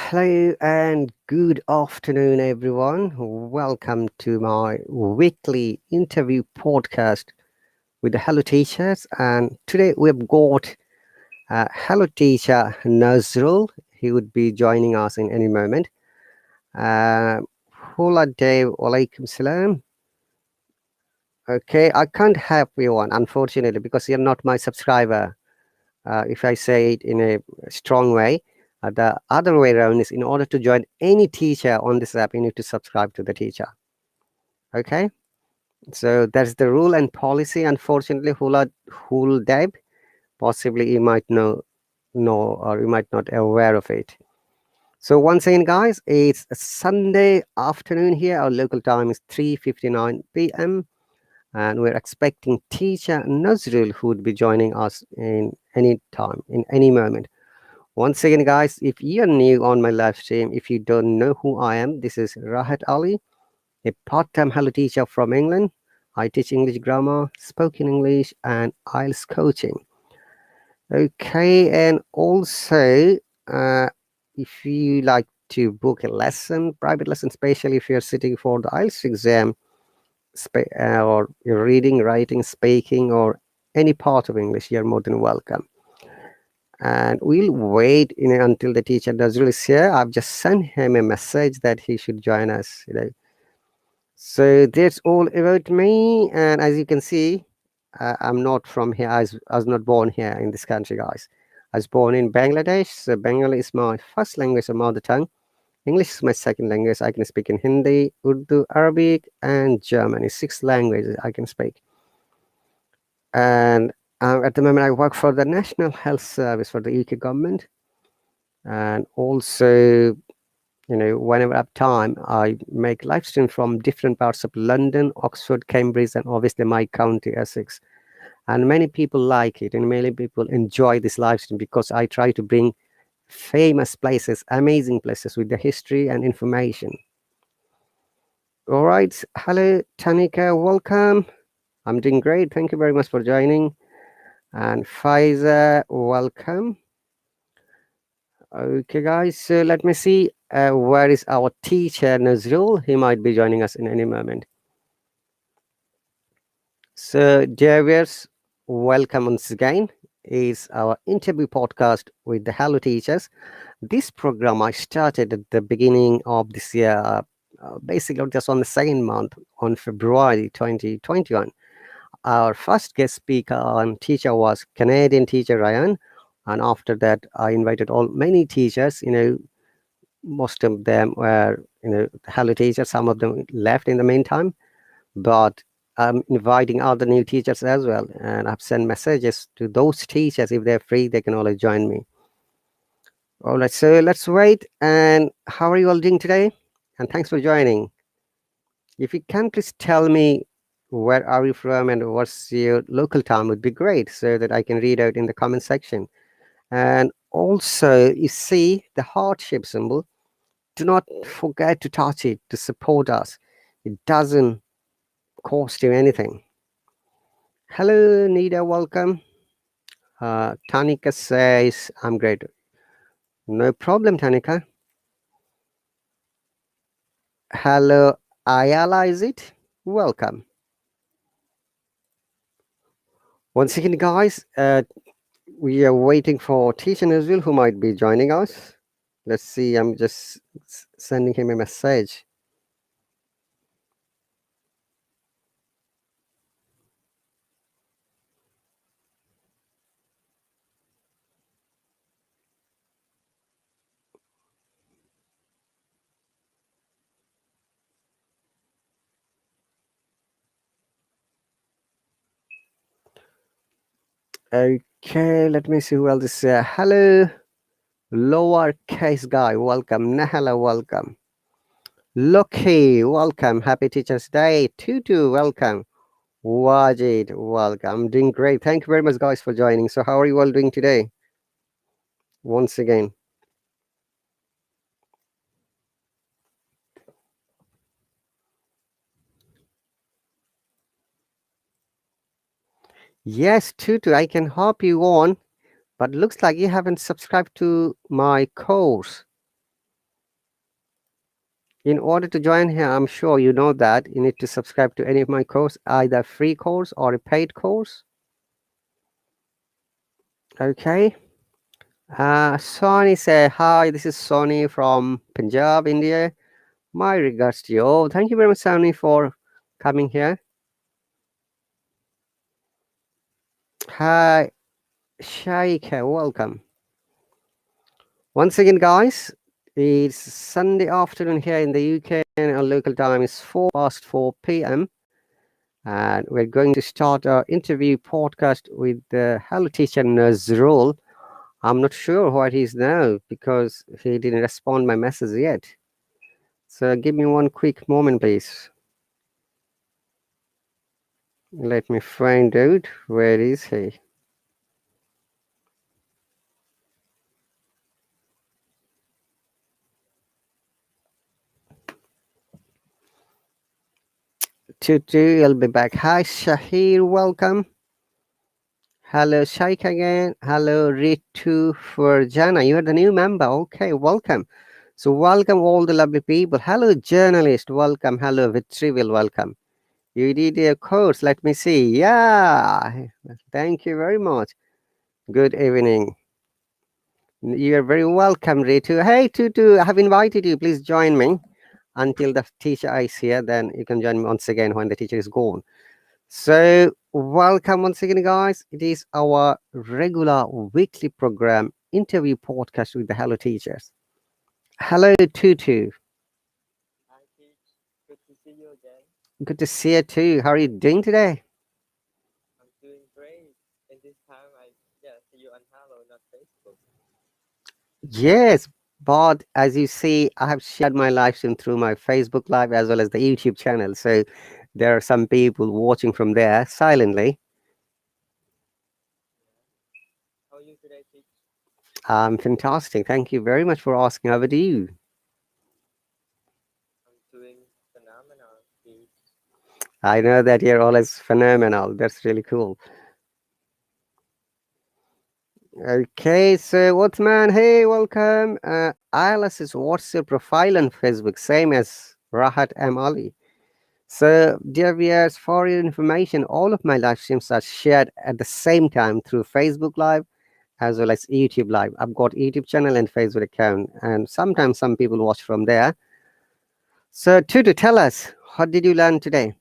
Hello and good afternoon, everyone. Welcome to my weekly interview podcast with the Hello Teachers. And today we've got Hello Teacher Nazrul. He would be joining us in any moment. Uh, Hola, Dave. Walaikum salam. Okay, I can't help you one, unfortunately, because you're not my subscriber. If I say it in a strong way. The other way around is in order to join any teacher on this app, you need to subscribe to the teacher. Okay, so that's the rule and policy. Unfortunately, Hul Deb, possibly you might know or you might not aware of it. So once again, guys, it's a Sunday afternoon here. Our local time is 3:59 p.m. and we're expecting teacher Nazrul who would be joining us in any time, in any moment. Once again, guys, if you're new on my live stream, if you don't know who I am, this is Rahat Ali, a part-time Hello teacher from England. I teach English grammar, spoken English, and IELTS coaching. Okay, and also, uh, if you like to book a lesson, private lesson, especially if you're sitting for the IELTS exam, or you're reading, writing, speaking, or any part of English, you're more than welcome. And we'll wait until the teacher does release here. I've just sent him a message that he should join us. So that's all about me. And as you can see, I'm not from here. I was not born here in this country, guys. I was born in Bangladesh. So Bengali is my first language or mother tongue. English is my second language. I can speak in Hindi, Urdu, Arabic, and German. It's 6 languages I can speak. And at the moment, I work for the National Health Service for the UK government. And also, whenever I have time, I make live stream from different parts of London, Oxford, Cambridge, and obviously my county, Essex. And many people like it, and many people enjoy this live stream because I try to bring famous places, amazing places with the history and information. All right. Hello, Tanika. Welcome. I'm doing great. Thank you very much for joining. And Faiza, welcome. Okay, guys. So let me see. Where is our teacher, Nazrul? He might be joining us in any moment. So, dear viewers, welcome once again. Is our interview podcast with the Hello Teachers. This program I started at the beginning of this year, basically just on the second month, on February 2021. Our first guest speaker and teacher was Canadian teacher Ryan. And after that, I invited many teachers, most of them were, Hello teachers. Some of them left in the meantime, but I'm inviting other new teachers as well. And I've sent messages to those teachers. If they're free, they can always join me. All right, so let's wait. And how are you all doing today? And thanks for joining. If you can, please tell me where are you from and what's your local town would be great so that I can read out in the comment section. And also, you see the heart-shaped symbol. Do not forget to touch it to support us. It doesn't cost you anything. Hello, Nida, welcome. Tanika says, I'm great. No problem, Tanika. Hello, Ayala, is it? Welcome. Once again, guys, we are waiting for teacher Nazrul who might be joining us. Let's see, I'm just sending him a message. Okay, let me see who else is here. Hello, lowercase guy, welcome. Nahala, welcome. Lucky, welcome. Happy Teacher's Day. Tutu, welcome. Wajid, welcome. I'm doing great. Thank you very much, guys, for joining. So how are you all doing today? Once again. Yes, Tutu, I can hop you on, but looks like you haven't subscribed to my course. In order to join here, I'm sure you know that you need to subscribe to any of my course, either free course or a paid course. Okay. Sonny say hi. This is Sonny from Punjab, India. My regards to you. Oh, thank you very much, Sonny, for coming here. Hi, Shaika. Welcome. Once again, guys, it's Sunday afternoon here in the UK, and our local time is 4 p.m. And we're going to start our interview podcast with the Hello teacher Nazrul. I'm not sure what he's now because he didn't respond my message yet. So give me one quick moment, please. Let me find out where is he. Tutu, I'll be back. Hi, Shahir, welcome. Hello, Shaikh again. Hello, Ritu Furjana. You're the new member. Okay, welcome. So, welcome all the lovely people. Hello, journalist. Welcome. Hello, Vitrival. Welcome. You did a course. Let me see. Yeah. Thank you very much. Good evening. You're very welcome, Ritu. Hey, Tutu, I have invited you. Please join me until the teacher is here. Then you can join me once again when the teacher is gone. So, welcome once again, guys. It is our regular weekly program interview podcast with the Hello Teachers. Hello, Tutu. Hi, Teach. Good to see you again. Good to see you too. How are you doing today? I'm doing great. And this time I see you on Hallo, not Facebook. Yes, but as you see, I have shared my live stream through my Facebook Live as well as the YouTube channel. So there are some people watching from there silently. How are you today, Teach? Fantastic. Thank you very much for asking. How about you? I'm doing phenomenal, Teach. I know that you're always phenomenal. That's really cool. Okay, so what's man? Hey, welcome. Alice is what's your profile on Facebook? Same as RahatAli's. So, dear viewers, for your information, all of my live streams are shared at the same time through Facebook Live as well as YouTube Live. I've got YouTube channel and Facebook account, and sometimes some people watch from there. So, Tutu, tell us, what did you learn today?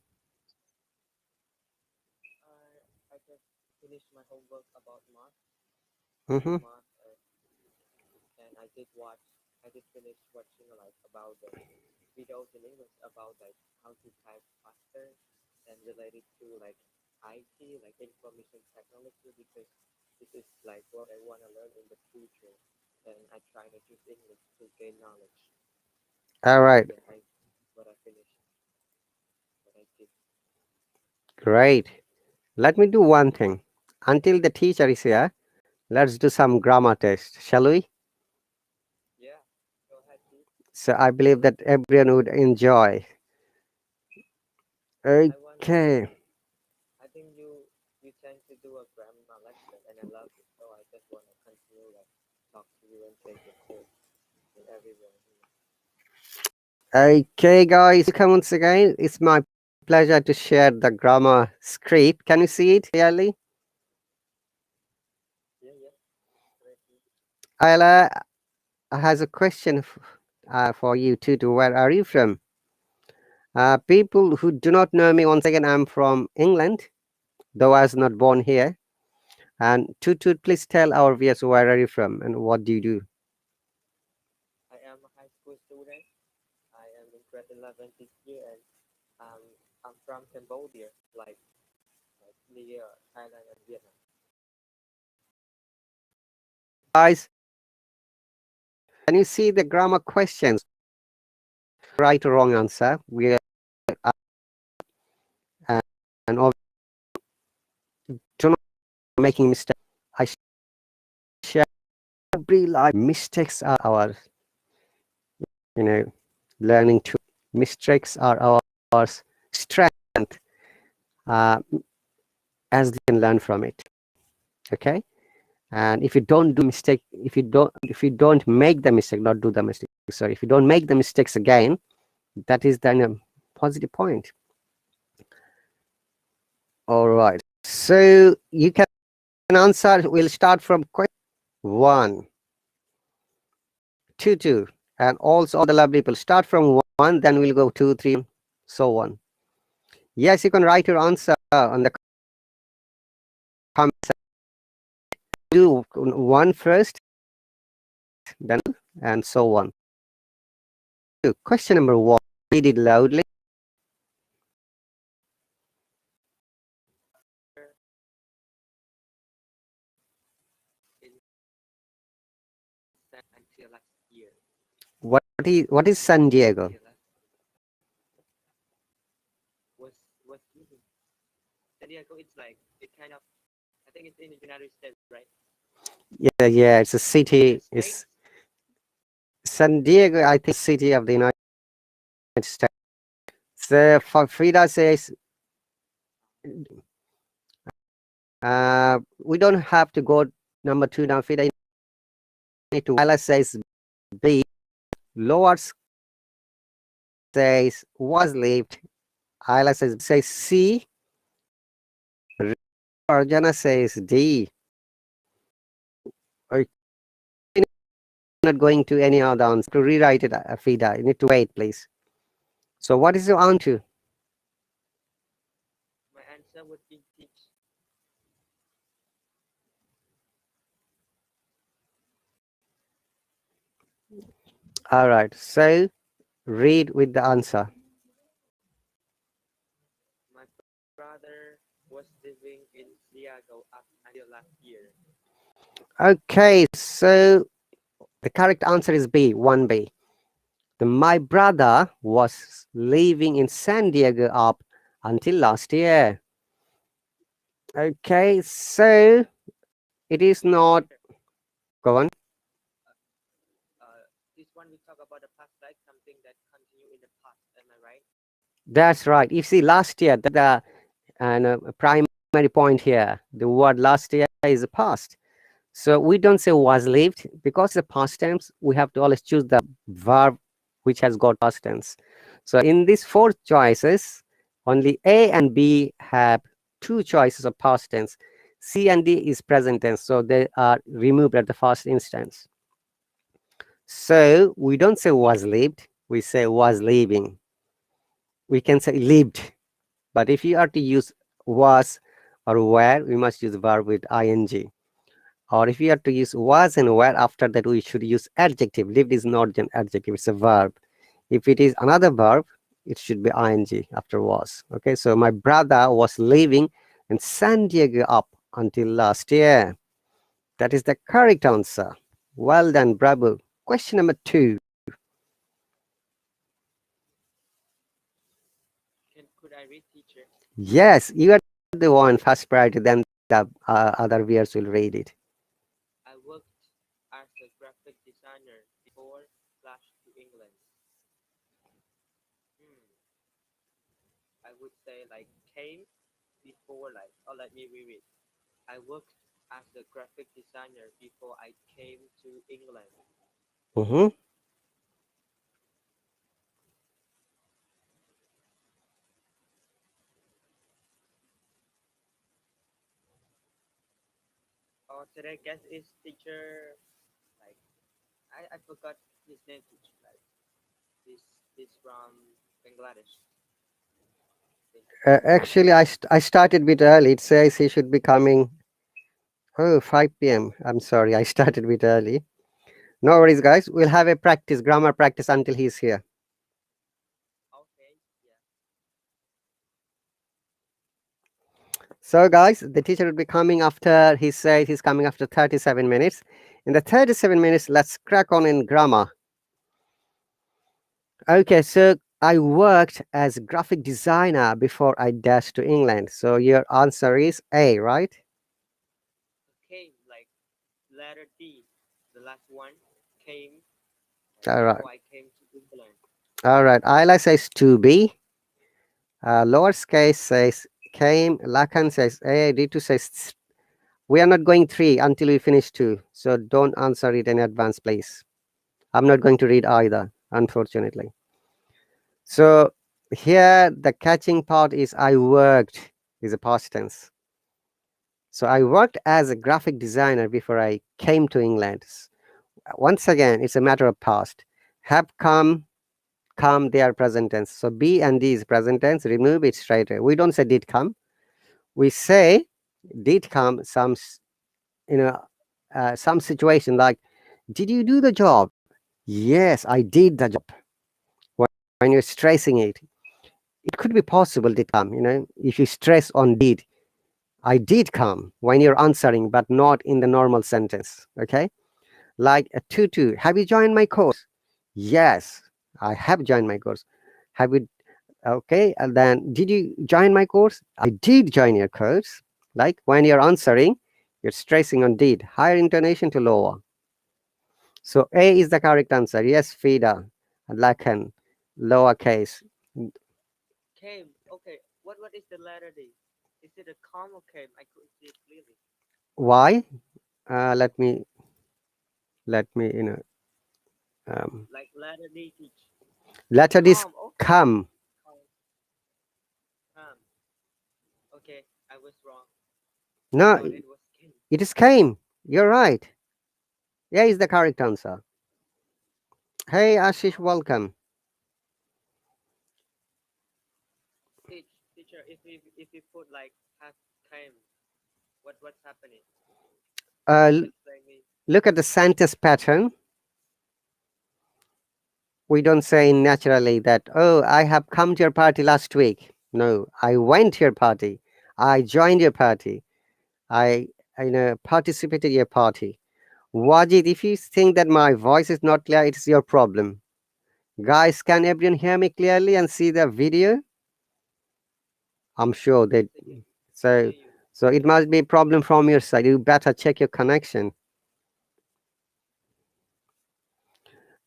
I just finished my homework about math, Mm-hmm. and I did finish watching about the videos in English about how to type faster and related to IT, like information technology, because this is what I want to learn in the future, and I try to use English to gain knowledge. All right, Yeah, what I finished, what I did. great. Let me do one thing. Until the teacher is here, let's do some grammar test, shall we? Yeah, go ahead, please. So I believe that everyone would enjoy. I wanna. Okay. I think you tend to do a grammar lesson, and I love it. So I just wanna continue talk to you and take your course with everyone here. Okay, guys, welcome once again. It's my pleasure to share the grammar script. Can you see it clearly? Yeah. Correctly. Ayla has a question for you too. Where are you from? People who do not know me, once again, I'm from England, though I was not born here. And Tutu, please tell our viewers where are you from and what do you do? I am a high school student. I am in grade 11 this year, and um, I'm from Cambodia, like near Thailand and Vietnam. Guys, can you see the grammar questions? Right or wrong answer. We are and do not making mistakes. I share every life. Mistakes are our, you know, learning to. Mistakes are our strength, uh, as they can learn from it. Okay, and if you don't do mistake, if you don't make the mistake, not do the mistake. Sorry, if you don't make the mistakes again, That is then a positive point. All right. So you can answer. We'll start from question 1, 2, 2. And also all the lovely people start from 1, then we'll go 2, 3, so on. Yes, you can write your answer on the comments. Do 1 first, then and so on. Question number 1. Read it loudly. In until last year. What is San Diego? Until last was living. San Diego. It's like it kind of. I think it's in the United States, right? Yeah, it's a United city. States. It's San Diego, I think, city of the United States. So for Frida says, we don't have to go number 2 now. Frida, you need to. Ella says B. Lower says was lived. Ella says C. Arjana says D. Or not going to any other answer to rewrite it, Frida. You need to wait, please. So what is your answer? My answer would be teach. All right. So read with the answer. My brother was living in Santiago up until last year. Okay. So the correct answer is B. 1B. My brother was living in San Diego up until last year. Okay. So it is not. Teacher, Go on. this one we talk about the past, like something that continue in the past. Am I right? That's right. You see, last year, the primary point here, the word last year is the past. So we don't say was lived because the past tense, we have to always choose the verb which has got past tense. So in these 4 choices, only A and B have 2 choices of past tense. C and D is present tense, so they are removed at the first instance. So we don't say was lived, we say was living. We can say lived, but if you are to use was or were, we must use verb with ing. Or if you are to use was and were, after that we should use adjective. Lived is not an adjective, it's a verb. If it is another verb, it should be ing after was. Okay, so my brother was living in San Diego up until last year. That is the correct answer. Well done, bravo. Question number 2. Could I read, teacher? Yes, you are the one first priority, then the other viewers will read it. I worked as a graphic designer before flash to England. Hmm. I would say like came before like. Oh, let me reread. I worked as a graphic designer before I came to England. Mm-hmm. Oh, today guest is teacher. Like I forgot his name, teacher. Like this from Bangladesh. I think. Actually, I started a bit early. It says he should be coming. Oh, 5 p.m. I'm sorry, I started a bit early. No worries, guys. We'll have a practice, grammar practice until he's here. Okay. Yeah. So, guys, the teacher will be coming after, he said he's coming after 37 minutes. In the 37 minutes, let's crack on in grammar. Okay, so I worked as graphic designer before I dashed to England. So your answer is A, right? Came like letter D. The last one came like All right. before I came to England. All right. Ayla says to be. Lower case says came. Lakan says A. D2 says we are not going 3 until we finish 2. So don't answer it in advance, please. I'm not going to read either, unfortunately. So here the catching part is I worked is a past tense. So I worked as a graphic designer before I came to England. Once again, it's a matter of past. Have come, they are present tense. So be and D is present tense. Remove it straight away. We don't say did come. We say did come you know some situation like did you do the job? Yes, I did the job. When you're stressing it, it could be possible did come. If you stress on did, I did come when you're answering, but not in the normal sentence. Okay, like a tutu. Have you joined my course? Yes, I have joined my course. Have you? Okay, and then did you join my course? I did join your course. Like when you're answering, you're stressing on did. Higher intonation to lower. So A is the correct answer. Yes, Fida, Lakan, lowercase. Came. Okay. What is the letter D? Is it a com or came? I couldn't see it clearly. Why? Let me. Um, Like letter D teach. letter is Com. Okay. come. Com. Com. Okay. I was wrong. I No, thought it was came. it is came. You're right. Yeah, is the correct answer. Hey, Ashish, Oh. welcome. Teacher, if you put like have came, what's happening? Could you Uh, explain me? look at the sentence pattern. We don't say naturally that, oh, I have come to your party last week. No, I went to your party. I joined your party. I, participated in your party. Wajid, if you think that my voice is not clear, it's your problem. Guys, can everyone hear me clearly and see the video? I'm sure Yes, that. I can So, hear you. so it must be a problem from your side. You better check your connection.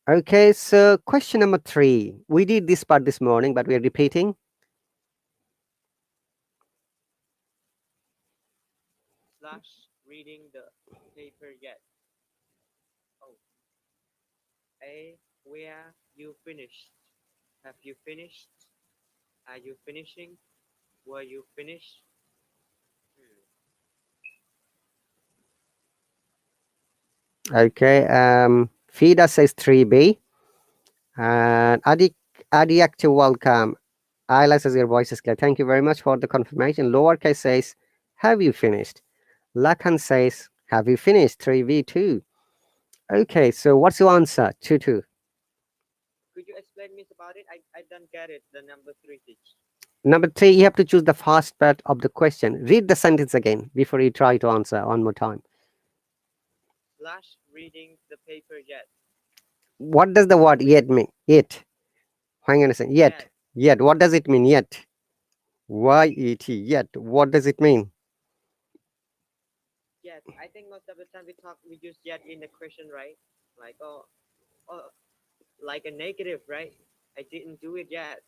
Okay, so question number 3. We did this part this morning, but we're repeating. Slash reading the paper yet. Oh, A, where you finished? Have you finished? Are you finishing? Were you finished? Hmm. Okay, Fida says 3B. And Adi active welcome. Ayla says your voice is clear. Thank you very much for the confirmation. Lowercase says, have you finished? Lakan says, have you finished? 3V2. Okay, so what's your answer? 2-2. Could you explain me about it? I don't get it. The number three teach. Number 3, you have to choose the first part of the question. Read the sentence again before you try to answer one more time. Slash reading the paper yet. What does the word yet mean? Yet. Hang on a second. Yet. Yet. Yet. What does it mean? Yet. Y-E-T. Yet. What does it mean? Yet. I think most of the time we use yet in the question, right? Like oh like a negative, right? I didn't do it yet.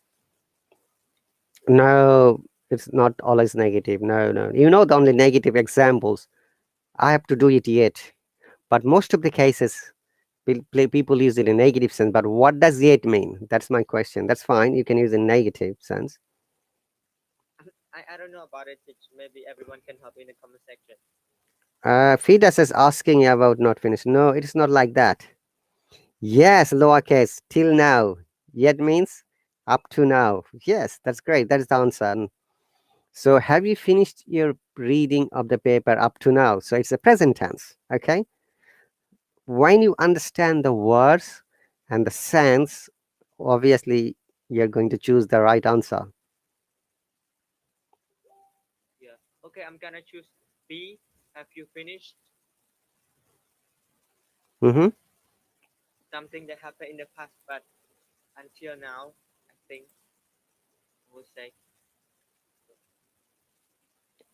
No, it's not always negative. No, no. You know the only negative examples. I have to do it yet. But most of the cases, people use it in negative sense. But what does yet mean? That's my question. That's fine. You can use in negative sense. I don't know about it. Teach. Maybe everyone can help in the comment section. Fida says asking about not finished. No, it is not like that. Yes, lowercase, till now. Yet means up to now. Yes, that's great. That is the answer. So have you finished your reading of the paper up to now? So it's a present tense. Okay. When you understand the words and the sense, obviously you're going to choose the right answer. Yeah. Okay, I'm gonna choose B. Have you finished? Mm-hmm. Something that happened in the past, but until now, I think I would say.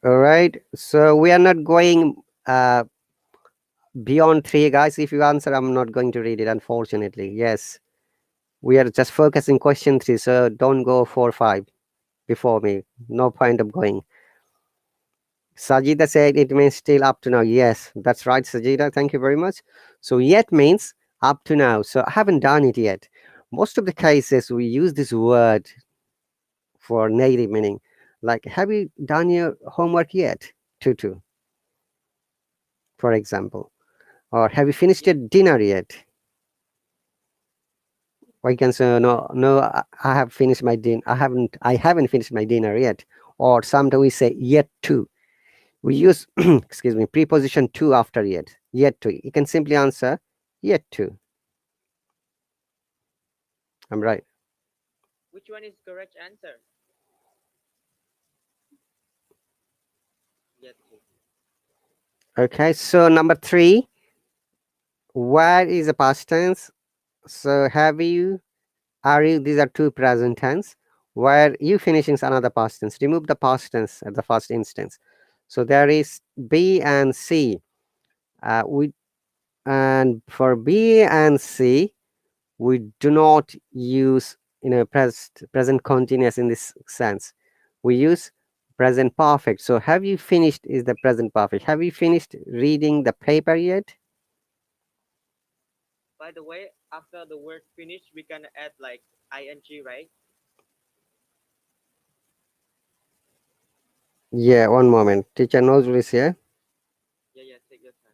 All right. So we are not going beyond 3, guys. If you answer, I'm not going to read it, unfortunately. Yes. We are just focusing question 3. So don't go 4, 5 before me. No point of going. Sajida said it means still up to now. Yes, that's right, Sajida. Thank you very much. So yet means up to now. So I haven't done it yet. Most of the cases we use this word for negative meaning, like have you done your homework yet, Tutu, for example, or have you finished Yeah. your dinner yet? Or you can say no, I have finished my dinner. I haven't finished my dinner yet. Or sometimes we say yet to. We use excuse me, preposition to after yet to. You can simply answer yet to. I'm right. Which one is correct answer? Yet to. Okay, so number 3, where is the past tense? So have you, are you, these are two present tense. Where you finishing is another past tense. Remove the past tense at the first instance. So there is B and C. We and for B and C, we do not use present continuous in this sense. We use present perfect. So have you finished is the present perfect. Have you finished reading the paper yet? By the way, after the word finish, we can add like ing, right? Yeah, one moment. Teacher Nazrul is here. Yeah, yeah. Take your time.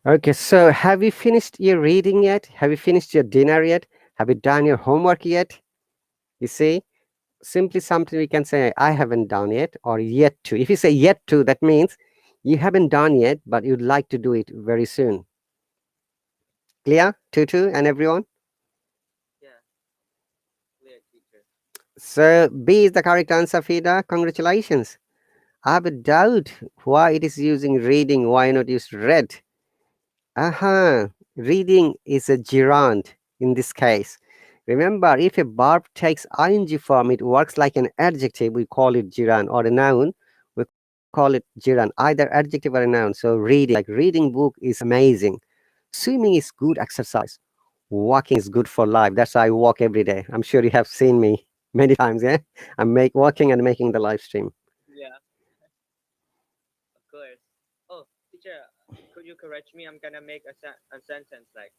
Okay, so have you finished your reading yet? Have you finished your dinner yet? Have you done your homework yet? You see, simply something we can say, I haven't done it or yet to. If you say yet to, that means you haven't done yet, but you'd like to do it very soon. Clear, Tutu and everyone? Yeah, clear, teacher. So B is the correct answer, Fida. Congratulations. I have a doubt why it is using reading, why not use read? Aha, reading is a gerund in this case. Remember, if a verb takes ing form, it works like an adjective, we call it gerund, or a noun, we call it gerund, either adjective or a noun. So reading, like reading book is amazing. Swimming is good exercise. Walking is good for life. That's why I walk every day. I'm sure you have seen me many times, yeah? I'm walking and making the live stream. Yeah, of course. Oh, teacher, could you correct me? I'm gonna make a sentence like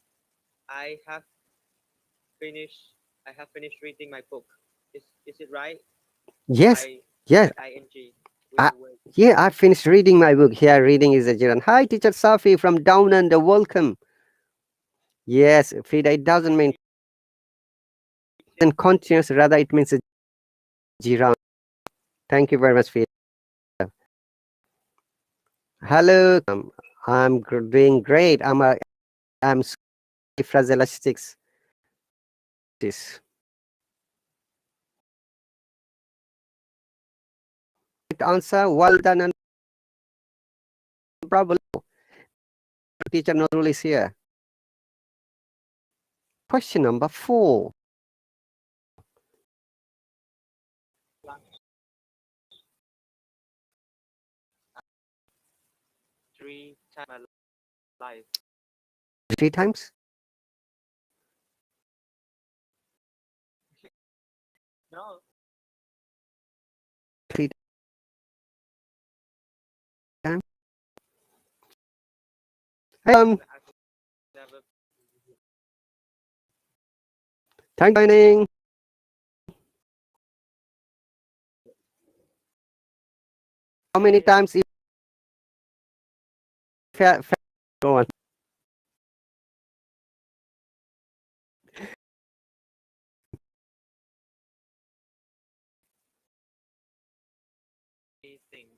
I have finished. I have finished reading my book. Is it right if Yes, I yes. add ing with I, the word? yeah, I finished reading my book. Here, reading is a gerund. Hi, teacher Safi from Down Under. Welcome. Yes, Frida, it doesn't mean continuous, rather, it means a gerund. Thank you very much, Frida. Hello, I'm doing great. I'm fragilistic. This answer, well done, and bravo. Teacher Nazrul is here. Question number 4. Three times my life. 3 times? No, 3 times? I've never. Thank you for joining. How many Okay. times? Go on. I think.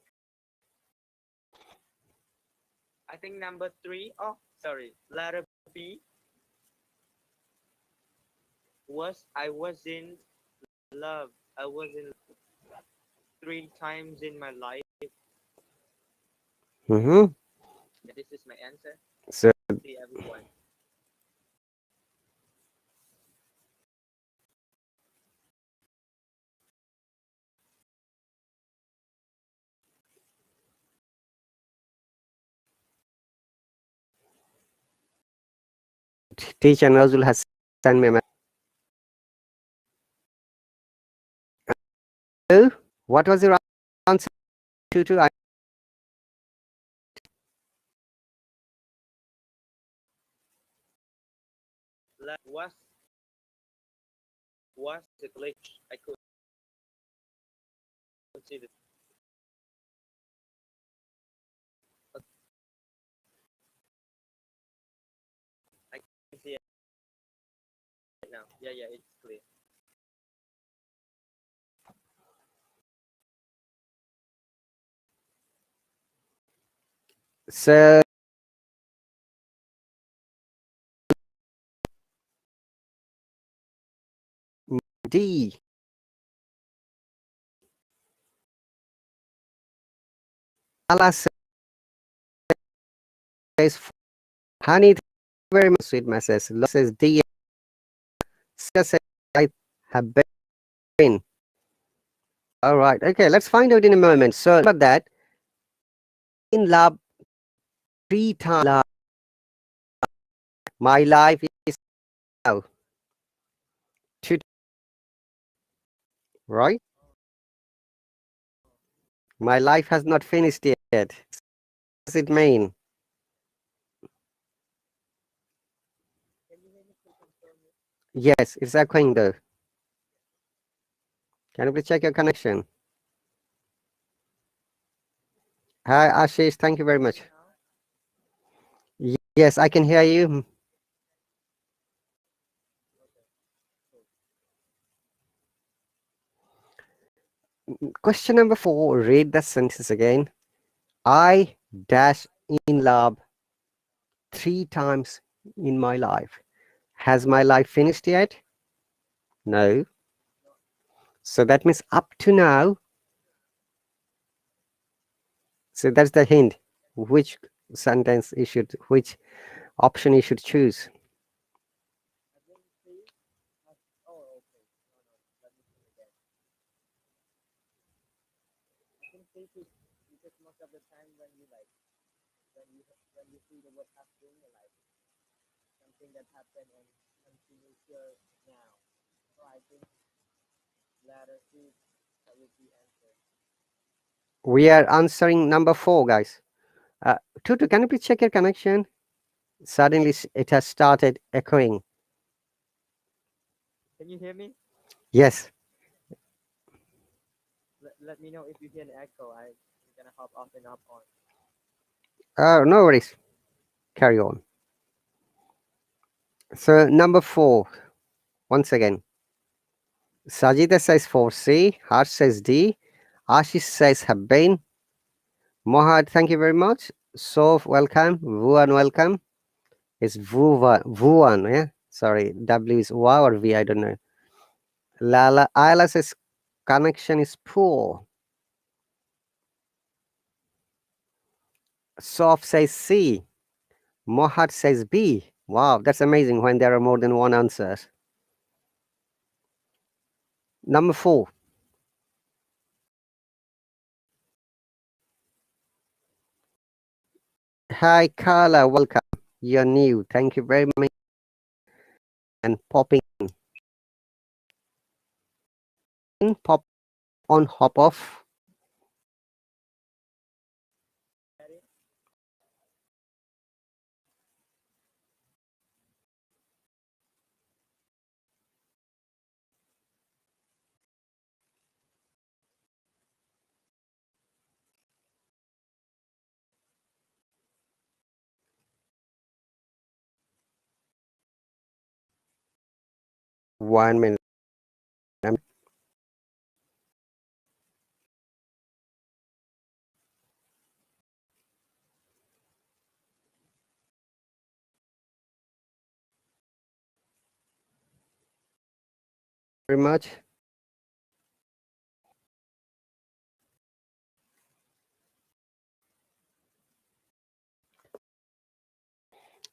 I think number three. Oh, sorry. Letter B was I was in love. I was in three times in my life. Mm-hmm. Yeah, this is my answer. So, Let's see everyone. Teacher Nazrul has sent me a message. Oh, what was your answer? Tutu, Like, was the glitch? I couldn't see the. I can see it now. Yeah, yeah, it's clear. so D. Allah says, honey, thank you very much, sweet message. Lo says D. Says, I have been. All right. Okay, let's find out in a moment. So, about that, in love, 3 times love. My life is now. 2, right? My life has not finished yet. What does it mean? Can you hear me? Please confirm it. Yes, it's echoing though. Can you please check your connection? Hi, Ashish. Thank you very Hear much. me now? Yes, I can hear you. Okay. Cool. Question number 4. Read the sentence again. I dash in love 3 times in my life. Has my life finished yet? No. No, So that means up to now. So that's the hint. Which sentence you should, which option you should choose. I didn't see. Oh, okay. No, no. Let me see again. I can see it because most of the time when you like when you see the word has been like something that happened and continues here now. So I think letter C that would be answer. We are answering number 4, guys. Tutu, can you please check your connection? Suddenly it has started echoing. Can you hear me? Yes. Let me know if you hear an echo. I'm gonna hop off and up on. No worries. Carry on. So number 4, once again. Sajida says 4C, Harsh says D, Ashish says Habbain, Mohad, thank you very much. Sof, welcome. Vuan, welcome. It's Vuan, yeah? Sorry, W is Wa or V, I don't know. Lala, Ayla says connection is poor. Sof says C. Mohad says B. Wow, that's amazing when there are more than one answer. Number 4. Hi, Carla, welcome. You're new. Thank you very much. And popping in, pop on, hop off. Ready? 1 minute. Very much.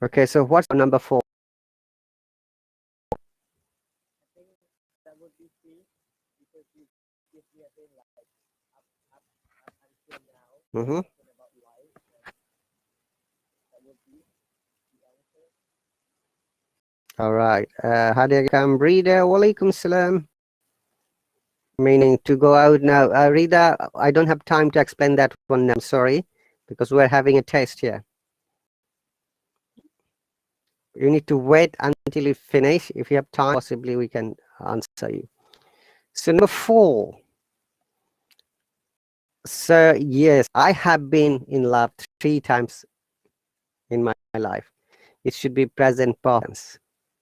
Okay, so what's number 4? I think that would be C because you give me a thing like up up up until now. You're Mm-hmm. talking about life, and that would be the answer. All right. Hadia Rida, walaikum salam. Meaning to go out now. Rida, I don't have time to explain that one now. I'm sorry, because we're having a test here. You need to wait until you finish. If you have time, possibly we can answer you. So number 4. So yes, I have been in love 3 times in my life. It should be present perfect.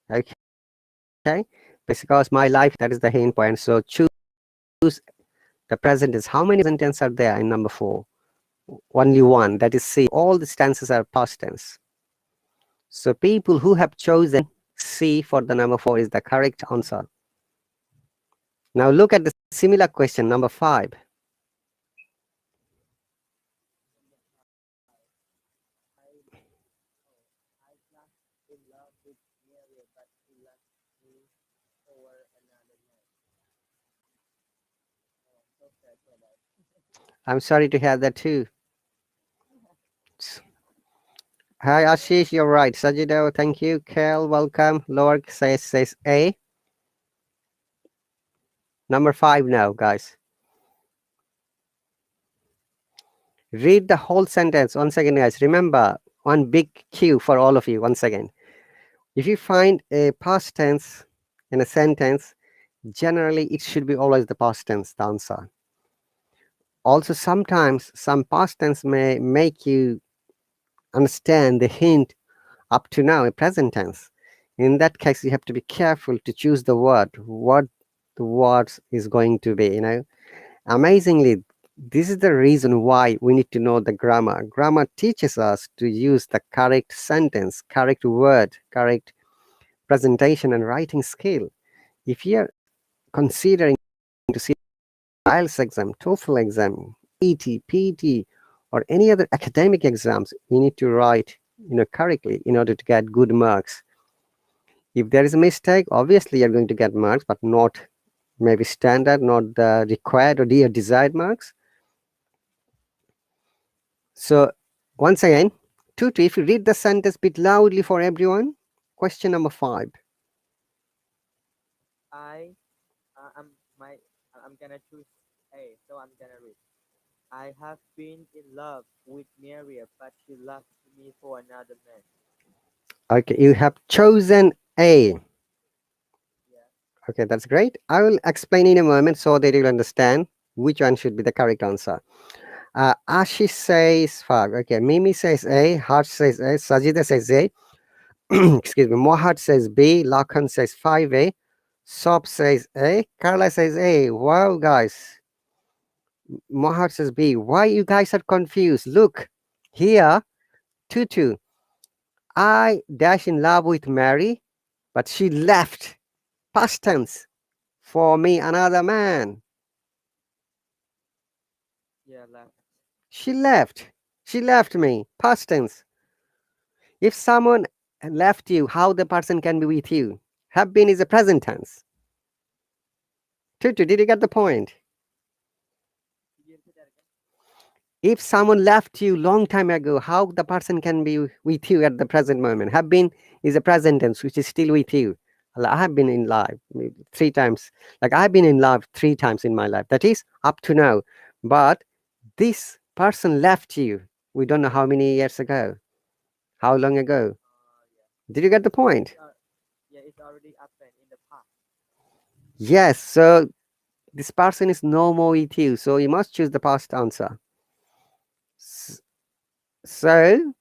Okay, because my life, that is the hint point. So choose the present is how many present tense are there in number 4? Only one, that is C. All the tenses are past tense. So people who have chosen C for the number 4 is the correct answer. Now look at the similar question, number 5. I I got in love with Mary, but she left me for another man. Oh, I'm so sad for that. I'm sorry to hear that too. Hi Ashish, you're right. Sajido, thank you. Kel, welcome. Lork says A. Number 5 now, guys. Read the whole sentence once again, guys. Remember, one big cue for all of you once again. If you find a past tense in a sentence, generally it should be always the past tense, the answer. Also, sometimes some past tense may make you understand the hint up to now, a present tense. In that case, you have to be careful to choose the word, what the words is going to be, Amazingly, this is the reason why we need to know the grammar. Grammar teaches us to use the correct sentence, correct word, correct presentation and writing skill. If you're considering to see IELTS exam, TOEFL exam, ET, PT, or any other academic exams, you need to write correctly in order to get good marks. If there is a mistake, obviously you're going to get marks, but not maybe standard, not the required or the desired marks. So once again, Tutu, if you read the sentence bit loudly for everyone. Question number 5. I I'm my I'm gonna choose A, so I'm gonna read. I have been in love with Maria, but she left me for another man. Okay, you have chosen A. Yeah. Okay, that's great. I will explain in a moment so that you'll understand which one should be the correct answer. Ashish says 5. Okay, Mimi says A. Harsh says A. Sajida says A. Excuse me. Mohad says B. Lakhan says 5A. Sop says A. Carla says A. Wow, guys. Mohad says B. Why you guys are confused? Look, here, Tutu. I dash in love with Mary, but she left. Past tense. For me, another man. Yeah, left. She left. She left me. Past tense. If someone left you, how the person can be with you? Have been is a present tense. Tutu, did you get the point? Could you repeat that again? If someone left you long time ago, how the person can be with you at the present moment? Have been is a present tense, which is still with you. I have been in love 3 times. Like I've been in love 3 times in my life. That is up to now. But this person left you. We don't know how many years ago, how long ago. Yeah. Did you get the point? Yeah, it's already happened in the past. Yes. So this person is no more with you. So you must choose the past answer. So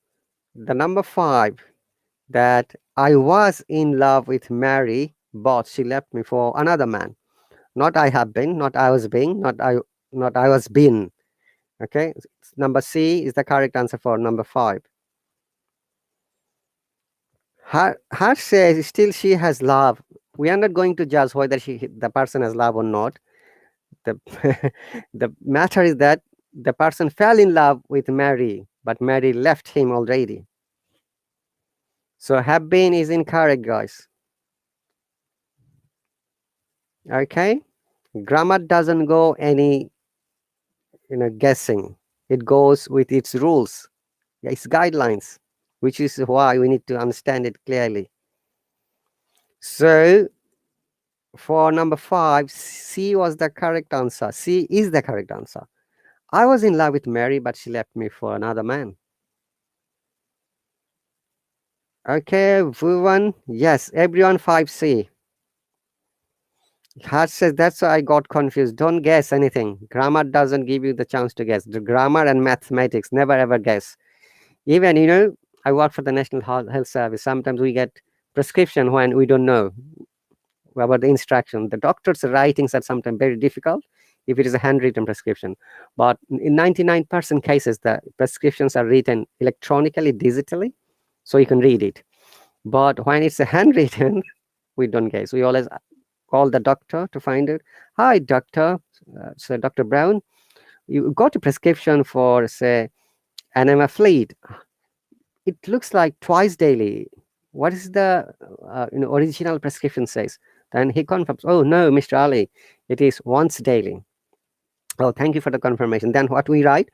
the number 5, that I was in love with Mary, but she left me for another man. Not I have been, not I was being, not I was been. Okay. Number C is the correct answer for number 5. Her says still she has love. We are not going to judge whether the person has love or not. The the matter is that the person fell in love with Mary, but Mary left him already. So have been is incorrect, guys. Okay, grammar doesn't go any guessing. It goes with its rules, its guidelines, which is why we need to understand it clearly. So for number 5, C was the correct answer. C is the correct answer. I was in love with Mary, but she left me for another man. Okay, everyone. Yes, everyone 5C. Harsh says that's why I got confused. Don't guess anything. Grammar doesn't give you the chance to guess. The grammar and mathematics never ever guess. Even I work for the National Health Service. Sometimes we get prescription when we don't know about the instruction. The doctor's writings are sometimes very difficult if it is a handwritten prescription. But in 99% cases, the prescriptions are written electronically, digitally, so you can read it. But when it's a handwritten, we don't guess. We always call the doctor to find it. Hi, doctor. So, Dr. Brown, you got a prescription for, say, enema fleet. It looks like twice daily. What is the original prescription says? Then he confirms, oh no, Mr. Ali, it is once daily. Oh, thank you for the confirmation. Then what we write,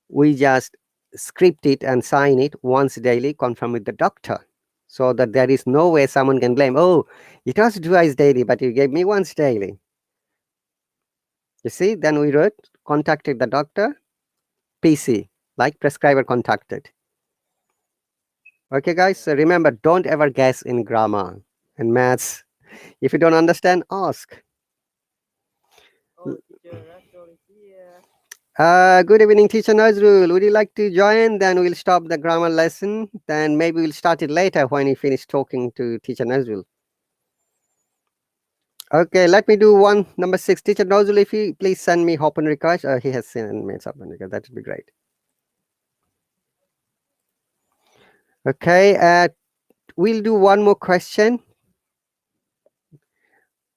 we just script it and sign it once daily, confirm with the doctor. So that there is no way someone can blame, oh, it was twice daily, but you gave me once daily. You see, then we wrote, contacted the doctor, PC, like prescriber contacted. Okay, guys, so remember, don't ever guess in grammar and maths. If you don't understand, ask. Oh, teacher Russell is here. Good evening, teacher Nazrul. Would you like to join? Then we'll stop the grammar lesson. Then maybe we'll start it later when you finish talking to teacher Nazrul. Okay, let me do one number 6. Teacher Nazrul, if you please send me open request. He has sent me open request. That would be great. Okay, we'll do one more question.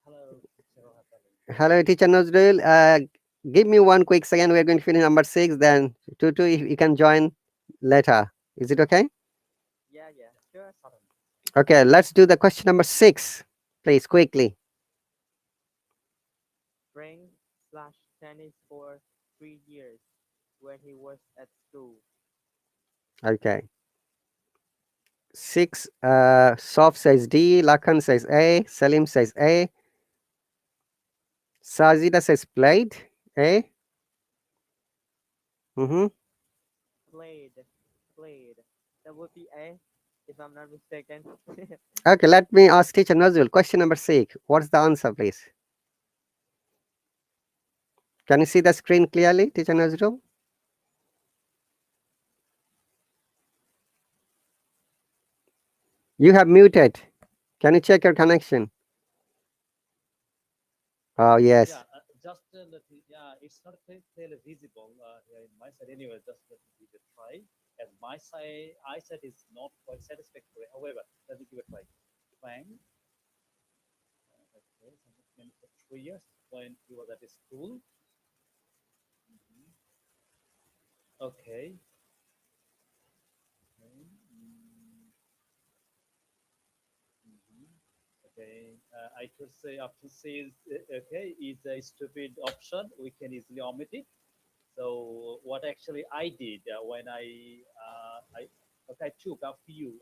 Hello, teacher RahatAli. Hello, teacher Nazrul. Give me one quick second. We're going to finish number 6. Then Tutu, if you can join later. Is it okay? Yeah, yeah, sure. Okay, let's do the question number 6, please, quickly. Frank slash tennis for 3 years when he was at school. Okay. 6, Sof says D, Lakan says A, Salim says A, Sajida says played, A. Mm-hmm. Played, played. That would be A, if I'm not mistaken. Okay, let me ask teacher Nazrul. Question number 6. What's the answer, please? Can you see the screen clearly, teacher Nazrul? You have muted. Can you check your connection? Oh, yes. Yeah, just let me, yeah, it's not clearly visible here in my side. Anyway, just let me give it a try. As my side, eyesight is not quite satisfactory. However, let me give it a try. Fine. Okay, so for 3 years when he was at school. Mhm. Okay. Okay. Mhm. Okay. I could say option C is okay. Is a stupid option. We can easily omit it. So what actually I did when I took a few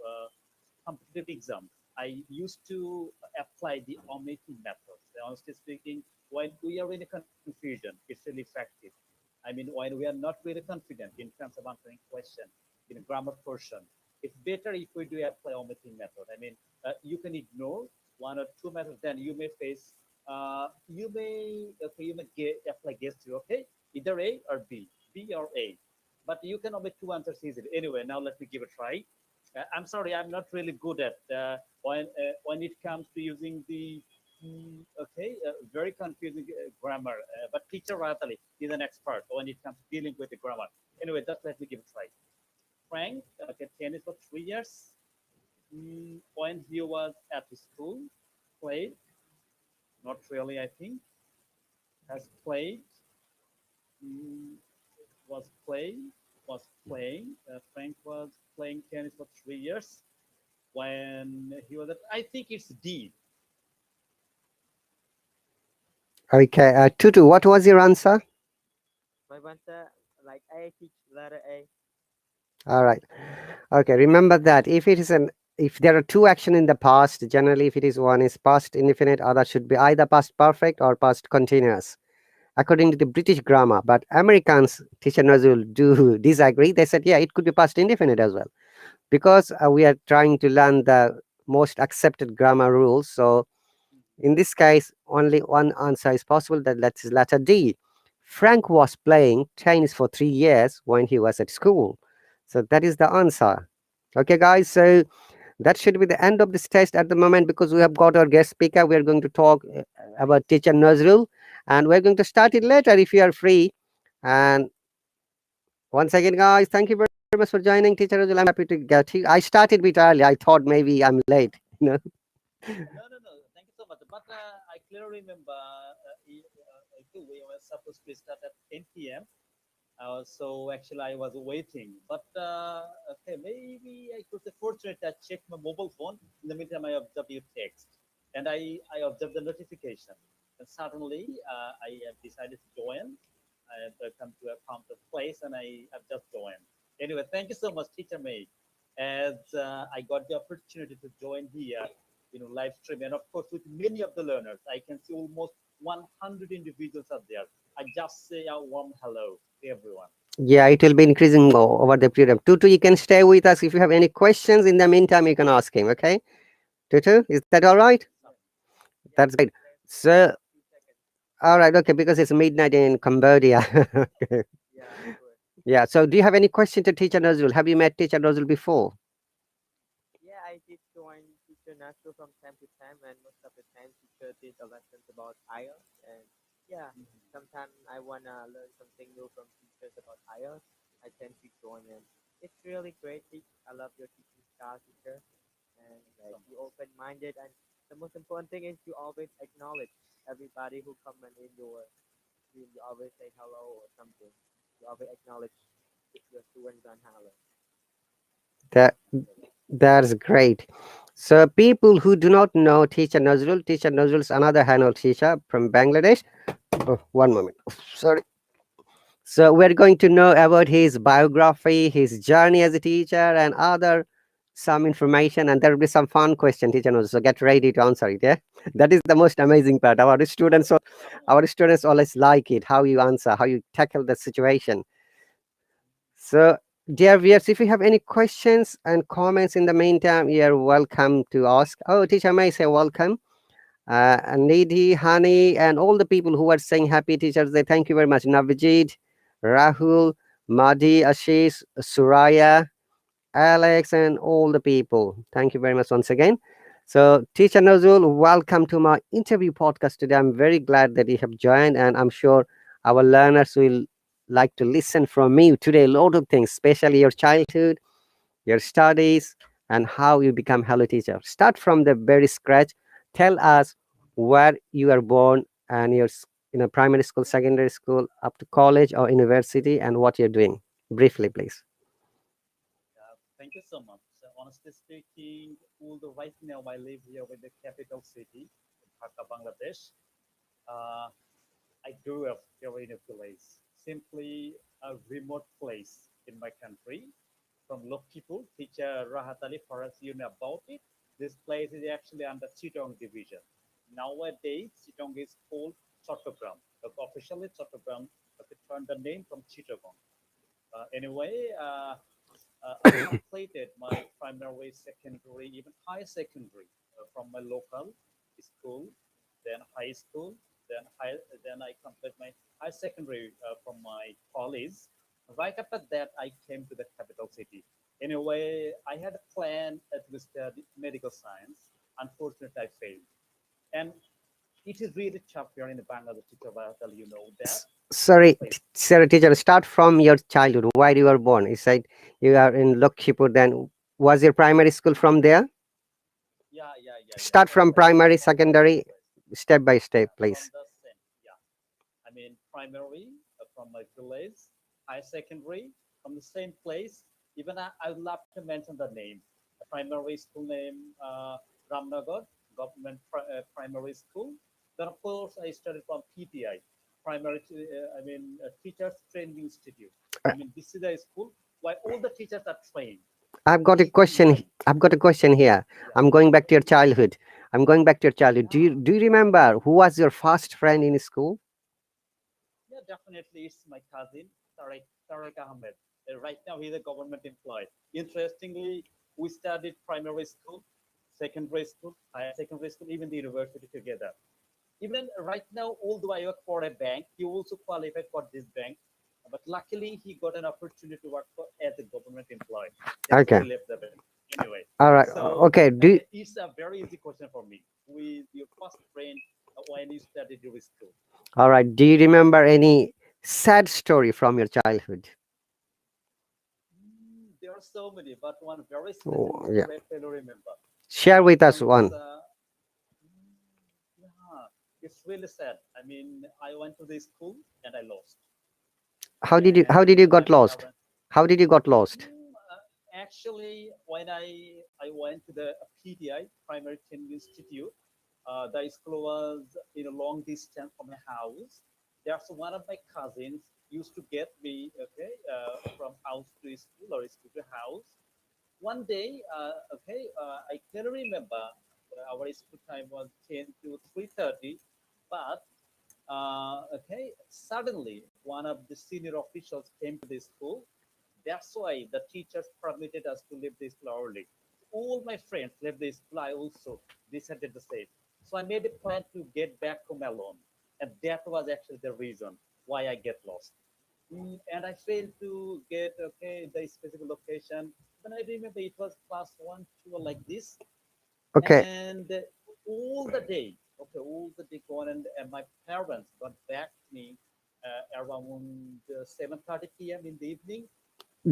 competitive exams, I used to apply the omitting methods. Honestly speaking, when we are in a confusion, it's really effective. I mean, when we are not really confident in terms of answering question in a grammar portion, it's better if we do apply omitting method. I mean, you can ignore one or two methods, then you may face, you may apply guess two, okay? Either A or B, B or A. But you can omit two answers easily. Anyway, now let me give a try. I'm sorry, I'm not really good at when it comes to using the very confusing grammar. But teacher Ratali is an expert when it comes to dealing with the grammar. Anyway, just let me give a try. Frank, okay, tennis for 3 years. When he was at school, played, not really, I think, has played, mm, was playing, was playing. Frank was playing tennis for 3 years when he was at, I think it's D. Okay, Tutu, what was your answer? My answer, letter A. All right. Okay, remember that if it is if there are two action in the past, generally if it is one is past indefinite, other should be either past perfect or past continuous, according to the British grammar. But Americans, teacher Nazrul, do disagree. They said, yeah, it could be past indefinite as well, because we are trying to learn the most accepted grammar rules. So in this case, only one answer is possible, that is letter D. Frank was playing tennis for 3 years when he was at school. So that is the answer. Okay, guys. So that should be the end of this test at the moment, because we have got our guest speaker. We are going to talk about teacher Nazrul, and we're going to start it later if you are free. And once again, guys, thank you very much for joining, teacher Nazrul. I'm happy to get here. I started a bit early. I thought maybe I'm late. No, no, no. Thank you so much. But I clearly remember we were supposed to start at 10 p.m. So actually, I was waiting. But okay, maybe I could say fortunate. I checked my mobile phone. In the meantime, I observed your text, and I observed the notification. And suddenly, I have decided to join. I have come to a counter place, and I have just joined. Anyway, thank you so much, Teacher May. As I got the opportunity to join here, live stream, and of course, with many of the learners, I can see almost 100 individuals are there. I just say a warm hello to everyone. Yeah, it will be increasing over the period of Tutu. You can stay with us if you have any questions. In the meantime, you can ask him. Okay, Tutu, is that all right? Yeah, That's great. let's wait So, a few seconds. all right, okay, because it's midnight in Cambodia. Okay. Yeah, sure. Yeah. So, do you have any question to Teacher Nazrul? Have you met Teacher Nazrul before? Yeah, I did join teacher National from time to time, and most of the time teacher did the lessons about IELTS. And yeah, sometimes I wanna learn something new from teachers about IELTS. I tend to join them. It's really great. I love your teaching style, teacher, and like you open-minded. And the most important thing is you always acknowledge everybody who come in your room. You always say hello or something. You always acknowledge if your students done hello. That that's great. So, people who do not know Teacher Nazrul is another Hanol teacher from Bangladesh. Oh, one moment. Sorry. So we're going to know about his biography, his journey as a teacher, and other some information, and there will be some fun question, teacher knows. So get ready to answer it. Yeah, that is the most amazing part. Our students always like it. How you answer, how you tackle the situation. So, dear viewers, if you have any questions and comments in the meantime, you are welcome to ask. Oh, teacher may say welcome. Nidhi, Hani, and all the people who are saying happy teachers day. Thank you very much. Navijit, Rahul, Madhi, Ashish, Suraya, Alex, and all the people. Thank you very much once again. So, Teacher Nazrul, welcome to my interview podcast today. I'm very glad that you have joined, and I'm sure our learners will like to listen from me today. A lot of things, especially your childhood, your studies, and how you become Hello Teacher. Start from the very scratch. Tell us where you are born and your primary school, secondary school, up to college or university, and what you're doing. Briefly, please. Thank you so much. Honestly speaking, although right now I live here with the capital city, Dhaka, Bangladesh, uh, I grew up here in a village, simply a remote place in my country. From Lokipur, teacher RahatAli, for us, you know about it. This place is actually under Chittagong division. Nowadays, Chittagong is called Chattogram. Officially, Chattogram turned the name from Chittagong. Anyway, I completed my primary, secondary, even high secondary from my local school, then high school, then I completed my high secondary from my college. Right after that, I came to the capital city. Anyway, I had a plan to study medical science. Unfortunately, I failed. And it is really tough here in Bangladesh, teacher, you know that. Sorry, Please. sorry, teacher. Start from your childhood. Where you were born. You said you are in Lokshipur. Then was your primary school from there? Yeah. Start From from the primary, from the secondary, place. step by step, Yeah, from please. the same. Yeah, I mean primary from my village, high secondary from the same place. Even I would love to mention the name. The primary school name Ramnagar Government Primary School. Then of course I studied from PTI, Primary. Teachers Training Institute. I mean this is a school where all the teachers are trained. I've got a question. Like, I've got a question here. yeah, I'm going back to your okay, childhood. I'm going back to your childhood. yeah, Do you remember who was your first friend in school? yeah, definitely. It's my cousin, Tariq Ahmed. Right now, he's a government employee. Interestingly, we studied primary school, secondary school, higher secondary school, even the university together. Even right now, although I work for a bank, he also qualified for this bank. But luckily, he got an opportunity to work for as a government employee. That's why Okay. he left the bank. Anyway, All right. so Okay. it's a very easy question for me. Who is your first friend when you studied your school? All right. Do you remember any sad story from your childhood? There are so many, but one very specific Oh, yeah. story I fail to remember. Share with us Once, one. yeah, it's really sad. I mean, I went to the school and I lost, How and did you my got lost? parents. How did you got lost? Actually, when I went to the PTI Primary Training Institute, the school was in a long distance from my house. There's one of my cousins used to get me, okay, from house to school or school to house. One day, okay, I can remember our school time was 10 to 3:30, but okay, suddenly one of the senior officials came to the school. That's why the teachers permitted us to leave the school early. All my friends left the school. I also decided the same. So I made a plan to get back home alone. And that was actually the reason why I get lost. And I failed to get okay the specific location. But I remember it was class 1, 2, like this. Okay. And all the day, okay, all the day gone, and my parents got back to me around 7:30 p.m. in the evening.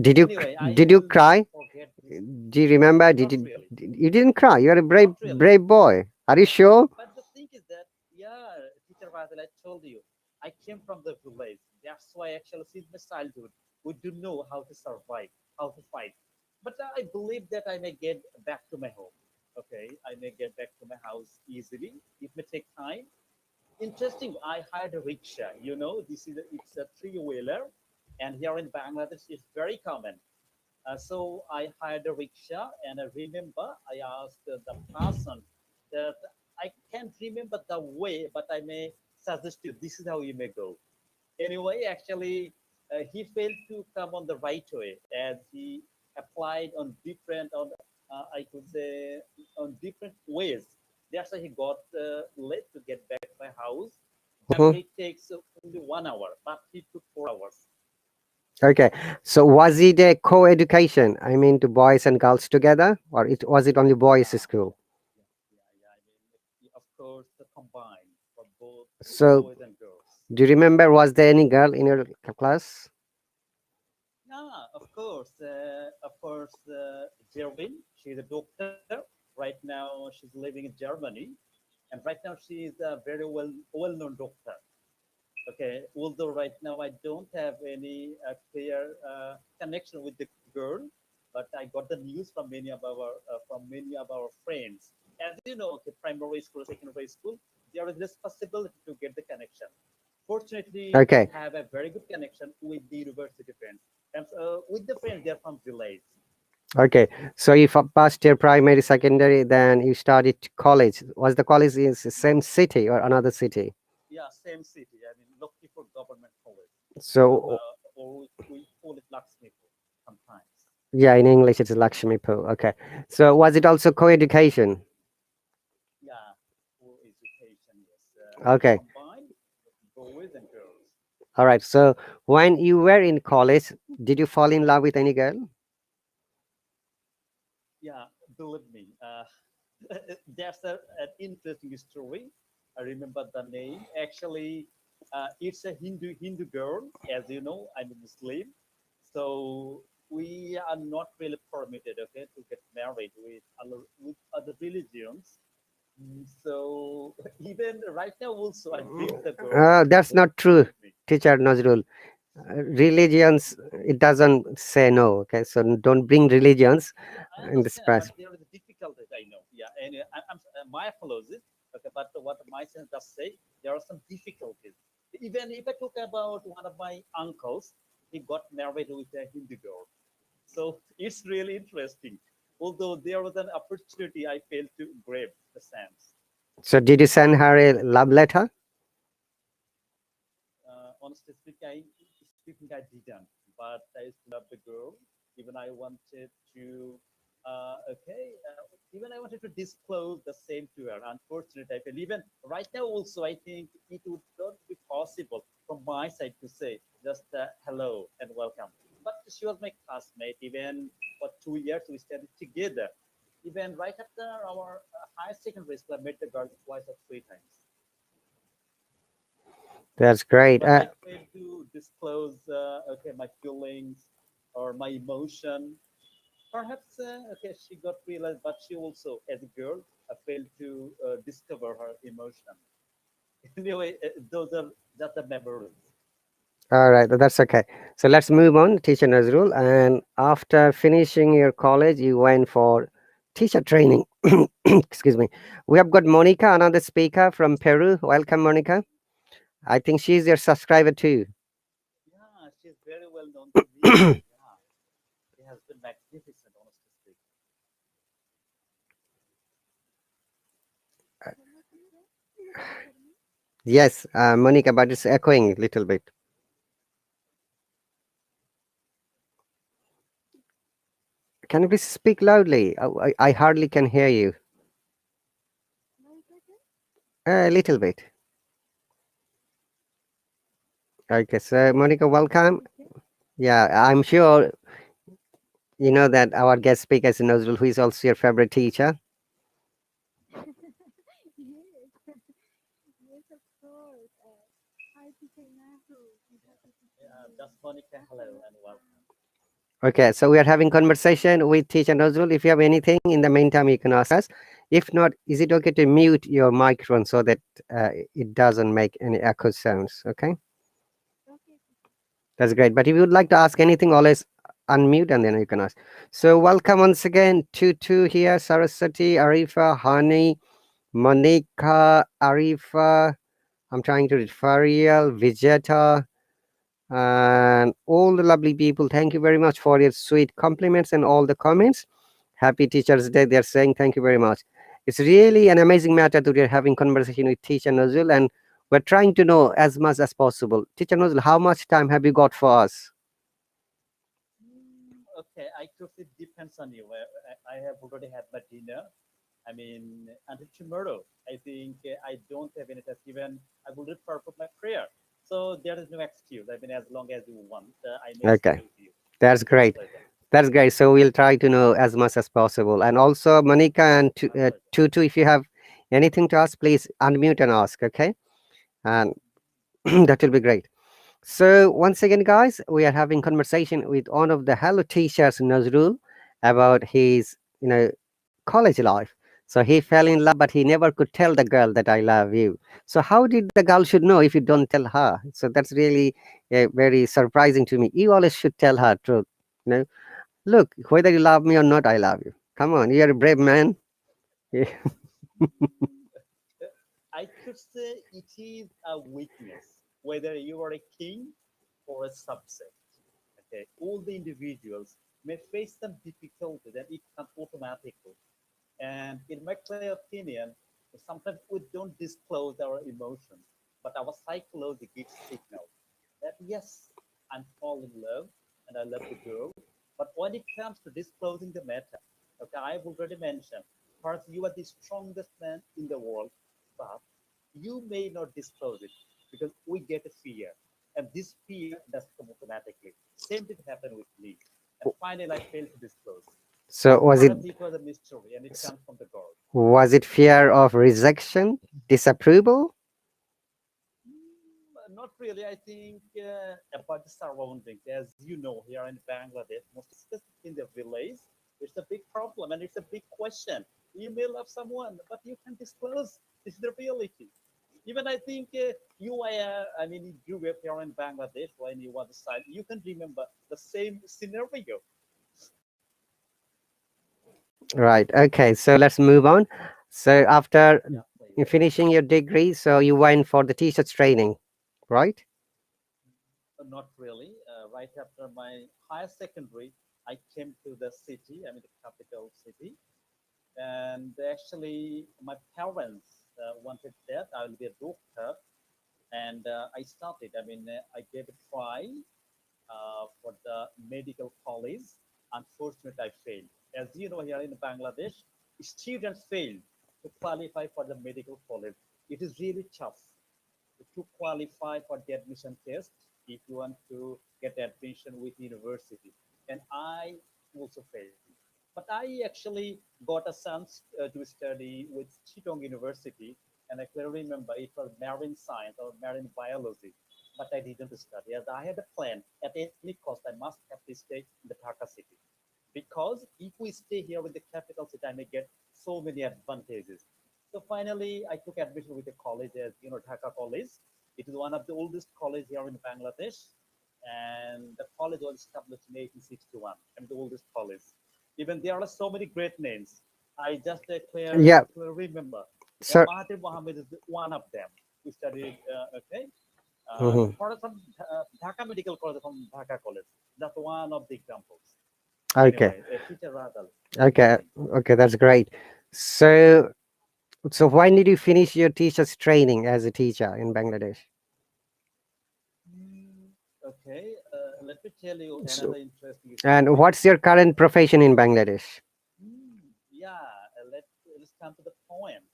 Anyway, I Did you will never cry? forget this. Do you remember? Not really, You didn't cry? You're a not really. brave boy. Are you sure? But the thing is that, yeah, teacher Vasil, I told you, I came from the village. That's why actually since my childhood, we do know how to survive, how to fight. But I believe that I may get back to my home. Okay, I may get back to my house easily. It may take time. Interesting. I hired a rickshaw. It's a three-wheeler, and here in Bangladesh, it's very common. So I hired a rickshaw, and I remember I asked the person that I can't remember the way, but I may suggest you this is how you may go. Anyway, actually, he failed to come on the right way as he applied on different, on I could say, on different ways. That's why he got late to get back to my house. Mhm. Generally, it takes only 1 hour, but he took 4 hours. Okay. So was it a co-education? I mean, to boys and girls together, or it only boys Yeah, school? yeah. I mean, of course, the combined for both So boys and girls. do you remember? Was there any girl in your class? Yeah, of course, Jervin. She's a doctor. Right now, she's living in Germany, and right now she is a very well-known doctor. Okay, although right now I don't have any clear connection with the girl, but I got the news from many of our friends. As you know, okay, primary school, secondary school, there is this possibility to get the connection. Fortunately, I Okay. have a very good connection with the university friends, and with the friends they're from village. Okay. So if you passed your primary, secondary, then you started college. Was the college is the same city or another city? Yeah, same city. I mean, Lokipur Government College, So or we call it Lakshmipur sometimes. yeah, in English it's Lakshmi Pool. Okay. So was it also co-education? Yeah, for education, yes. Okay. Combined boys and girls. All right. So when you were in college, did you fall in love with any girl? Yeah, believe me, that's an interesting story. I remember the name. Actually, it's a Hindu girl. As you know, I'm a Muslim, so we are not really permitted, okay, to get married with other religions. So even right now, also, I bring the girl. That's Okay, not true, with me. teacher Nazrul. Religions, it doesn't say no. Okay. So don't bring religions Yeah, I in this understand, press. but there is difficulties. I know. Yeah, and my apologies. Okay, but what my sense does say, there are some difficulties. Even if I talk about one of my uncles, he got married with a Hindu girl. So it's really interesting. Although there was an opportunity, I failed to grab the chance. So did you send her a love letter? Honestly speaking, I didn't. But I used to love the girl. Even I wanted to, even I wanted to disclose the same to her. Unfortunately, I feel even right now also, I think it would not be possible from my side to say just hello and welcome. But she was my classmate. Even for 2 years, we studied together. Even right after our higher secondary school, I met the girl twice or three times. That's great. But I failed to disclose my feelings or my emotion. Perhaps she got realized, but she also, as a girl, failed to discover her emotion. Anyway, those are just the memories. All right, that's okay. So let's move on, Teacher Nazrul. And after finishing your college, you went for teacher training. Excuse me. We have got Monica, another speaker from Peru. Welcome, Monica. I think she's your subscriber too. Yeah, she's very well known to me. Yeah, she has been magnificent, honestly speaking. Yes, Monica, but it's echoing a little bit. Can you please speak loudly? I hardly can hear you. A little bit. Okay, so Monica, welcome. Yeah, I'm sure you know that our guest speaker is Nazrul, who is also your favorite teacher. Yeah, just Monica, hello and welcome. Okay, so we are having conversation with teacher Nazrul. If you have anything in the meantime, you can ask us. If not, is it okay to mute your microphone so that it doesn't make any echo sounds? Okay, that's great. But if you would like to ask anything, always unmute and then you can ask. So welcome once again, Tutu here, Saraswati, Arifa, Hani, Monica, Arifa. I'm trying to read Fariel, Vijeta, and all the lovely people. Thank you very much for your sweet compliments and all the comments. Happy Teachers Day. They're saying thank you very much. It's really an amazing matter that we're having conversation with Teacher Nazrul, and we're trying to know as much as possible. Teacher Nazrul, how much time have you got for us? Okay, I guess it depends on you. I have already had my dinner. I mean, until tomorrow, I think I don't have any task. Even I will refer for my prayer. So there is no excuse. I mean, as long as you want, I may stay Okay, with you. that's With great. pleasure. That's great. So we'll try to know as much as possible. And also, Monica and My pleasure. Tutu, if you have anything to ask, please unmute and ask. Okay, and that will be great. So once again, guys, we are having conversation with one of the Hello teachers, Nazrul, about his college life. So he fell in love, but he never could tell the girl that I love you. So how did the girl should know if you don't tell her? So that's really very surprising to me. You always should tell her truth. You know, look, whether you love me or not, I love you. Come on, you're a brave man. Yeah. Uh, I could say it is a weakness, whether you are a king or a subject. Okay, all the individuals may face some difficulties, and it comes automatically. And in my clear opinion, sometimes we don't disclose our emotions, but our psychology gives signals that yes, I'm falling in love and I love the girl. But when it comes to disclosing the matter, okay, I've already mentioned, first you are the strongest man in the world, but you may not disclose it because we get a fear. And this fear does come automatically. Same thing happened with me. And finally I failed to disclose. So Perhaps it was a mystery and it comes from the God. was it fear of rejection, disapproval? Not really. I think about the surroundings. As you know, here in Bangladesh, most specifically in the village, it's a big problem and it's a big question. You may love someone, but you can disclose this is the reality. Even I think I mean, you grew up here in Bangladesh when you were the child. You can remember the same scenario. Right. Okay. So let's move on. So after Yeah, please. finishing your degree, so you went for the teacher's training, right? Not really. Right after my higher secondary, I came to the city, I mean the capital city, and actually my parents wanted that I will be a doctor, and I started. I mean, I gave a try for the medical college. Unfortunately, I failed. As you know, here in Bangladesh, students fail to qualify for the medical college. It is really tough to qualify for the admission test if you want to get admission with university. And I also failed. But I actually got a chance to study with Chittagong University, and I clearly remember it was marine science or marine biology. But I didn't study as I had a plan. At any cost, I must have to stay in the Dhaka city because if we stay here with the capital city, I may get so many advantages. So finally, I took admission with a college, as you know, Dhaka College. It is one of the oldest college here in Bangladesh, and the college was established in 1861. I mean, the oldest college. Even there are so many great names. I just Yeah. remember. So. Mahathir Mohammed is one of them. We studied, okay, Mhm. from Dhaka Medical College, from Dhaka College. That's one of the examples. Okay. Anyway, teacher Radal. Okay. Okay. That's great. So, so when did you finish your teacher's training as a teacher in Bangladesh? Okay, let me tell you So, another interesting and story. what's your current profession in Bangladesh? Yeah, let's come to the point.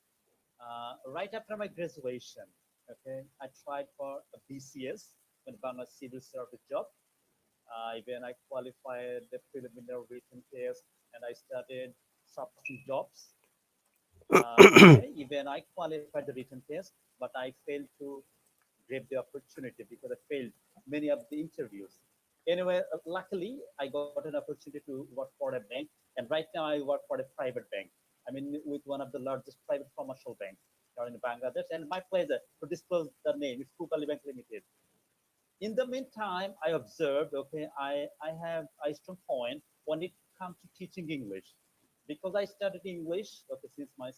Right after my graduation, okay, I tried for a BCS, when Bangladesh Civil Service job. Even I qualified the preliminary written test, and I started searching jobs. Okay, even I qualified the written test, but I failed to grab the opportunity because I failed many of the interviews. Anyway, luckily, I got an opportunity to work for a bank, and right now I work for a private bank. I mean, with one of the largest private commercial banks here in Bangladesh, and my pleasure to disclose the name. It's Kupali Bank Limited. In the meantime, I observed, okay, I have a strong point when it comes to teaching English because I studied English, okay, since my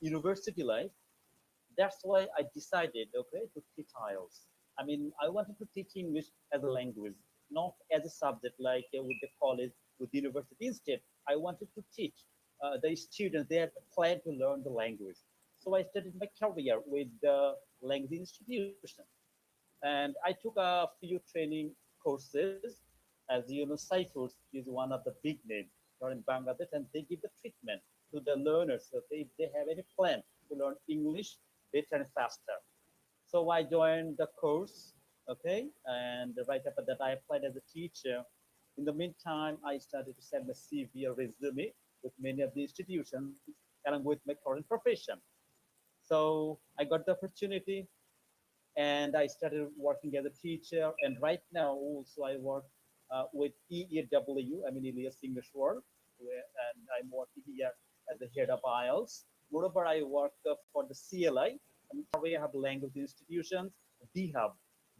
university life. That's why I decided, okay, to teach IELTS. I mean, I wanted to teach English as a language, not as a subject like with the college, with the university. Instead, I wanted to teach the students they had planned to learn the language. So I started my career with the language institution, and I took a few training courses. As you know, Cyphers is one of the big names here in Bangladesh, and they give the treatment to the learners if they have any plan to learn English better and faster. So I joined the course, okay, and right after that, I applied as a teacher. In the meantime, I started to send my CV or resume with many of the institutions along with my current profession. So I got the opportunity and I started working as a teacher. And right now, also I work with EEW, I mean Elias English World, and I'm working here as the head of IELTS. Moreover, I work for the CLI, I mean, Korea Hub Language Institutions, D Hub,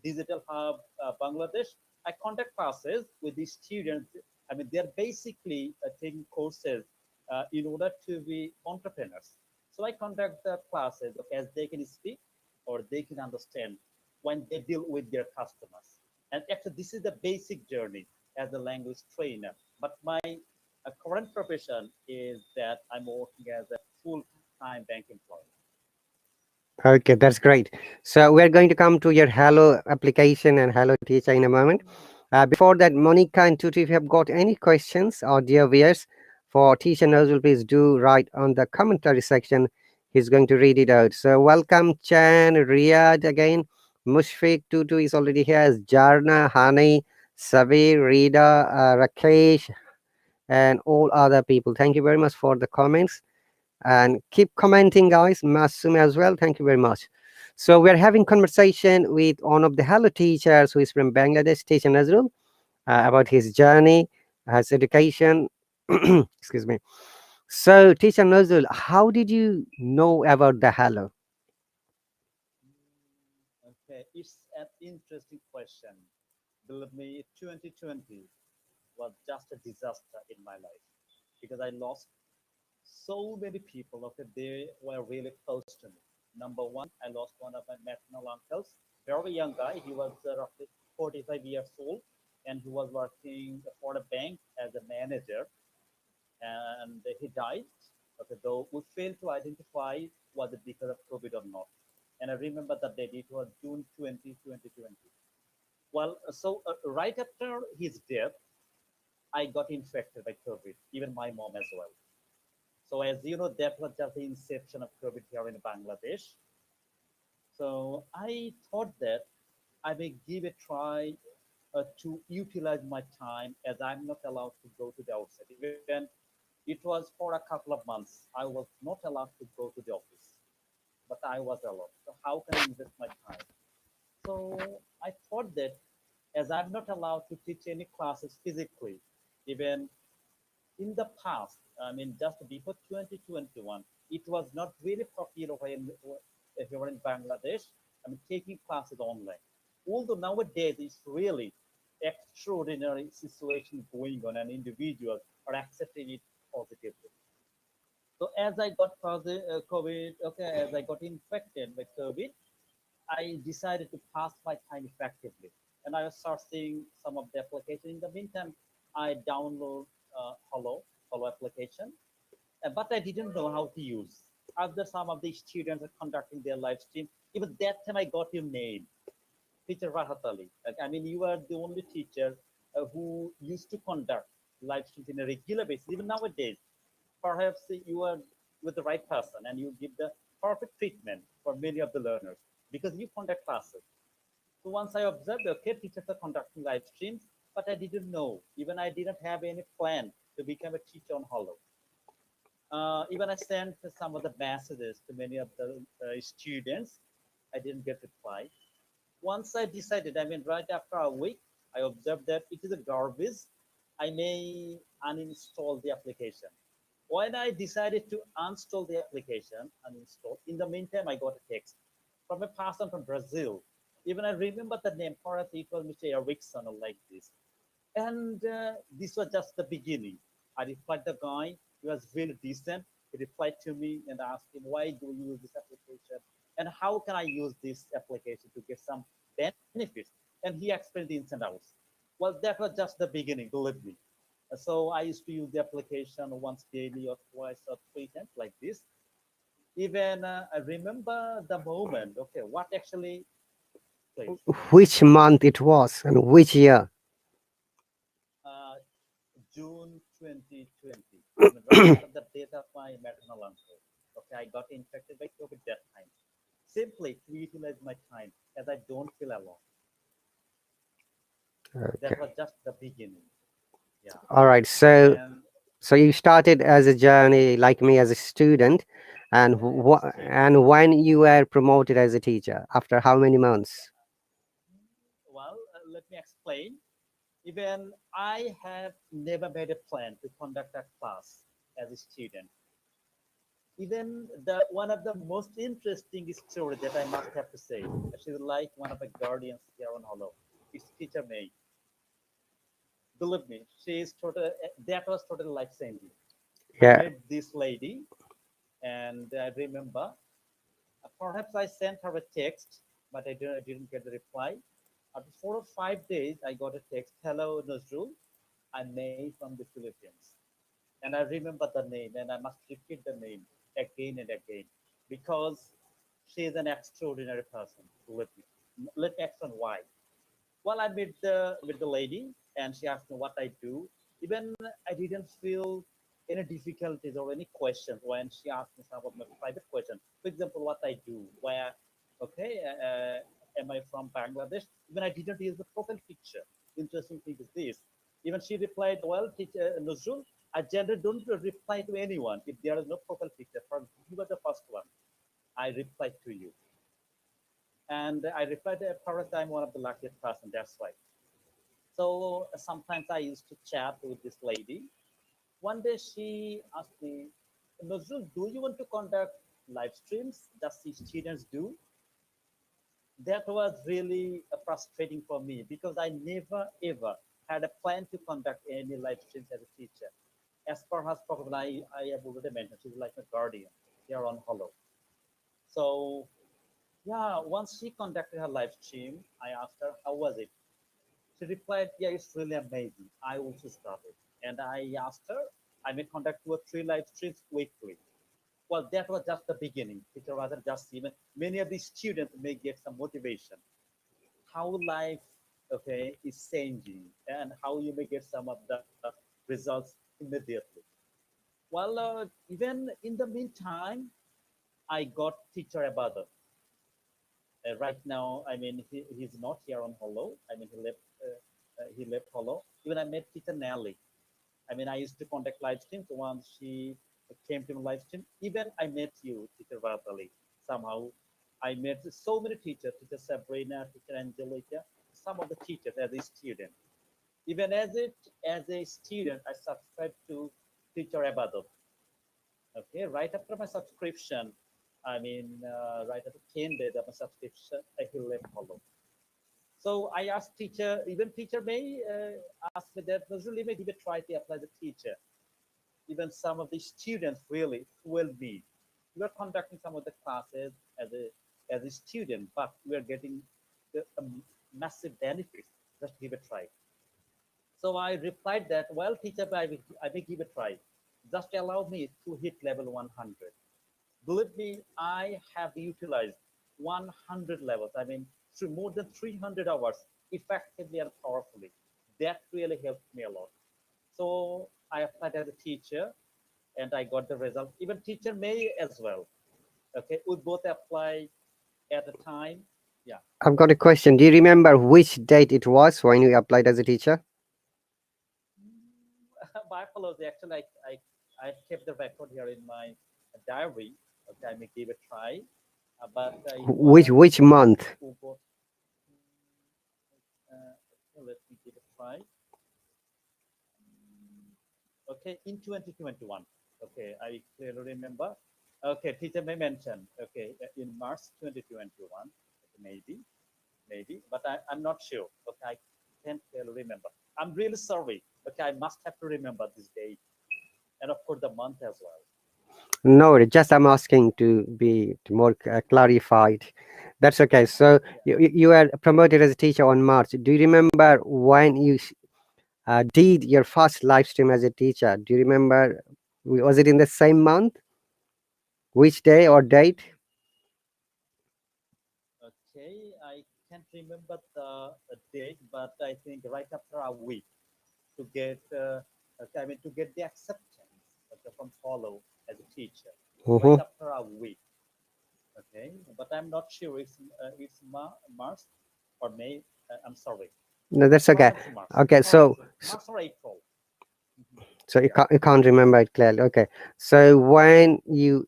Digital Hub Bangladesh. I conduct classes with these students. I mean, they're basically taking courses in order to be entrepreneurs. So I conduct the classes as they can speak or they can understand when they deal with their customers. And actually, this is the basic journey as a language trainer. But my current profession is that I'm working as a full-time bank employee. Okay, that's great. So we're going to come to your Hello application and Hello Teacher in a moment. Before that, Monica and Tutu, if you have got any questions or dear viewers for Teacher Nazrul, please do write on the commentary section. He's going to read it out. So welcome, Chan, Riyad again. Mushfiq, Tutu is already here. As Jarna, Hani, Sabir, Rida, Rakesh, and all other people. Thank you very much for the comments and keep commenting, guys. Masum as well, thank you very much. So we're having conversation with one of the Hello teachers who is from Bangladesh, Teacher Nazrul, about his journey, his education. Excuse me. So Teacher Nazrul, how did you know about the Hello? Okay, it's an interesting question. Believe me, 2020 was just a disaster in my life because I lost so many people. Okay, they were really close to me. Number one, I lost one of my maternal uncles, very young guy. He was roughly 45 years old. and he was working for a bank as a manager, and he died. Okay, though we failed to identify was it because of COVID or not. And I remember that date, it was June 20, 2020. Well, so right after his death, I got infected by COVID, even my mom as well. So as you know, that was just the inception of COVID here in Bangladesh. So I thought that I may give a try to utilize my time as I'm not allowed to go to the outside. Even it was for a couple of months, I was not allowed to go to the office, but I was allowed. So how can I invest my time? So I thought that as I'm not allowed to teach any classes physically, even in the past, I mean, just before 2021, it was not really popular here in Bangladesh. I mean, taking classes online. Although nowadays it's really extraordinary situation going on, and individuals are accepting it positively. So as I got COVID, okay, as I got infected with COVID, I decided to pass my time effectively, and I was searching some of the application. In the meantime, I download Hello application, but I didn't know how to use. After some of the students are conducting their live stream, even that time I got your name, teacher RahatAli. Like, I mean, you are the only teacher who used to conduct live streams in a regular basis. Even nowadays, perhaps you are with the right person and you give the perfect treatment for many of the learners because you conduct classes. So once I observed, okay, teachers are conducting live streams, but I didn't know. Even I didn't have any plan to become a teacher on Hello. Even I sent some of the messages to many of the students. I didn't get reply. Once I decided, I mean, right after a week, I observed that it is a garbage. I may uninstall the application. When I decided to uninstall the application, uninstall, in the meantime, I got a text from a person from Brazil. Even I remember the name, perhaps it was Mr. Erickson or like this. And this was just the beginning. I replied the guy, he was really decent. He replied to me and asked him, why do you use this application? And how can I use this application to get some benefits? And he explained the ins and outs. Well, that was just the beginning, believe me. So I used to use the application once daily or twice or three times like this. Even I remember the moment, okay, what actually, please, Which month it was and which year? uh, June 2020. I mean, right after the death of my maternal uncle. Okay, I got infected by COVID that time. Simply to utilize my time as I don't feel alone. That Okay. was just the beginning. Yeah. All right. So And you started as a journey like me as a student, and student. and when you were promoted as a teacher after how many months? Well, let me explain. Even I have never made a plan to conduct a class as a student. Even the one of the most interesting story that I must have to say, she's like one of the guardians here on Hello. It's teacher May. Believe me, she is total. That was totally life changing. I Yeah. met this lady, and I remember perhaps I sent her a text, but I didn't get the reply. After 4 or 5 days, I got a text. Hello, Nazrul. I'm May from the Philippines. And I remember the name, and I must repeat the name again and again because she is an extraordinary person. Let me explain why. Well, I met the lady, and she asked me what I do. Even I didn't feel any difficulties or any questions when she asked me some of my private questions. For example, what I do, where, okay, am I from Bangladesh? Even I didn't use the profile picture. Interesting thing is this. Even she replied, well, teacher Nuzul, I generally don't reply to anyone if there is no profile picture. For you were the first one. I replied to you. And I replied, perhaps I'm one of the luckiest person. That's right. So sometimes I used to chat with this lady. One day she asked me, Nazrul, do you want to conduct live streams? Does the students do? That was really frustrating for me because I never ever had a plan to conduct any live streams as a teacher. As per her program, I have already mentioned, she's like a guardian here on Hello. So yeah, once she conducted her live stream, I asked her, how was it? She replied, "Yeah, it's really amazing. I also started." And I asked her, I may conduct 2 or 3 live streams weekly. Well, that was just the beginning. Teacher rather just even many of the students may get some motivation. How life, okay, is changing and how you may get some of the results immediately. Well, even in the meantime, I got teacher Abada. Right now, I mean, he's not here on Hello. I mean, he left Hello. Even I met teacher Nelly. I mean, I used to contact live streams once she came to my live stream. Even I met you, teacher RahatAli. Somehow, I met so many teachers, teacher Sabrina, teacher Angelica, some of the teachers as a student. Even as a student, I subscribed to teacher Abadab. Okay, right after my subscription, I mean, right after 10 days of my subscription, I will left Follow. So I asked teacher, even teacher May asked me that, Nazrul, may give a try to apply the teacher. Even some of the students really will be. We are conducting some of the classes as a student, but we are getting the massive benefits. Just give a try. So I replied that, well, teacher, I may give a try. Just allow me to hit level 100. Believe me, I have utilized 100 levels. I mean, through more than 300 hours effectively and powerfully. That really helped me a lot. So I applied as a teacher and I got the result. Even teacher May as well. Okay, we both apply at a time. Yeah. I've got a question. Do you remember which date it was when you applied as a teacher? My apology. Actually, I kept the record here in my diary. Okay, I may give a try. But it was Which month? let me give a try. Okay, in 2021. Okay, I clearly remember. Okay, teacher may mention. Okay, in March 2021, maybe, but I'm not sure. Okay, I can't clearly remember. I'm really sorry. Okay, I must have to remember this date and of course the month as well. No, just I'm asking to be more clarified. That's okay. So you were promoted as a teacher on March. Do you remember when you did your first live stream as a teacher? Do you remember? Was it in the same month? Which day or date? Okay, I can't remember the date, but I think right after a week to get, okay, I mean, to get the acceptance, okay, from Follow as a teacher, right Mm-hmm. after a week. Okay, but I'm not sure if it's March or May. I'm sorry, No, that's okay. probably March, Okay, probably so March or April. Mhm. so Yeah. you can't remember it clearly. Okay, so when you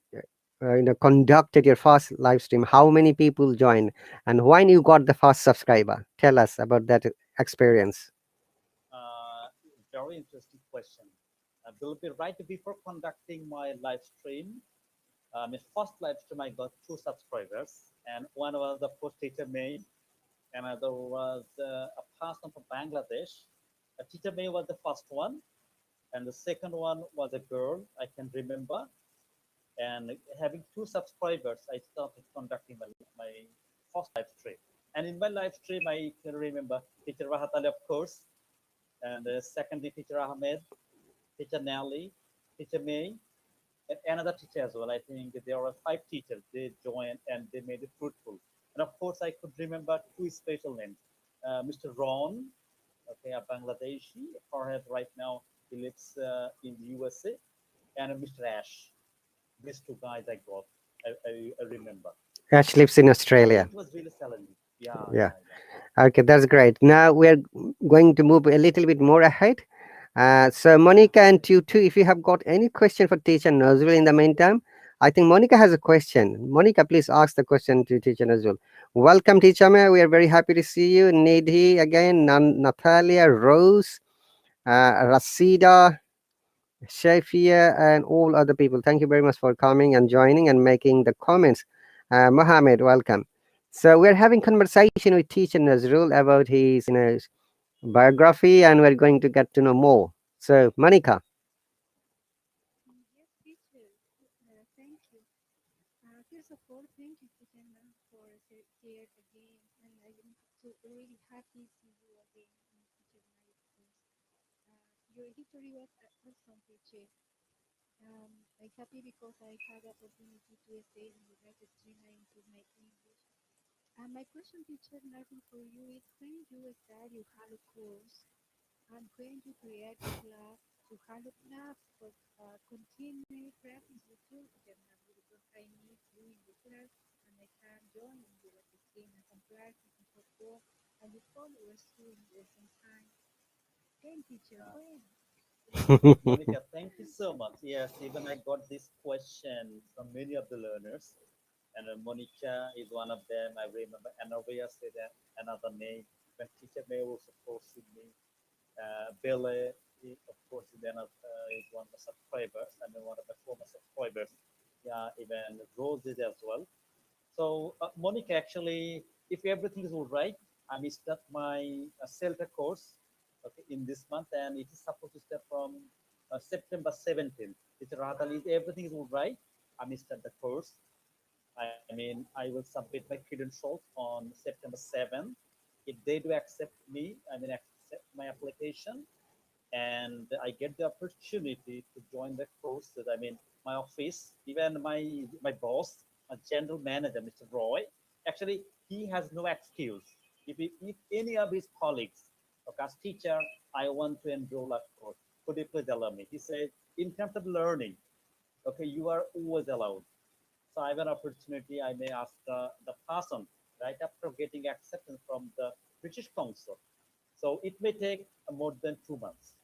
conducted your first live stream, how many people joined, and when you got the first subscriber? Tell us about that experience. Uh, Very interesting question. Will be right before conducting my live stream. My first live stream, I got 2 subscribers, and one was the post teacher May, another was a person from Bangladesh. Teacher May was the first one, and the second one was a girl, I can remember. And having 2 subscribers, I started conducting my first live stream. And in my live stream, I can remember teacher RahatAli, of course, and secondly, teacher Ahmed, teacher Nelly, teacher May, and another teacher as well. I think there were 5 teachers. They joined and they made it fruitful. And of course, I could remember 2 special names. Mr. Ron, okay, a Bangladeshi, perhaps right now he lives in the USA, and Mr. Ash. These 2 guys I got, I remember. Ash lives in Though Australia. it was really challenging. Yeah, Yeah. yeah, yeah. Okay, that's great. Now we're going to move a little bit more ahead. So Monica and you too, if you have got any question for teacher Nazrul in the meantime, I think Monica has a question. Monica, please ask the question to teacher Nazrul. Welcome, teacher May. We are very happy to see you. Nidhi again, Natalia, Rose, Rasida, Shafia, and all other people. Thank you very much for coming and joining and making the comments. Mohammed, welcome. So we're having conversation with teacher Nazrul about his biography, and we're going to get to know more. So, Monica. Yes, teacher. Thank you. First of all, thank you, Susanna, for here again, and I am so really happy to see you again. history was awesome, teacher. I'm happy because I had the opportunity to stay in the LiveStream and improve my English. And my question, teacher, Nazrul, for you is when you start your Hello course and when you create a class to Hello class for continue practice with you, teacher Nazrul, because I need you in the class and I can join in the LiveStream and some practice and support and the followers too in the same time. When, teacher, Uh, when? Monica, thank you so much. Yes, even I got this question from many of the learners, and Monica is one of them. I remember Anovia said another name. When teacher May also posted me, Bele, of course, is one of the subscribers. I mean, one of the former subscribers. Yeah, even Rose is as well. So, Monica, actually, if everything is all right, I may start my CELTA course, okay, in this month, and it is supposed to start from September 17th. It's RahatAli's, everything is all right. I may start the course. I mean, I will submit my credentials on September 7th. If they do accept me, I mean, accept my application, and I get the opportunity to join the courses. I mean, my office, even my boss, my general manager, Mr. Roy, actually he has no excuse. If any of his colleagues, okay, as teacher, I want to enroll a course, could you please allow me? He said, in terms of learning, okay, you are always allowed. So I have an opportunity. I may ask the person right after getting acceptance from the British Council. So it may take more than 2 months.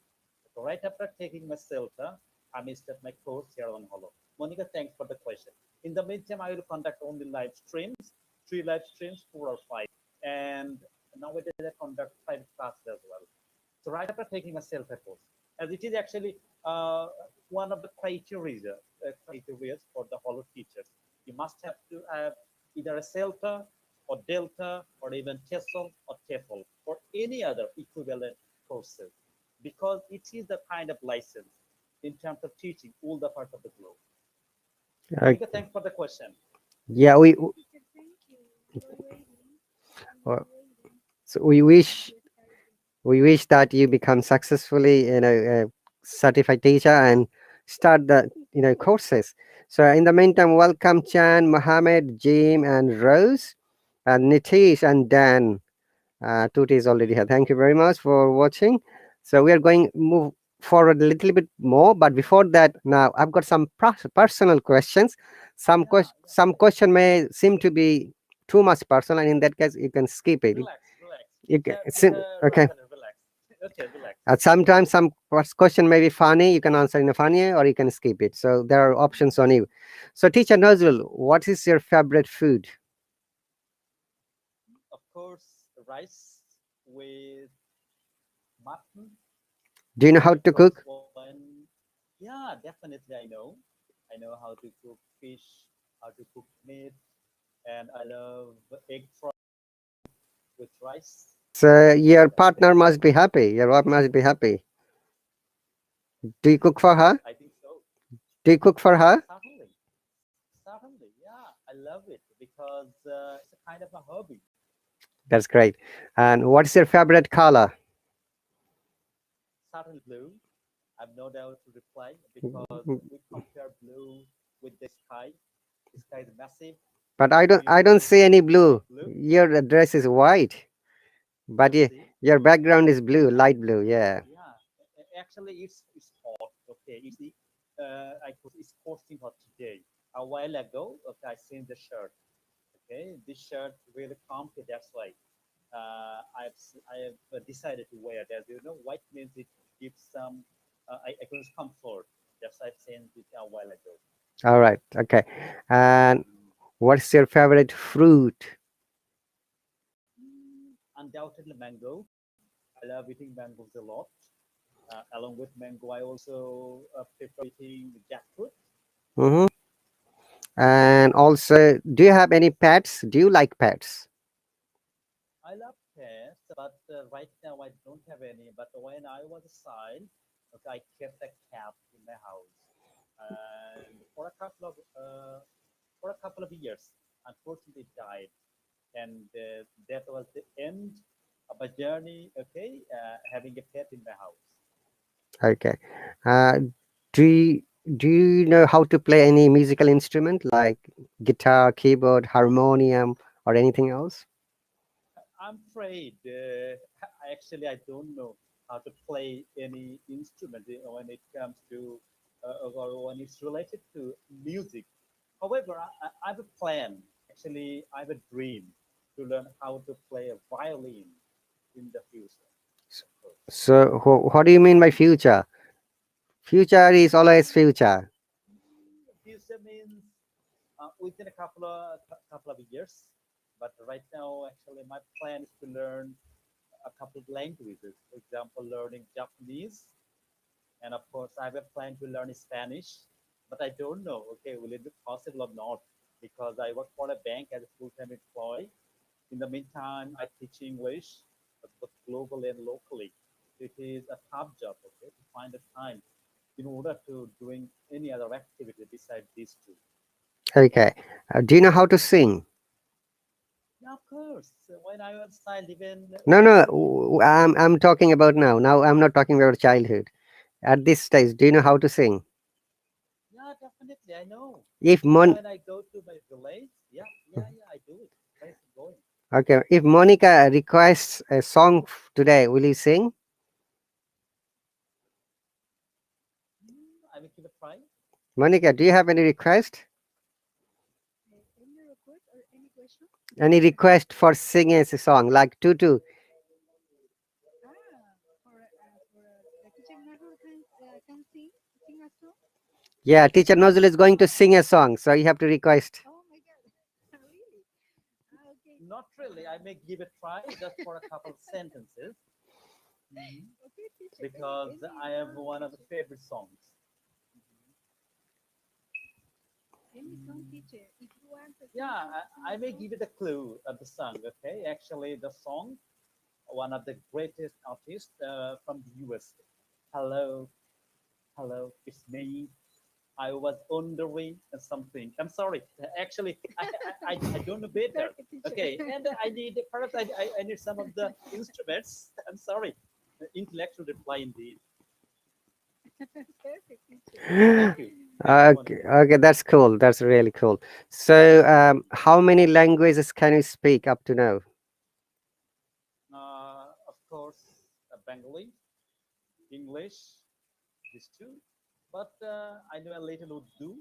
So right after taking my CELTA, I may start my course here on Hello. Monica, thanks for the question. In the meantime, I will conduct only live streams, 3 live streams, 4 or 5. And nowadays I conduct private classes as well. So right after taking a CELTA course, as it is actually one of the criteria for the Hello teachers, you must have to have either a CELTA or Delta or even TESOL or TEFL or any other equivalent courses because it is the kind of license in terms of teaching all the parts of the globe. Monica, thanks for the question. Yeah, Okay, teacher, thank you for waiting. I'm uh, waiting. so we I'm ready wish to start again. that you become successfully, a certified teacher and start the courses. So in the meantime, welcome Chan, Mohammed, Jim, and Rose, and Nitish and Dan. Tuti is already here. Thank you very much for watching. So we are going move forward a little bit more, but before that, now I've got some personal questions. Yeah, yeah. Some question may seem to be too much personal, and in that case, you can skip it. Relax, relax. You can, okay. Rahatan, relax. Okay, relax. Sometimes some question may be funny. You can answer in a funny, or you can skip it. So there are options on you. So, teacher Nazrul, what is your favorite food? Of course, rice with mutton. Do you know how to Because cook? yeah, definitely I know. I know how to cook fish, how to cook meat, and I love egg fry with rice. So Yeah, your partner definitely. must be happy. Your wife must be happy. Do you cook for her? I think so. Do you cook for her? Certainly, certainly. Yeah, I love it because it's a kind of a hobby. That's great. And what is your favorite color? Certainly blue. I've no doubt to reply because we compare blue with the sky. The sky is massive, But I don't beautiful, see any blue. blue. Your dress is white, but You see, your background is blue, light blue. Yeah. yeah, actually, it's hot. Okay, you see, it's posting hot today. A while ago, okay, I seen the shirt. Okay, this shirt really comfy. That's why I have decided to wear it. As you know, white means it gives some I guess comfort. That's why I've seen it a while ago. All right. Okay. And Mm. what's your favorite fruit? Undoubtedly, mango. I love eating mangoes a lot. Along with mango, I also prefer eating jackfruit. Mm-hmm. And also, do you have any pets? Do you like pets? I love pets, but right now I don't have any. But when I was a child, okay, I kept a cat in my house, and for a couple of years, unfortunately, it died, and that was the end of my journey. Okay, having a pet in my house. Okay. Uh, do you, do you know how to play any musical instrument like guitar, keyboard, harmonium, or anything else? I'm afraid, actually, I don't know how to play any instrument when it comes to or when it's related to music. However, I have a plan. Actually, I have a dream to learn how to play a violin in the future. Of course. So, what do you mean by future? Future is always future. Future means within a couple of years. But right now, actually, my plan is to learn a couple of languages. For example, learning Japanese, and of course, I have a plan to learn Spanish. But I don't know. Okay, will it be possible or not? Because I work for a bank as a full-time employee. In the meantime, I teach English, both globally and locally. It is a tough job, okay, to find the time in order to doing any other activity besides these two. Okay. Do you know how to sing? Yeah, of course. When I was child, even No, when no. I'm talking about now. Now I'm not talking about childhood. At this stage, do you know how to sing? yeah, definitely, I know. If Even Mon when I go to my village, yeah, I do it. Where's it going? Okay, if Monica requests a song today, will you sing? I will give it a try. Monica, do you have any request? Any request or any question? Any request for singing a song like Tutu? The teacher Nazrul can sing a song. Yeah, teacher Nozul is going to sing a song, so you have to request. Oh my God, really? Okay, Not really. I may give it a try just for a couple sentences. Mhm. okay, teacher. Because Any I have song, one of the teacher. favorite songs. Any song, teacher. If you want to Yeah, sing I a may song. give it a clue of the song. Okay, actually, the song, one of the greatest artists from the US. Hello, hello, it's me. I was wondering something. I'm sorry. Actually, I don't know It's better. okay, teacher. Okay, and I need perhaps I need some of the instruments. I'm sorry. Intellectual reply indeed. Perfect, teacher. Thank you. Thank you, Okay, Monica. okay, that's cool. That's really cool. So, how many languages can you speak up to now? Of course, Bengali, English, these two. But I know a little Urdu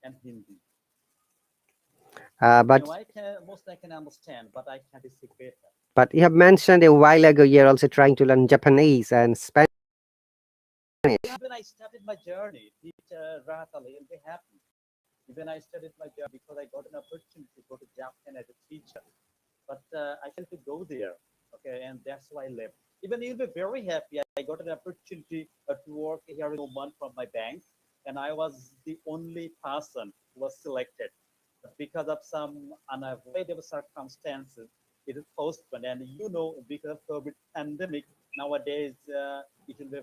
and Hindi. But I can most I can understand, but I can't speak better. you have mentioned a while ago you're also trying to learn Japanese and Spanish. Yeah, when I started my journey, teacher RahatAli will be happy. Even I started my journey because I got an opportunity to go to Japan as a teacher. But I failed to go there. Okay, and that's why I left. Even you'll be very happy. I got an opportunity to work here in Oman from my bank, and I was the only person who was selected. But because of some unavoidable circumstances, it is postponed. And because of COVID pandemic, nowadays it will be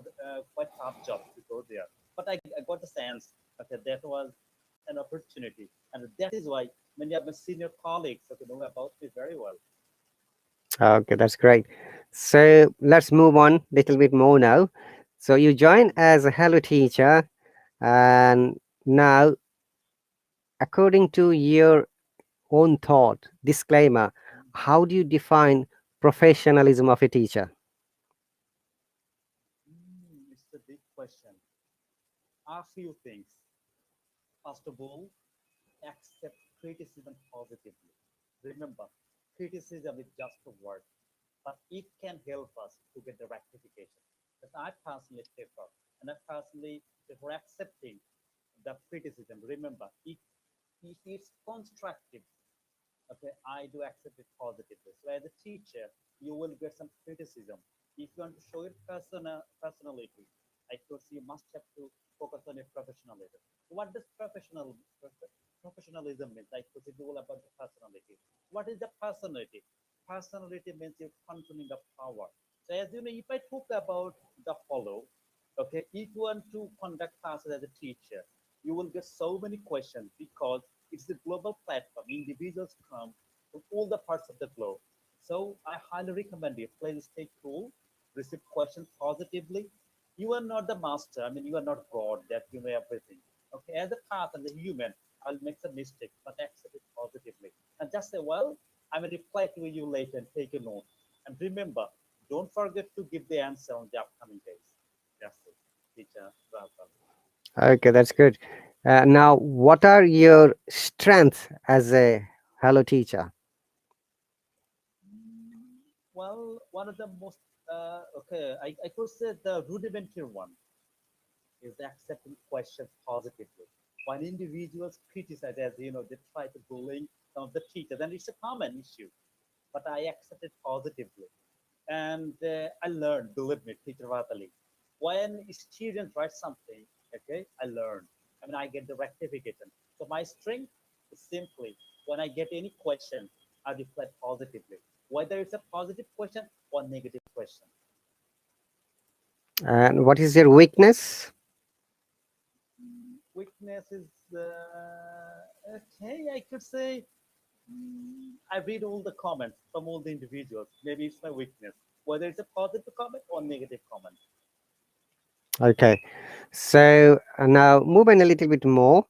quite tough job to go there. But I got the sense. Okay, that was an opportunity, and that is why many of my senior colleagues know about me very well. Okay, that's great. So let's move on a little bit more now. So you joined as a Hello teacher, and now, according to your own thought, disclaimer, how do you define professionalism of a teacher? It's a big question. A few things. First of all, accept criticism positively. Remember, criticism is just a word, but it can help us to get the rectification. But I personally prefer, and I personally prefer accepting the criticism. Remember, if it's constructive, okay, I do accept it positively. So as a teacher, you will get some criticism. If you want to show your personality, I could you must have to focus on your professionalism. What does professionalism mean? Like it's all about the personality. What is the personality? Personality means you're controlling the power. So as you know, if I talk about the follow, okay, if you want to conduct classes as a teacher, you will get so many questions because it's a global platform. Individuals come from all the parts of the globe. So I highly recommend you. Please stay cool, receive questions positively. You are not the master. I mean, you are not God that you know everything. Okay, as a person, as a human, I'll make some mistake, but accept it positively. And just say, well, I will reply to you later and take a note. And remember, don't forget to give the answer on the upcoming days. That's it, teacher. Welcome. Okay, that's good. Now, what are your strengths as a hello teacher? Well, one of the most, okay, I could say the rudimentary one is accepting questions positively. When individuals criticize, as you know, they try to bully some of the teachers, and it's a common issue. But I accept it positively, and I learned. Believe me, teacher Ratali, when students write something, okay, I learn. I mean, I get the rectification. So my strength is simply when I get any question, I reply positively, whether it's a positive question or negative question. And what is your weakness? Weakness is okay. I could say I read all the comments from all the individuals. Maybe it's my weakness, whether it's a positive comment or negative comment. Okay, so now moving a little bit more.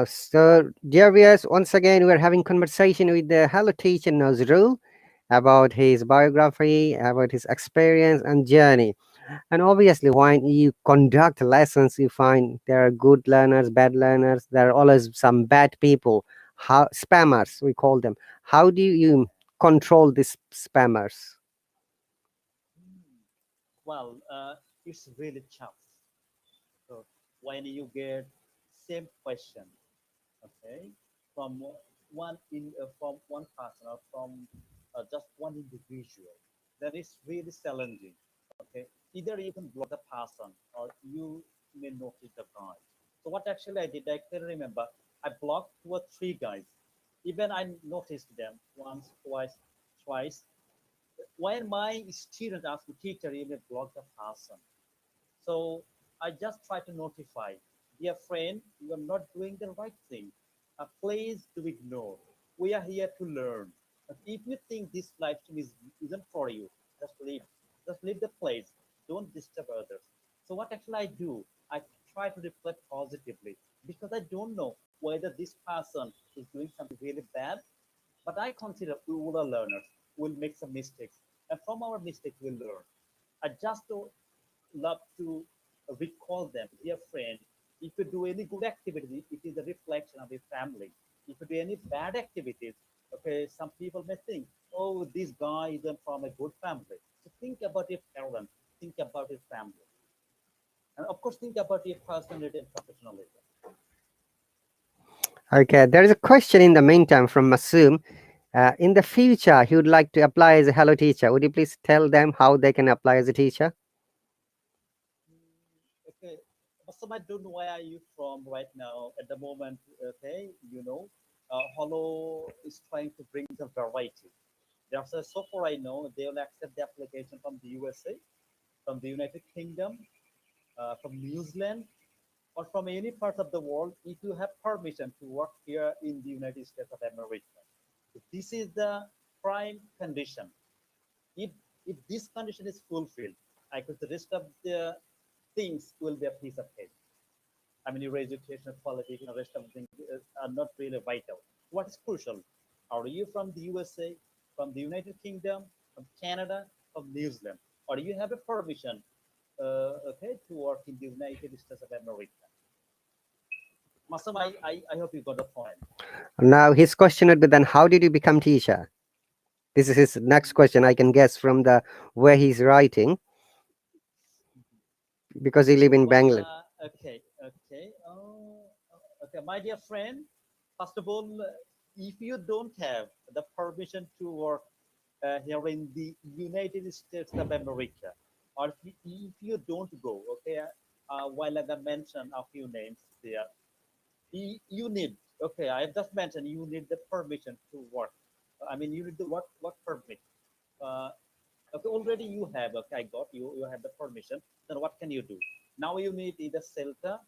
So, dear viewers, once again, we're having conversation with the hello teacher Nazrul about his biography, about his experience and journey. And obviously, when you conduct lessons, you find there are good learners, bad learners. There are always some bad people, how spammers we call them. How do you control these spammers? Hmm. Well, it's really tough. So when you get same question, okay, from from one person or from just one individual, that is really challenging. Okay, either you can block the person or you may notice the guy. So what actually I did, I can remember, I blocked two or three guys. Even I noticed them once, twice, twice. When my student asked me, teacher, you may block the person. So I just try to notify, dear friend, you are not doing the right thing. Please do ignore. We are here to learn. But if you think this live stream isn't for you, just leave. Just leave the place. Don't disturb others. So what actually I do, I try to reflect positively because I don't know whether this person is doing something really bad, but I consider we all are learners. We'll make some mistakes. And from our mistakes, we'll learn. I just don't love to recall them, dear friend. If you do any good activity, it is a reflection of your family. If you do any bad activities, okay, some people may think, oh, this guy isn't from a good family. So think about your parents, think about your family, and of course, think about your personality and professionalism. Okay, there is a question in the meantime from Masum. In the future, he would like to apply as a hello teacher. Would you please tell them how they can apply as a teacher? Okay, Masam, I don't know where are you from right now at the moment. Okay, Hello is trying to bring the variety. Therefore, so far I know they will accept the application from the USA, from the United Kingdom, from New Zealand, or from any part of the world if you have permission to work here in the United States of America. So this is the prime condition. If if this condition is fulfilled, I could the rest of the things will be a piece of cake. I mean, your educational qualification, the rest of the things are not really vital. What is crucial? Are you from the USA, from the United Kingdom, from Canada, from New Zealand, or do you have a permission, okay, to work in the United States of America? Masam, I hope you got the point. Now, his question would be then, how did you become teacher? This is his next question. I can guess from the where he's writing because he live in Well, Bangalore. okay. Okay, my dear friend. First of all, if you don't have the permission to work here in the United States of America, or if you don't go, okay, while I mentioned a few names there, you need, okay, I just mentioned you need the permission to work. I mean, you need the work permit. Uh, okay, already you have, okay, I got you, you have the permission. Then what can you do? Now you need either CELTA,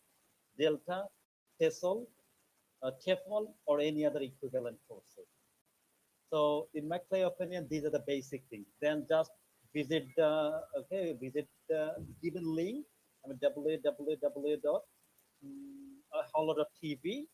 Delta, TESOL, TEFL, or any other equivalent courses. So in my clear opinion, these are the basic things. Then just visit the given link. I mean www.hallo.tv,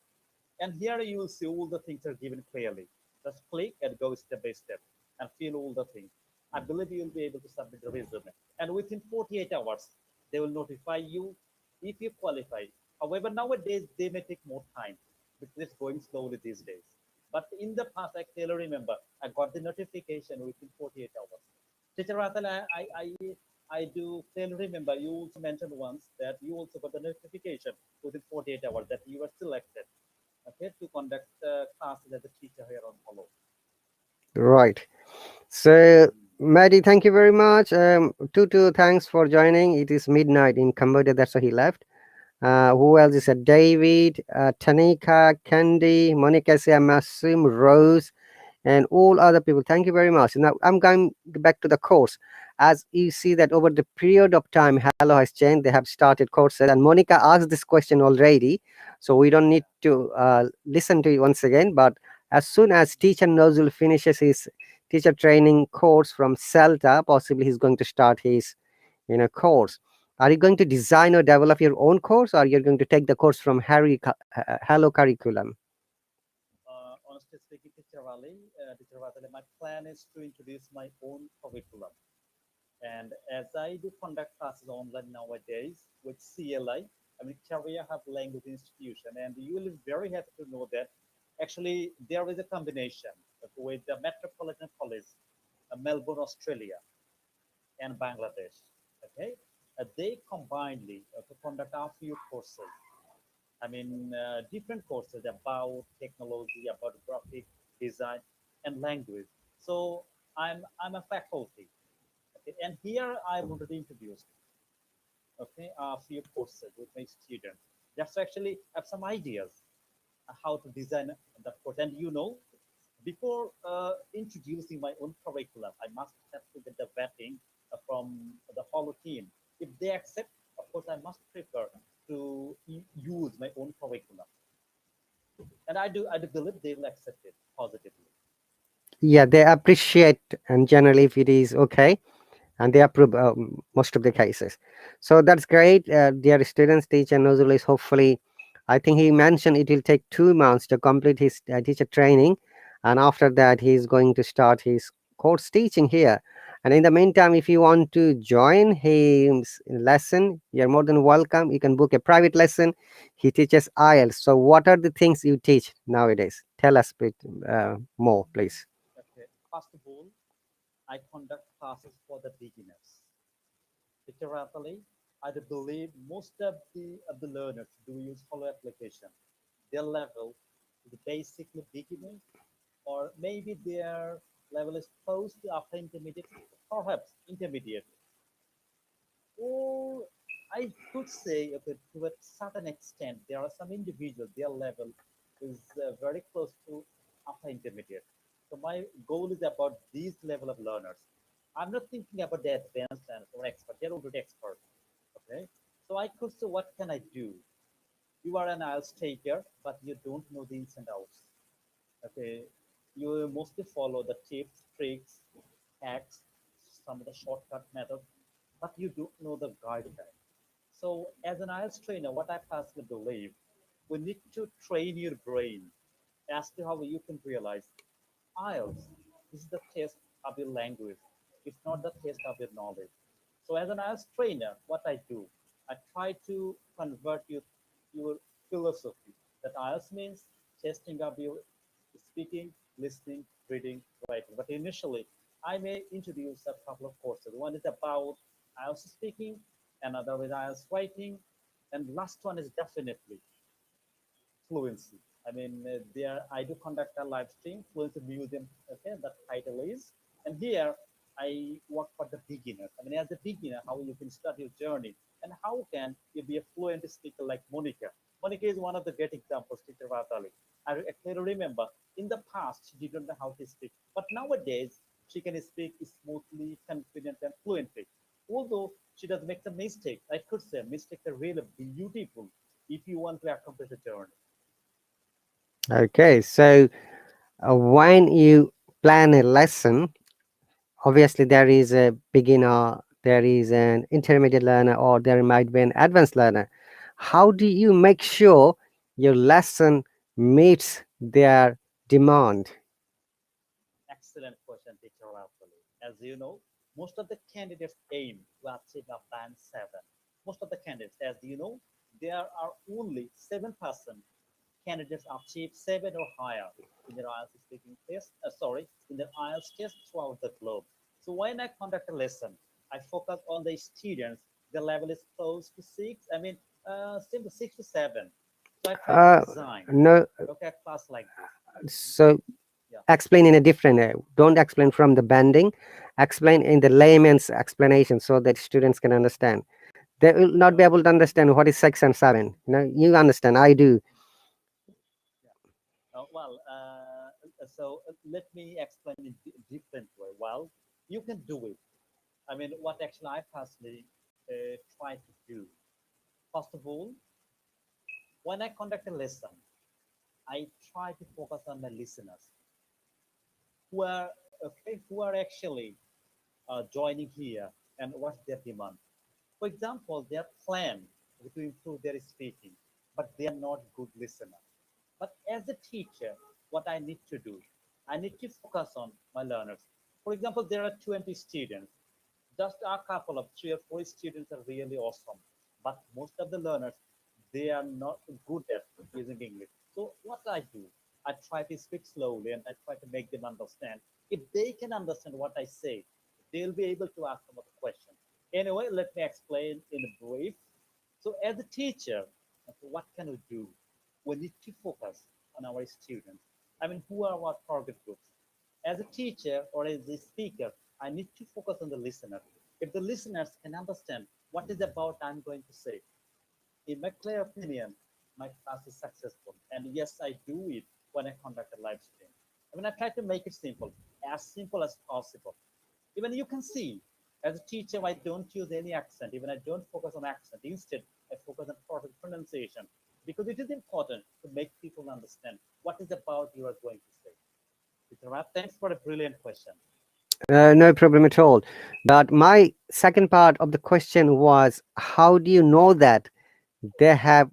and here you will see all the things are given clearly. Just click and go step by step and fill all the things. I believe you will be able to submit the resume. And within 48 hours, they will notify you if you qualify. However, nowadays they may take more time because it's going slowly these days. But in the past, I clearly remember I got the notification within 48 hours. Teacher Rathal, I do clearly remember you also mentioned once that you also got the notification within 48 hours that you were selected, okay, to conduct classes as a teacher here on Follow. Right. So, Maddie, thank you very much. Tutu, thanks for joining. It is midnight in Cambodia. That's why he left. Who else is it? David, Tanika, Candy, Monica, Masim, Rose, and all other people. Thank you very much. Now I'm going back to the course. As you see that over the period of time, Hello has changed. They have started courses, and Monica asked this question already, so we don't need to listen to it once again. But as soon as teacher Nazrul finishes his teacher training course from Celta, possibly he's going to start his course. Are you going to design or develop your own course, or you're going to take the course from Hello curriculum? Honestly speaking, Teacher Rali, my plan is to introduce my own curriculum. And as I do conduct classes online nowadays with CLI, I mean, Career Hub Language Institution, and you will be very happy to know that actually there is a combination with the Metropolitan College, Melbourne, Australia, and Bangladesh. Okay, they combinedly to conduct a few courses. I mean, different courses about technology, about graphic design, and language. So I'm a faculty. Okay, and here I wanted to introduce a few courses with my students. Just to actually have some ideas how to design the course. And before introducing my own curriculum, I must have to get the vetting from the Hollow team. If they accept, of course, I must prefer to use my own curriculum. And I do believe they will accept it positively. Yeah, they appreciate, and generally, if it is okay, and they approve most of the cases. So that's great. Dear students, teacher Nozul is hopefully, I think he mentioned it will take 2 months to complete his teacher training, and after that he is going to start his course teaching here. And in the meantime, if you want to join his lesson, you're more than welcome. You can book a private lesson. He teaches IELTS. So what are the things you teach nowadays? Tell us a bit more, please. Okay. First of all, I conduct classes for the beginners. Literally, I do believe most of the learners do use Follow application. Their level is basically beginner, or maybe their level is close to upper intermediate, perhaps intermediate. Or I could say, okay, to a certain extent, there are some individuals, their level is very close to upper intermediate. So my goal is about these level of learners. I'm not thinking about the advanced learners or expert. They're already expert. Okay. So I could say, what can I do? You are an IELTS taker, but you don't know the ins and outs. Okay. You mostly follow the tips, tricks, hacks, some of the shortcut methods, but you don't know the guideline. So, as an IELTS trainer, what I personally believe, we need to train your brain as to how you can realize IELTS is the test of your language. It's not the test of your knowledge. So, as an IELTS trainer, what I do, I try to convert your philosophy. That IELTS means testing of your speaking, listening, reading, writing. But initially, I may introduce a couple of courses. One is about IELTS speaking, another is IELTS writing, and last one is definitely fluency. I mean, there I do conduct a live stream, Fluency Museum. Okay, that title is, and here I work for the beginners. I mean, as a beginner, how you can start your journey, and how can you be a fluent speaker like Monica. Monica is one of the great examples, Teacher RahatAli. I clearly remember in the past she didn't know how to speak, but nowadays she can speak smoothly, confident, and fluently. Although she does make some mistakes, I could say mistakes are really beautiful if you want to accomplish a journey. Okay, so when you plan a lesson, obviously there is a beginner, there is an intermediate learner, or there might be an advanced learner. How do you make sure your lesson meets their demand? Excellent question, teacher Rafali. As you know, most of the candidates aim to achieve a band 7. Most of the candidates, as you know, there are only 7% candidates achieve 7 or higher in their IELTS speaking test, in their IELTS test throughout the globe. So when I conduct a lesson, I focus on the students. The level is close to 6, simple 6 to 7. So I try to Uh, design, no, okay, a class like this. so Yeah. explain in a different way. Don't explain from the banding. Explain in the layman's explanation so that students can understand. They will not be able to understand what is 6 and 7. You understand. I do. Yeah. Let me explain in different way. Well, you can do it. I mean, what actually I personally try to do. First of all, when I conduct a lesson, I try to focus on the listeners who are actually joining here and what's their demand. For example, they are planned to improve their speaking, but they are not good listeners. But as a teacher, what I need to do, I need to focus on my learners. For example, there are 20 students. Just a couple of 3 or 4 students are really awesome. But most of the learners, they are not good at using English. So what I do, I try to speak slowly and I try to make them understand. If they can understand what I say, they'll be able to ask some of the questions. Anyway, let me explain in a brief. So as a teacher, what can we do? We need to focus on our students. I mean, who are our target groups? As a teacher or as a speaker, I need to focus on the listener. If the listeners can understand what is about I'm going to say, in my clear opinion, my class is successful. And yes, I do it when I conduct a live stream. I mean, I try to make it simple as possible. Even you can see, as a teacher, I don't use any accent. Even I don't focus on accent. Instead, I focus on perfect pronunciation because it is important to make people understand what is about you are going to say. Mr. Rat, thanks for a brilliant question. No problem at all. But my second part of the question was, how do you know that they have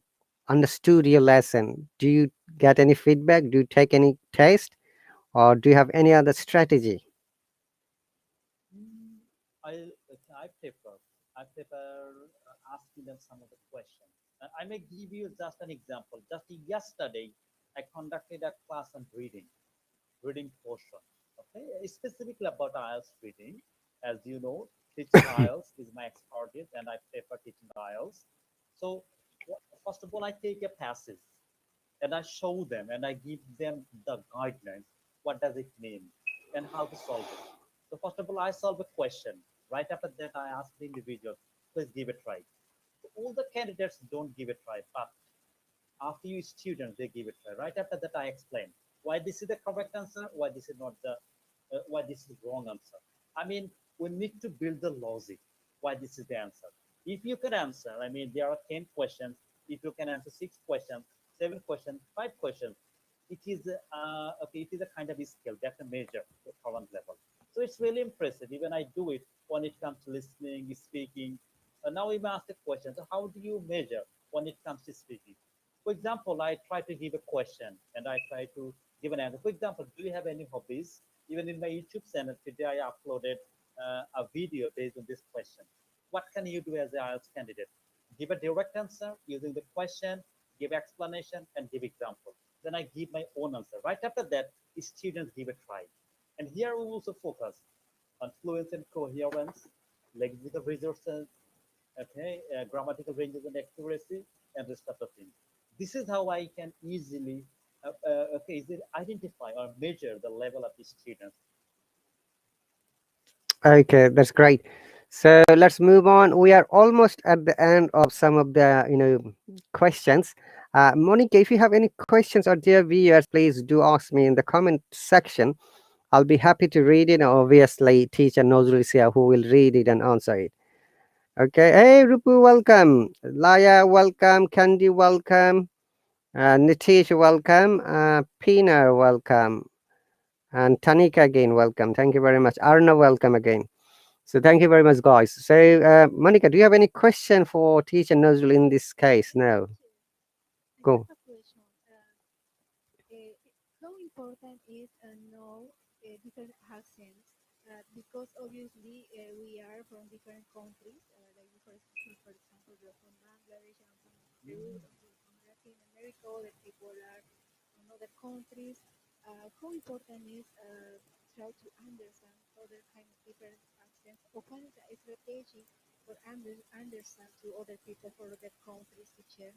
understood your lesson? Do you get any feedback? Do you take any test? Or do you have any other strategy? Mm, I prefer asking them some of the questions. I may give you just an example. Just yesterday, I conducted a class on reading portion. Okay, specifically about IELTS reading. As you know, teaching IELTS is my expertise, and I prefer teaching IELTS. So, first of all, I take a passage and I show them and I give them the guidelines. What does it mean and how to solve it? So first of all, I solve a question. Right after that, I ask the individual, please give a try. So all the candidates don't give a try, but after you students, they give it try. Right after that, I explain why this is the correct answer, why this is not why this is the wrong answer. I mean, we need to build the logic why this is the answer. If you can answer, I mean, there are 10 questions. If you can answer 6 questions, 7 questions, 5 questions, it is okay. It is a kind of a skill that can measure the current level. So it's really impressive. Even I do it when it comes to listening, speaking. Now we may ask a question. So how do you measure when it comes to speaking? For example, I try to give a question and I try to give an answer. For example, do you have any hobbies? Even in my YouTube channel today, I uploaded a video based on this question. What can you do as an IELTS candidate? Give a direct answer using the question, give explanation, and give example. Then I give my own answer. Right after that, students give a try. And here we also focus on fluency and coherence, lexical resources, okay, grammatical ranges and accuracy, and this type of thing. This is how I can easily identify or measure the level of the students. Okay, that's great. So let's move on. We are almost at the end of some of the questions. Monica, if you have any questions or dear viewers, please do ask me in the comment section. I'll be happy to read it. Obviously, teacher Nazrul is here who will read it and answer it. Okay. Hey, Rupu, welcome. Laya, welcome. Candy, welcome. Nitish, welcome. Pina, welcome. And Tanika again, welcome. Thank you very much. Arna, welcome again. So thank you very much, guys. So, Monica, do you have any question for teacher Nazrul in this case? No. Teacher, I have Go. a question. How important is know different accents? Because obviously we are from different countries. Like for example, you're from Bangladesh, I'm from Peru, you're from Latin America, other people are from other countries. How important is try to understand other kind of different accents? Or what is a strategy for understand to other people for other countries, teacher?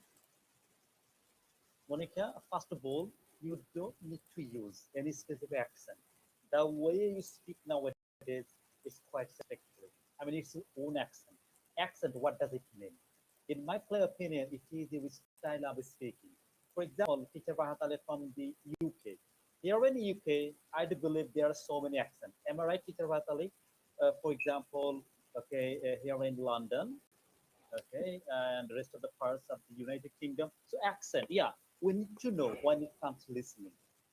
Monica, first of all, you don't need to use any specific accent. The way you speak nowadays is quite effective. I mean, it's your own accent. Accent, what does it mean? In my clear opinion, it is the style of speaking. For example, teacher RahatAli from the UK. Here in the UK, I do believe there are so many accents. Am I right, teacher RahatAli? For example, okay, here in London, okay, and the rest of the parts of the United Kingdom. So accent, yeah, we need to know when it comes to listening.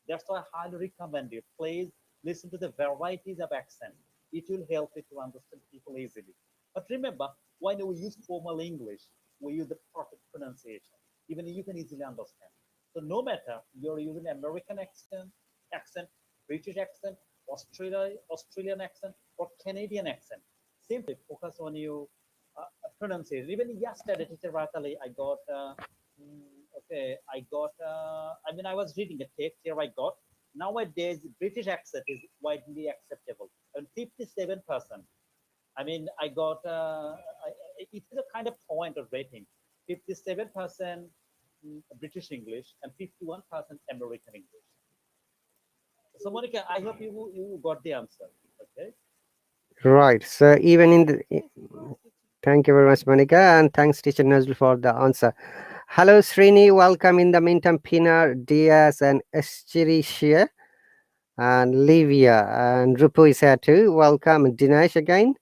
That's why I highly recommend you. Please listen to the varieties of accent. It will help you to understand people easily. But remember, when we use formal English, we use the perfect pronunciation. Even you can easily understand. So no matter you're using American accent, British accent, Australian accent, or Canadian accent, simply focus on your pronunciation. Even yesterday, teacher Ratali, I got okay, I mean, I was reading a text here. I got nowadays British accent is widely acceptable, and 57%. I mean, I got it is a kind of point of rating. 57% British English and 51% American English. So, Monica, I hope you got the answer. Okay. Right. So even in the Yes, of course, teacher. thank you very much, Monica, and thanks, teacher Nazrul, for the answer. Hello, Srini. Welcome in the meantime, Pinar, Diaz, and Escherichia, and Livia, and Rupu is here too. Welcome, Dinesh again,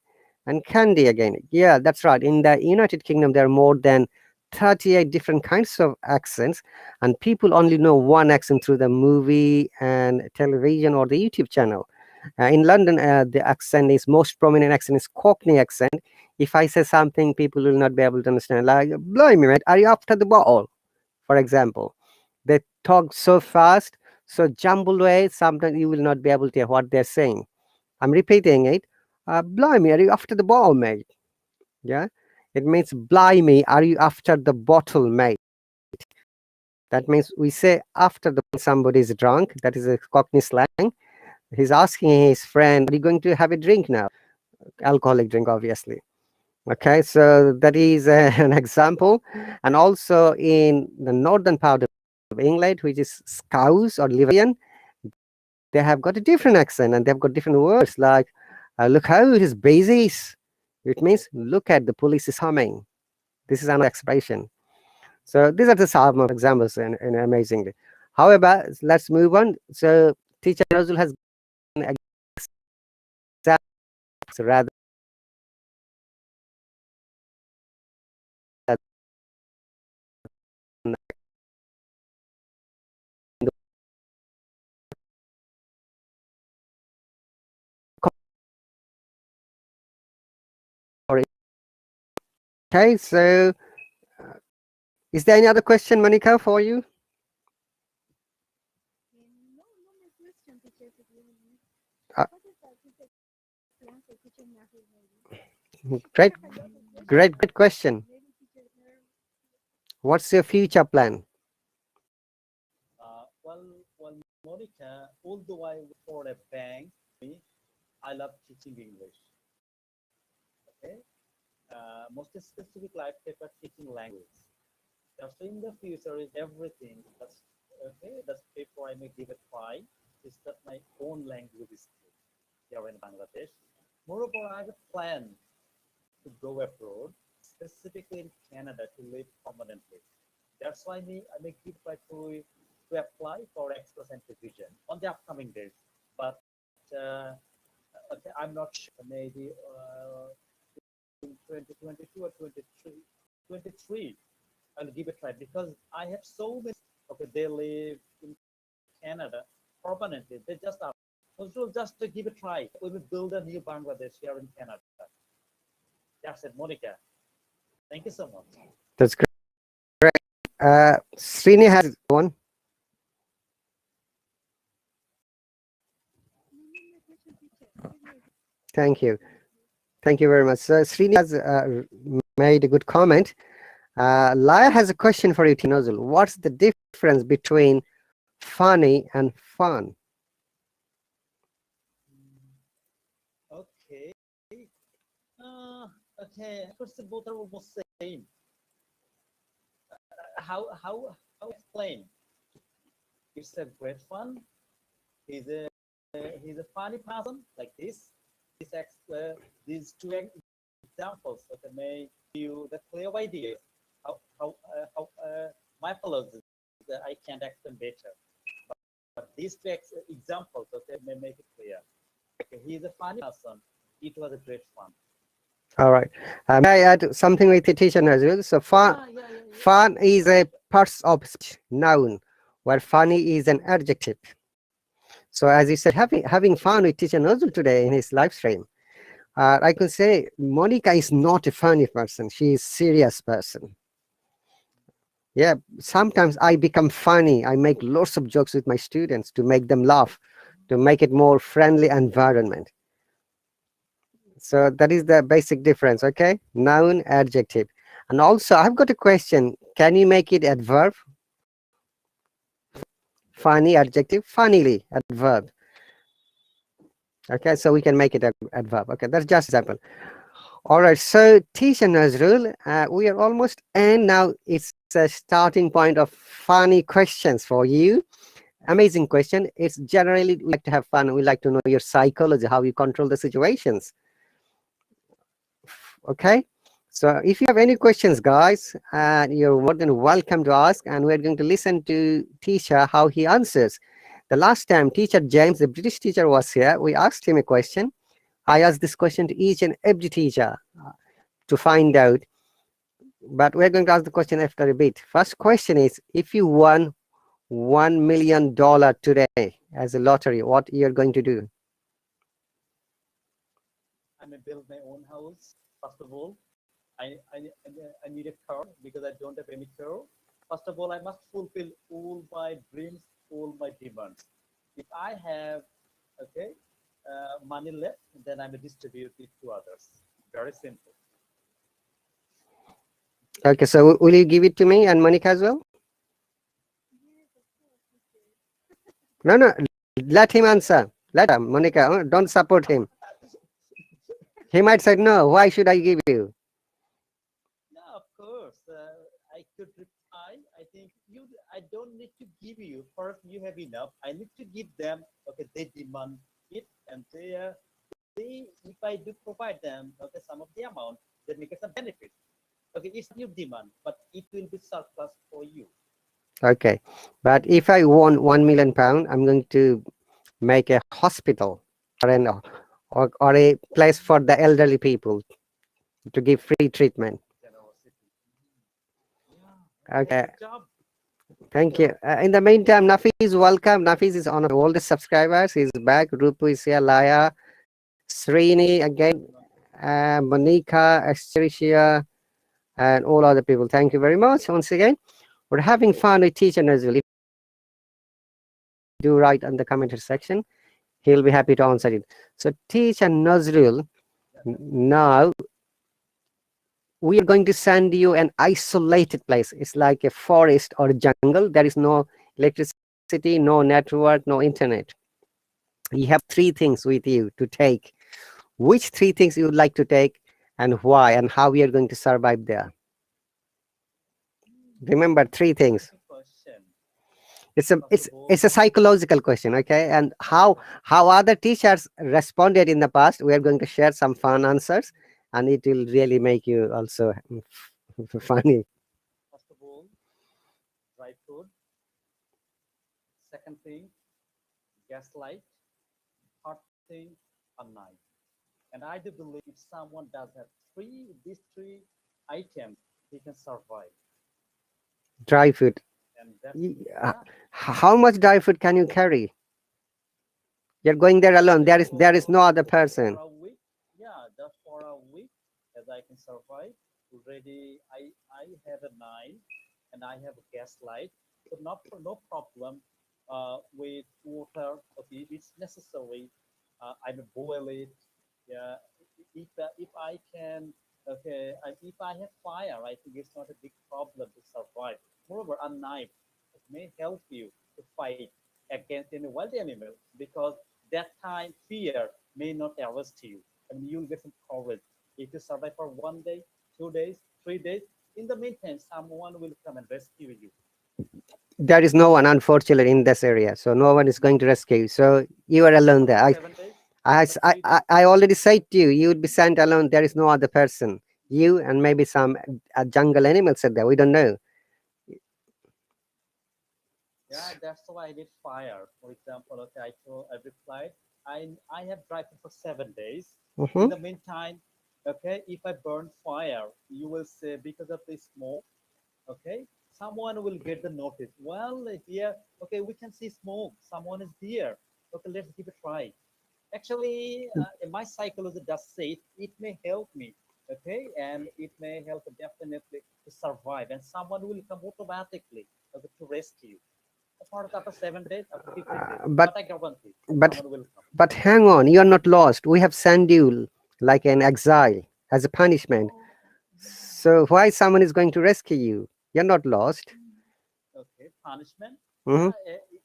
and Candy again. Yeah, that's right. In the United Kingdom, there are more than 38 different kinds of accents, and people only know one accent through the movie and television or the YouTube channel. In London, the accent is most prominent accent is Cockney accent. If I say something, people will not be able to understand. Like, blimey, mate, are you after the ball? For example, they talk so fast, so jumbled way. Sometimes you will not be able to hear what they're saying. I'm repeating it. Blimey, are you after the ball, mate? Yeah, it means blimey, are you after the bottle, mate? That means we say after the somebody is drunk. That is a Cockney slang. He's asking his friend, "Are you going to have a drink now?" Alcoholic drink, obviously. Okay, so that is an example. And also in the northern part of England, which is Scouse or Livian, they have got a different accent and they've got different words like, look how his busy is. It means, look at the police is coming. This is another expression. So these are the some of examples and amazingly. However, let's move on. So teacher Nazul has given examples rather than okay, so is there any other question, Monica, for you? No, no more question, teacher, to be honest. Uh, What is that, teacher? Plan for teacher Nahu, maybe. I great, have a lot of questions, great, but great question. maybe teacher Nahu. What's your future plan? Well, Monica, although I work for a bank, I love teaching English. Okay, most specific life paper teaching language. Just in the future is everything. That's okay. That's paper I may give a try. Is that my own language skill here in Bangladesh? Moreover, I have a plan to go abroad, specifically in Canada, to live permanently. That's why I may give try to apply for Express Entry Vision on the upcoming days. But okay, I'm not sure. Maybe in 2022 or 23, I'll give it a try because I have so many. Okay, they live in Canada permanently. They just ask Nazrul, just to give a try. We will build a new Bangladesh here in Canada. That's it, Monica. Thank you so much. That's great. Srini has one. Thank you. Thank you very much. So Srini has made a good comment. Laya has a question for you, Tinozul. What's the difference between funny and fun? Okay. Okay. First of all, they're almost same. How explain? It's a great fun. He's a funny person like this. These two examples that may you the clear idea how my fellows I can't explain better. But these two examples that may make it clear. Okay, he's a funny person. It was a great fun. All right. May I add something with the teacher as well? So fun is a part of noun, where funny is an adjective. So as you said, having fun with teacher Nazrul today in his live stream, I can say Monica is not a funny person. She is a serious person. Yeah, sometimes I become funny. I make lots of jokes with my students to make them laugh, to make it more friendly environment. So that is the basic difference, okay? Noun, adjective. And also, I've got a question. Can you make it adverb? Funny, adjective, funnily, adverb. Okay, so we can make it adverb. Okay, that's just example. All right, so teacher Nazrul, we are almost end now. It's a starting point of funny questions for you. Amazing question. It's generally we like to have fun. We like to know your psychology, how you control the situations. Okay, so if you have any questions, guys, you're more than welcome to ask, and we're going to listen to teacher how he answers. The last time teacher James, the British teacher, was here, we asked him a question. I asked this question to each and every teacher to find out, but we're going to ask the question after a bit. First question is, if you won $1 million today as a lottery, what you're going to do? I may build my own house. First of all, I need a car because I don't have any car. First of all, I must fulfill all my dreams, all my demands. If I have, okay, money left, then I may distribute it to others. Very simple. Okay, so will you give it to me and Monica as well? No, no, let him answer. Let him, Monica, don't support him. He might say, no, why should I give you? No, of course. I could reply. I think I don't need to give you. First, you have enough. I need to give them. Okay, they demand it, and if I do provide them, okay, some of the amount, then make some benefit. Okay, it's your demand, but it will be surplus for you. Okay, but if I won £1 million, I'm going to make a hospital or a place for the elderly people to give free treatment. Okay, thank you. In the meantime, Nafi is welcome. Nafi is on all the subscribers. He's back. Rupu is here. Laya, Srini again, Monica, Asteria, and all other people. Thank you very much once again. We're having fun with teacher Nazrul. If you do write on the comment section, he'll be happy to answer it. So teacher Nazrul, now we are going to send you an isolated place. It's like a forest or a jungle. There is no electricity, no network, no internet. You have three things with you to take. Which three things you would like to take and why and how we are going to survive there? Remember three things. It's a psychological question, okay? And how other teachers responded in the past, we are going to share some fun answers, and it will really make you also funny. First of all, dry food. Second thing, gaslight. Third thing, a knife. And I do believe if someone does have these three items, he can survive. Dry food. And How much dry food can you carry? You're going there alone. Just There is no other for person. a week. Yeah, just for a week, as I can survive. Already, I have a nine, and I have a gas light, so not for no problem. With water, okay, it's necessary. I will boil it. Yeah, if I can, okay, if I have fire, I think it's not a big problem to survive. Moreover, a knife may help you to fight against any wild animal because that time fear may not arrest you. I mean, you'll get some courage. If you survive for 1 day, 2 days, 3 days, in the meantime, someone will come and rescue you. There is no one, unfortunately, in this area, so no one is going to rescue you. So you are alone there. After 7 days, after 3 days, I already said to you, you would be sent alone. There is no other person. You and maybe some jungle animals are there. We don't know. yeah, that's why I did fire. For example, okay, I replied, I have driving for 7 days. In Hmm. the meantime, okay, if I burn fire, you will say because of the smoke, okay, someone will get the notice. Well, here, okay, we can see smoke. Someone is here. Okay, let's give it a try. Actually, my psychology does say it may help me, okay, and it may help definitely to survive, and someone will come automatically, okay, to rescue. Of course, after 7 days, after 15 days, But but I guarantee but someone will come. but hang on, you are not lost. We have sent you like an exile as a punishment. Oh, So why someone is going to rescue you? You're not lost. okay, punishment. Hmm.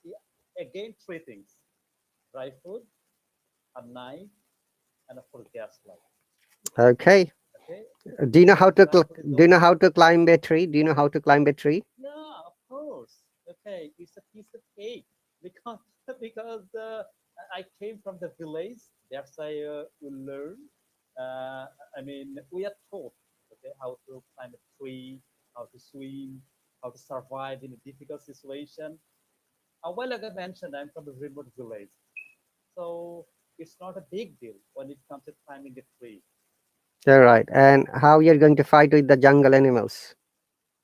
Yeah, again, three things: dry food, a knife, and of course, gas light. Okay. Okay, Do you know how if to dry food is do you no, know how to climb a tree? Do you know how to climb a tree? yeah, of course. Okay, it's a piece of cake because because I came from the village. That's I will learn. Uh, I mean, we are taught okay how to climb a tree, how to swim, how to survive in a difficult situation. Well, like I mentioned, I'm from a remote village, so it's not a big deal when it comes to climbing a tree. All right. And how you're going to fight with the jungle animals?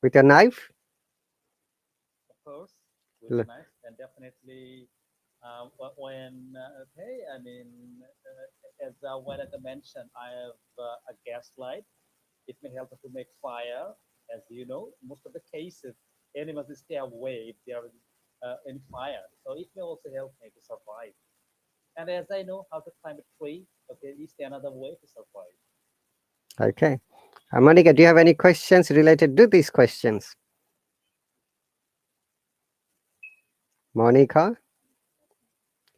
With a knife? Of course, with L- the knife, and definitely when okay, I mean, as well as I mentioned, I have a gas light. It may help to make fire. As you know, most of the cases, animals stay away if they are in fire. So it may also help me to survive. And as I know how to climb a tree, okay, it's another way to survive. Okay. Monica, do you have any questions related to these questions? Monica?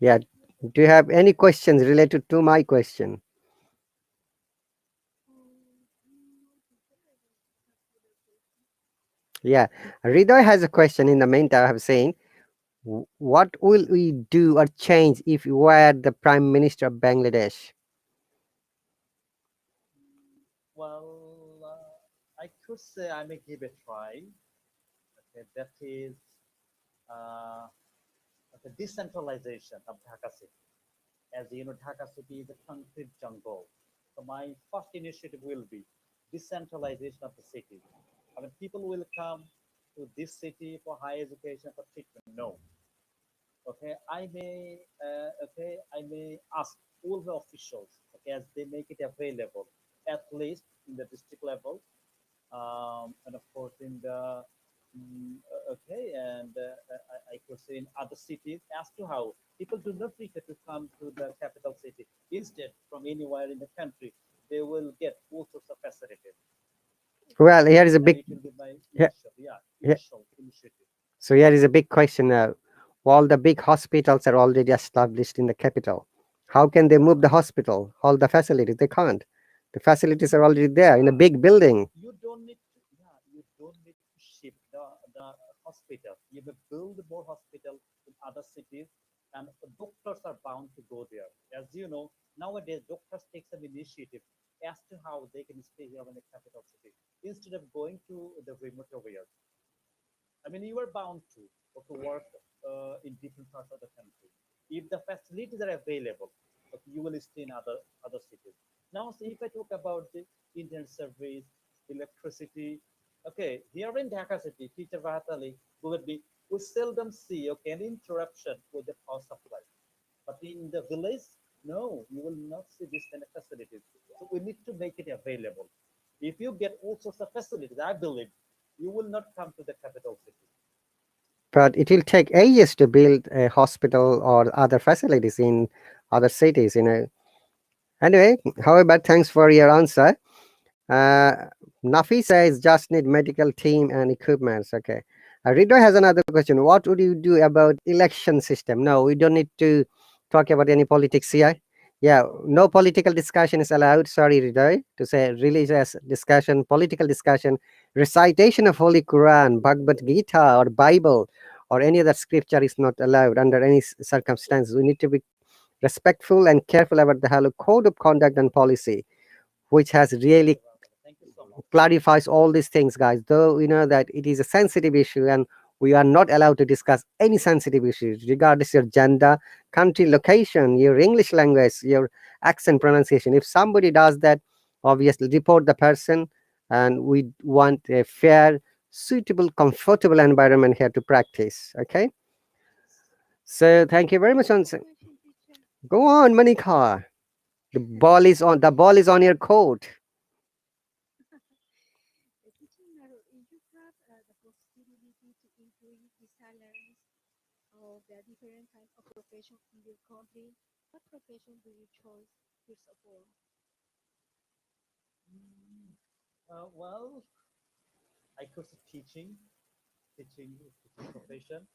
Yeah. Do you have any questions related to my question? Yeah. Ridoy has a question in the meantime. I have saying, what will we do or change if we were the Prime Minister of Bangladesh? Well, I could say I may give a try. Okay, that is uh, the decentralization of Dhaka city. As you know, Dhaka city is a concrete jungle. So my first initiative will be decentralization of the city. I mean, people will come to this city for higher education, for treatment. No. Okay, I may ask all the officials, okay, as they make it available, at least in the district level, and of course in the okay, and I could say in other cities as to how people do not prefer to come to the capital city. Instead, from anywhere in the country, they will get all sorts of facilities, Well, here is a and big it will be my yeah, yeah. initial initiative. So here is a big question now. All the big hospitals are already established in the capital. How can they move the hospital, all the facilities? They can't. The facilities are already there in a Yeah, big building. you don't need to. Yeah, you don't need to ship the hospital. You may build more hospital in other cities, and doctors are bound to go there. As you know, nowadays doctors take some initiative as to how they can stay here in the capital city instead of going to the remote areas. I mean, you are bound to work in different parts of the country. If the facilities are available, okay, you will stay in other cities. Now, see if I talk about the internet service, electricity. Okay, here in Dhaka city, teacher RahatAli, we seldom see okay an interruption with the power supply. But in the village, no, you will not see this kind of facilities. So we need to make it available. If you get all sorts of facilities, I believe you will not come to the capital city. But it will take ages to build a hospital or other facilities in other cities, you know. Anyway, however, thanks for your answer. Uh, Nafi says just need medical team and equipments. Okay. Rido has another question. What would you do about election system? No, we don't need to talk about any politics here. Yeah, no political discussion is allowed. Sorry, Rido, to say religious discussion, political discussion, recitation of Holy Quran, Bhagavad Gita, or Bible, or any other scripture is not allowed under any circumstances. We need to be respectful and careful about the Hallo code of conduct and policy, which has really Thank you so much. clarifies all these things, guys. Though we know that it is a sensitive issue and we are not allowed to discuss any sensitive issues, regardless your gender, country, location, your English language, your accent pronunciation. If somebody does that, obviously report the person, and we want a fair, suitable, comfortable environment here to practice. Okay. So thank you very much. On Question, teacher. go on, Manika. The ball is on. The ball is on your court. Teacher Naru, if you have the possibility to increase the salaries of the different kinds of profession in your country, what profession do you choose first of all? Well, I could say teaching profession.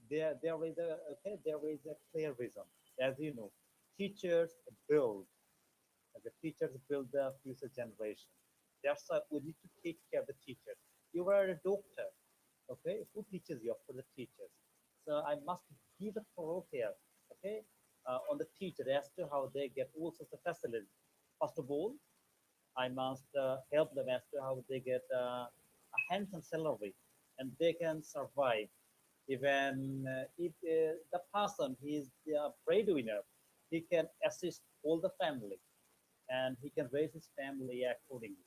There is a okay, there is a clear reason. As you know, teachers build the teachers build the future generation. That's why we need to take care of the teachers. You are a doctor, okay? Who teaches you? For the teachers. So I must give a thorough care, okay, on the teacher as to how they get all sorts of facilities. First of all, I must help them as to how they get a handsome salary and they can survive. Even if the person he is the breadwinner, he can assist all the family and he can raise his family accordingly.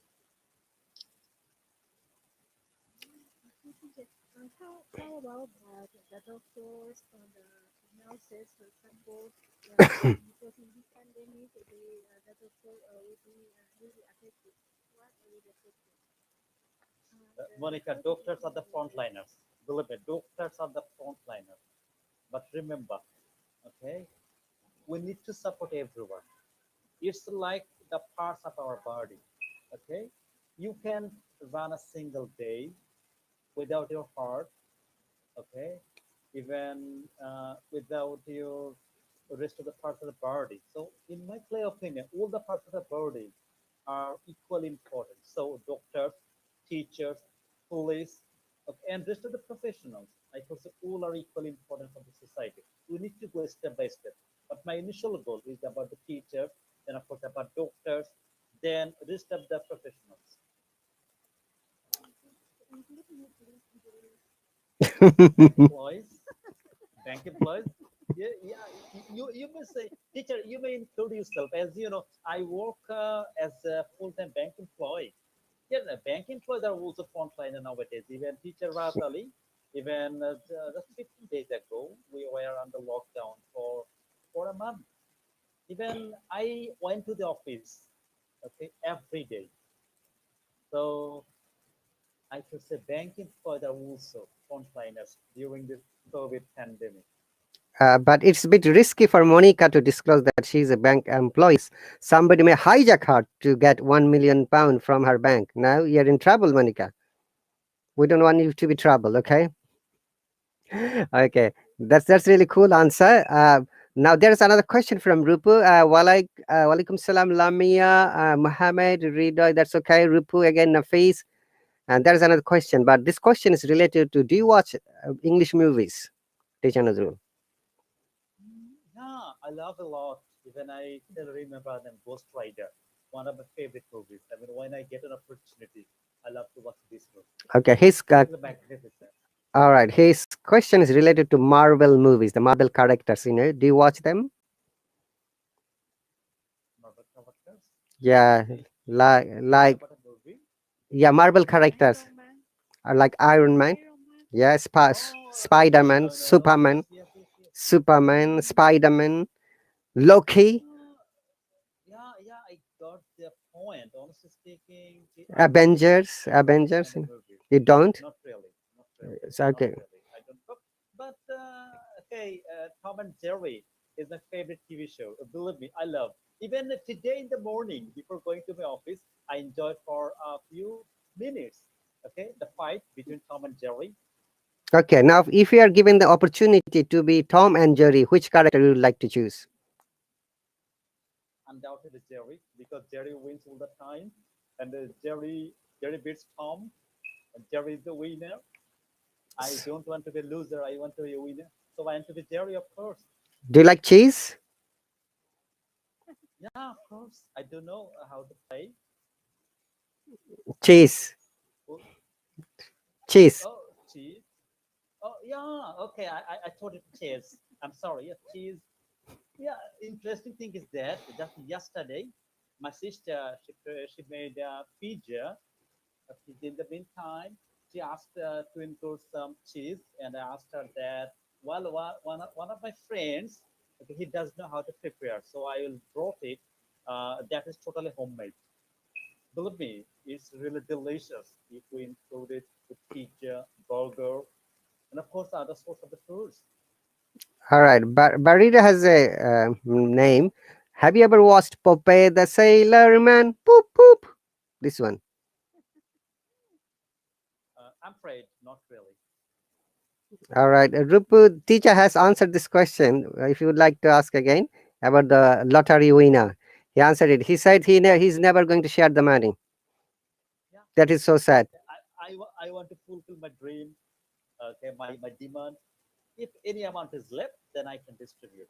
Okay, teacher. How about the doctors and the nurses, for example, because in this pandemic, the doctor will be really affected. What will be affected? And Monica, how do you doctors are the handle that? frontliners. Believe me, doctors are the frontliners. But remember, okay, we need to support everyone. It's like the parts of our body. Okay, you can run a single day without your heart. Okay, even without your rest of the parts of the body. So, in my clear opinion, all the parts of the body are equally important. So, doctors, teachers, police, okay, and rest of the professionals, I consider all are equally important for the society. We need to go step by step. But my initial goal is about the teachers, then of course about doctors, then rest of the professionals. Include me, please. Bank employees, bank employees. Yeah, yeah. You may say, teacher, you may include yourself. As you know, I work as a full-time bank employee. Yeah, the bank employees are also frontliner nowadays. Even teacher RahatAli, even just 15 days ago, we were under lockdown for a month. Even I went to the office, okay, every day. So I could say bank employees are also frontliners during this COVID pandemic. But it's a bit risky for Monica to disclose that she's a bank employee. Somebody may hijack her to get £1 million from her bank. Now you're in trouble, Monica. We don't want you to be trouble, okay? Okay, that's really cool answer. Now there's another question from Rupu. Walaikum salam, Lamia, Mohammed, Rida. That's okay. Rupu again, Nafis. And there's another question, but this question is related to: do you watch English movies, Teacher Nazrul? Yeah, I love a lot. Even I still remember them Ghost Rider, one of my favorite movies. I mean, when I get an opportunity, I love to watch this movie. Okay, It is a magnificent. all right. His question is related to Marvel movies, the Marvel characters. You know, do you watch them? Marvel characters. Yeah, Okay, you mean like about a movie? yeah, Marvel characters Iron Man. are like Iron Man, Iron Man. yeah, Oh, Spider Man, no, no, no. Superman, Yes, yes, yes, yes. Superman, Spider-Man, Loki, Yeah, I got the point. Honestly speaking, I don't really Avengers, watch those Avengers. kind of movies. You don't? Not really, not really, It's not okay. really. I don't. But okay, Tom and Jerry is my favorite TV show. Believe me, I love. Even today in the morning, before going to my office, I enjoyed for a few minutes. Okay, the fight between Tom and Jerry. Okay, now if you are given the opportunity to be Tom and Jerry, which character you would like to choose? Undoubtedly Jerry, because Jerry wins all the time, and Jerry beats Tom, and Jerry is the winner. I don't want to be a loser. I want to be a winner. So I want to be Jerry, of course. Do you like cheese? Yeah, of course. I don't know how to play. Cheese, Oh, cheese. oh, cheese. Oh, yeah. Okay, I thought it cheese. I'm sorry. Yeah, cheese. Yeah, interesting thing is that just yesterday, my sister she made pizza. In the meantime, she asked to include some cheese, and I asked her that. Well, one of my friends, okay, he does know how to prepare, so I will brought it. That is totally homemade. Believe me, it's really delicious if we include it with pizza, burger, and of course other sorts of the foods. All right, Barita has a name. Have you ever watched Popeye the Sailor Man? Poop poop. This one. I'm afraid not really. All right, Rupu teacher has answered this question. If you would like to ask again about the lottery winner, he answered it. He said he's never going to share the money. Yeah, That is so sad. I want to fulfill my dream. Okay, my demand. If any amount is left, then I can distribute.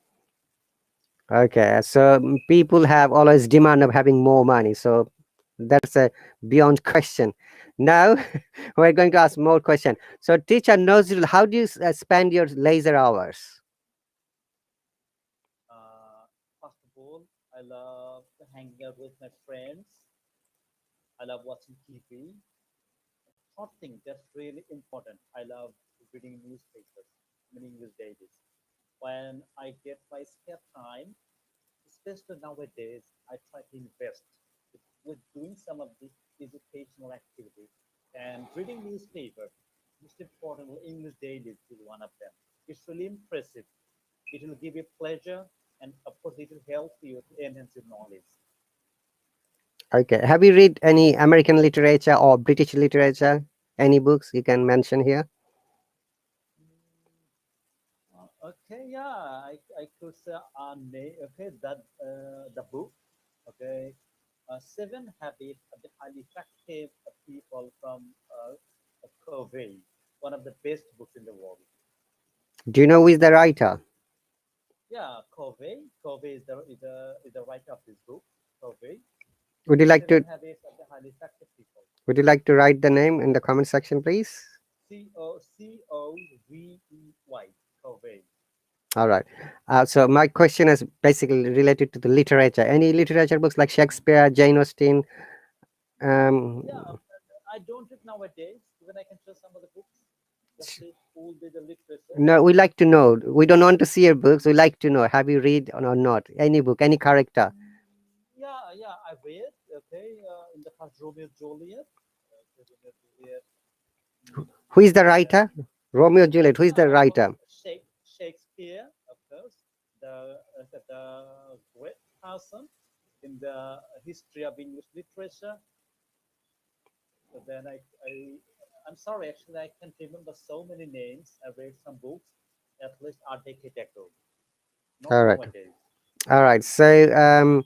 Okay, so people have always demand of having more money. So that's a beyond question. Now we're going to ask more question. So teacher Nazrul, how do you spend your leisure hours? Uh, First of all, I love hanging out with my friends. I love watching TV. Third thing that's really important. I love reading newspapers, many English dailies. When I get my spare time, especially nowadays, I try to invest with doing some of the educational activities and reading newspaper. Most importantly, English dailies is one of them. It's really impressive. It will give you pleasure, and of course, it will help you to enhance your knowledge. Okay, have you read any American literature or British literature? Any books you can mention here? Okay, yeah, I could say name. Okay, that the book. Okay, Seven Habits of the Highly Effective People from Covey, one of the best books in the world. Do you know who is the writer? Yeah, Covey. Covey is the writer of this book. Covey, Would you like Seven to Habits of the Highly Effective People. write the name in the comment section, please? Covey. Covey. All right. So my question is basically related to the literature. Any literature books like Shakespeare, Jane Austen? Um, Yeah, I don't read nowadays. Even I can show some of the books. Just it will be the literature. no, we like to know. We don't want to see your books. We like to know. Have you read or not? Any book, any character? Yeah, I read. Okay, in the past, Romeo and Juliet. Romeo and Juliet. Who is the And writer? Romeo Juliet. Who is the yeah, of course, writer? Shakespeare, of course, the great person in the history of English literature. So then I'm sorry, actually, I can't remember so many names. I read some books at least a decade ago, not All right. nowadays. All right. So,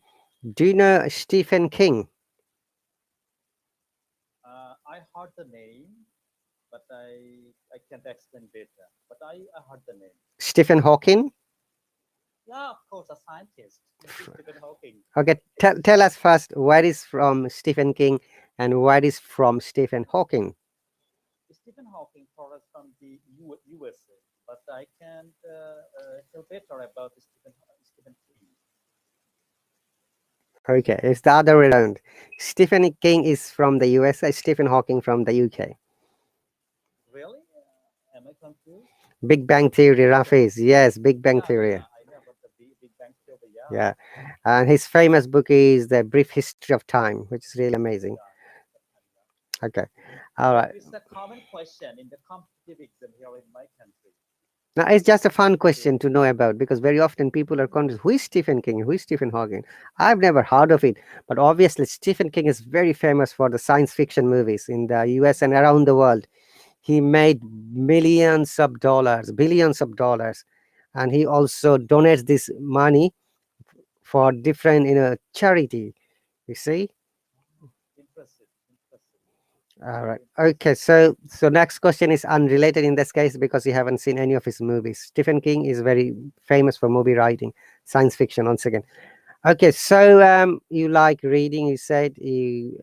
do you know Stephen King? I heard the name, but I can't explain better. But I heard the name. Stephen Hawking? Yeah, of course, a scientist, Stephen Hawking. Okay. Tell us first what is from Stephen King and what is from Stephen Hawking. Stephen Hawking for us from the USA, but I can't tell better about Stephen King. Okay. It's the other way around. Stephen King is from the USA, Stephen Hawking from the UK. Really? Am I confused? Big Bang Theory, Rafiz. Yes, Big Bang Yeah, Theory. yeah, I know about the Big Bang Theory. Yeah, Yeah. And his famous book is The Brief History of Time, which is really amazing. yeah, yeah. Okay. All right. It's a common question in the competitive exam here in my country. Now, it's just a fun Okay. question to know about because very often people are confused. Who is Stephen King? Who is Stephen Hawking? I've never heard of it, but obviously Stephen King is very famous for the science fiction movies in the US and around the world. He made millions of dollars, billions of dollars, and he also donates this money for different, charity. You see. Impressive, impressive, All right. impressive. Okay. So next question is unrelated in this case because you haven't seen any of his movies. Stephen King is very famous for movie writing, science fiction once again. Okay. So you like reading? You said you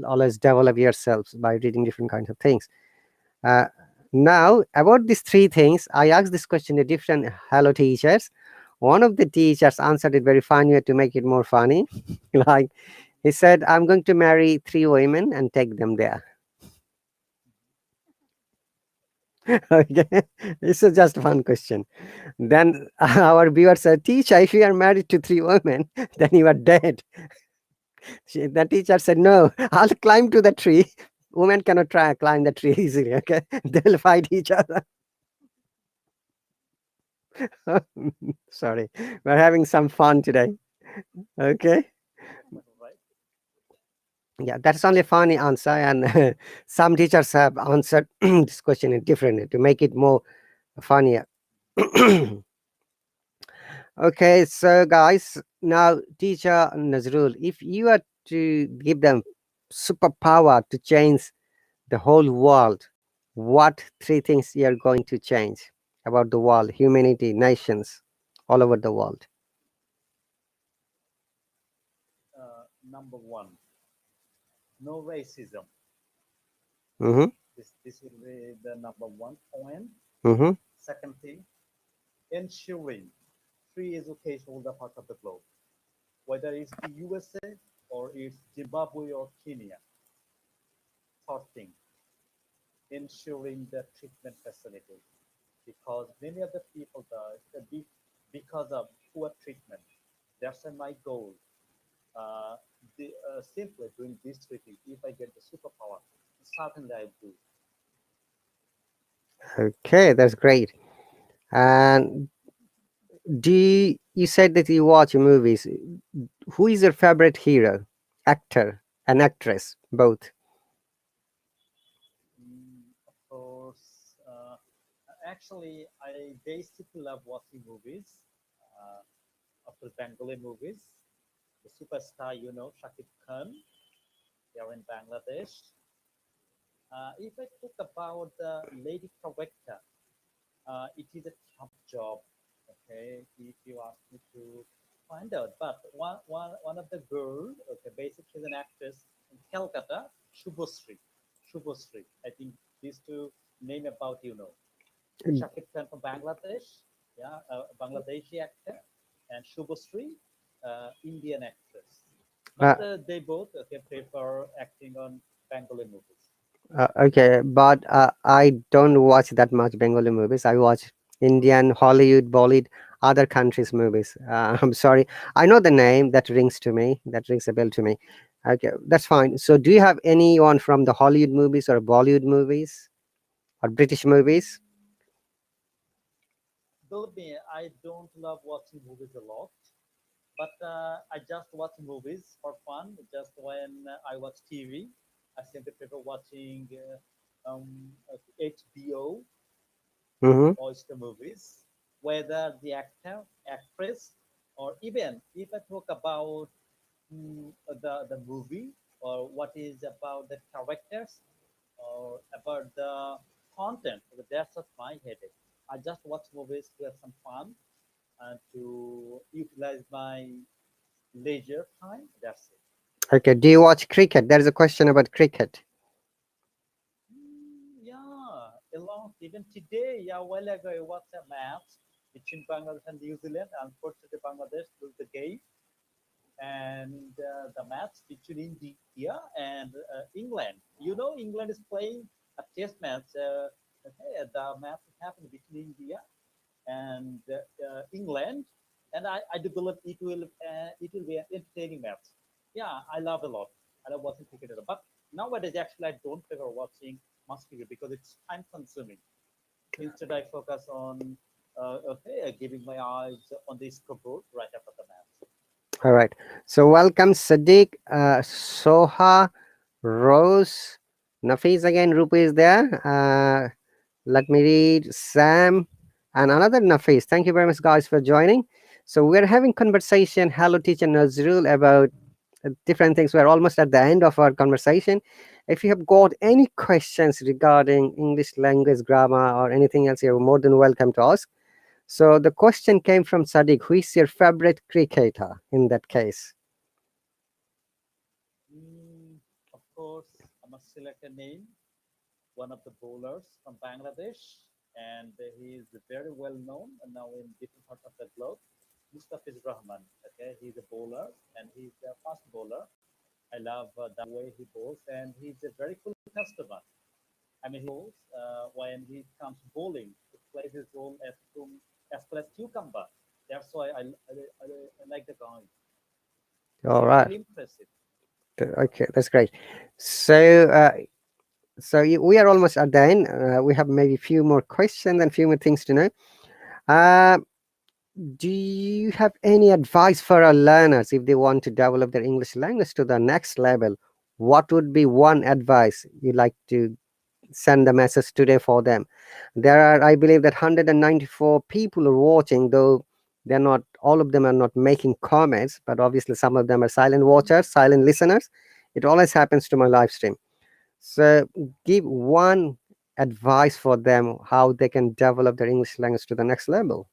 always develop yourselves by reading different kinds of things. Uh, Now about these three things, I asked this question to different Hello teachers. One of the teachers answered it very funny way to make it more funny. Like he said, "I'm going to marry three women and take them there." Okay, this is just one question. Then our viewer said, "Teacher, if you are married to three women, then you are dead." The teacher said, "No, I'll climb to the tree. Women cannot try climb the tree easily. Okay, they'll fight each other." Sorry, we're having some fun today. Okay, Right? yeah, that's only a funny answer, and some teachers have answered this question differently to make it more funnier. Okay, so guys, now teacher Nazrul, if you are to give them superpower to change the whole world, what three things you are going to change about the world, humanity, nations, all over the world? Number one, no racism. Mm-hmm. This will be the number one point. Mm-hmm. Second thing, ensuring free education all the part of the globe, whether it's the USA or it's Zimbabwe or Kenya. Third thing, ensuring the treatment facility, because many of the people die because of poor treatment. That's my goal. Uh, Simply doing these three things. If I get the superpower, certainly I do. Okay, that's great. And you said that you watch movies. Who is your favorite hero, actor, and actress, both? Of course, actually, I basically love watching movies. Uh, of course, Bengali movies. The superstar, Shakib Khan, here in Bangladesh. If I talk about the lady character, it is a tough job. Okay, if you ask me to find out, but one of the girl, okay, basically she's an actress in Calcutta, Shubhasri. Shubhasri. I think these two name about Shakib Khan from Bangladesh, yeah, Bangladeshi actor, and Shubhasri, Indian actress. But Uh, they both okay, prefer acting on Bengali movies. okay, but I don't watch that much Bengali movies. I watch Indian, Hollywood, Bollywood, other countries' movies. I'm sorry. I know the name that rings to me. That rings a bell to me. Okay, that's fine. So, do you have anyone from the Hollywood movies or Bollywood movies or British movies? Believe me, I don't love watching movies a lot, but I just watch movies for fun. Just when I watch TV, I simply prefer watching HBO Mm-hmm. Oyster movies, whether the actor, actress, or even if I talk about the movie or what is about the characters or about the content, that's not my headache. I just watch movies to have some fun and to utilize my leisure time. That's it. Okay. Do you watch cricket? There is a question about cricket. Yeah, along even today, yeah, a while ago, I watched a match between Bangladesh and New Zealand. Unfortunately, Bangladesh lose the game, and the match between India and England. England is playing a test match Okay, the match happened between India and England, and I do believe it will be an entertaining match. Yeah, I love a lot. I love watching cricket, but nowadays actually I don't prefer watching much cricket because it's time consuming. Instead, I focus on giving my eyes on the scoreboard right after the match. All right. So welcome Sadiq, Soha, Rose, Nafis again. Rupa is there. Let me read Sam and another Nafis. Thank you very much, guys, for joining. So we're having conversation. Hello, teacher Nazrul, about different things. We're almost at the end of our conversation. If you have got any questions regarding English language, grammar, or anything else, you're more than welcome to ask. So the question came from Sadiq. Who is your favorite cricketer in that case? Of course, I must select a name, one of the bowlers from Bangladesh, and he is very well known now in different parts of the globe. Mustafiz Rahman. Okay, he's a bowler and he's a fast bowler. I love the way he bowls, and he's a very cool customer. I mean, he bowls when he comes bowling, he plays his role as well as cucumber. That's why I like the guy. All He's right. really impressive. Okay, that's great. So, we are almost at the end. We have maybe a few more questions and few more things to know. Uh, do you have any advice for our learners if they want to develop their English language to the next level? What would be one advice you like to send the message today for them? There are, I believe, that 194 people are watching, though they're not, all of them are not making comments, but obviously some of them are silent watchers, silent listeners. It always happens to my live stream. So, give one advice for them how they can develop their English language to the next level.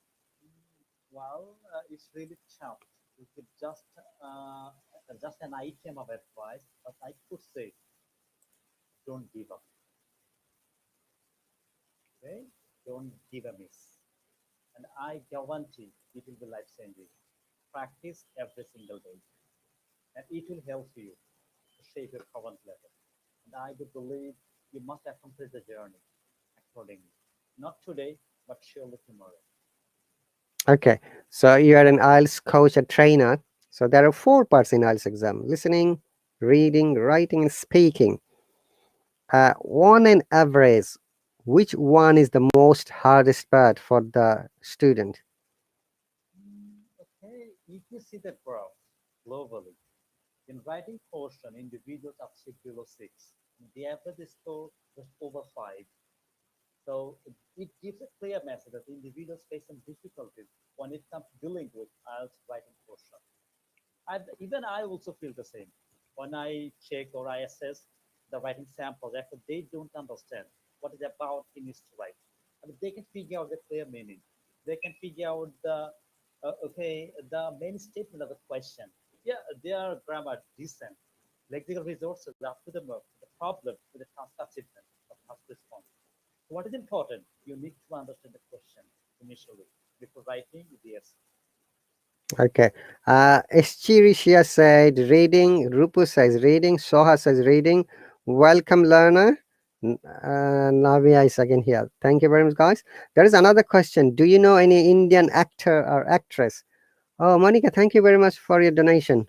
Well, it's really tough. You could just an item of advice, but I could say, don't give up. Okay, don't give a miss, and I guarantee it will be life changing. Practice every single day, and it will help you to shape your current level. And I do believe you must accomplish the journey accordingly. Not today, but surely tomorrow. Okay, so you are an IELTS coach, a trainer. So there are four parts in IELTS exam: listening, reading, writing, and speaking. On an average, which one is the most hardest part for the student? Okay, if you see the graph globally, in writing portion, individuals achieve below 6. The average score just over 5. So it gives a clear message that individuals face some difficulties when it comes to dealing with IELTS writing portion. And even I also feel the same. When I check or I assess the writing samples, actually they don't understand what is about in his write. I mean, they can figure out the clear meaning. They can figure out the main statement of the question. Yeah, their grammar decent. Lexical resources up to the mark. The problem with the task achievement or task response. So what is important? You need to understand the question initially before writing the essay. Okay. Eschirishia said reading. Rupu says reading. Soha says reading. Welcome, learner. Navia is again here. Thank you very much, guys. There is another question. Do you know any Indian actor or actress? Oh, Monica, thank you very much for your donation.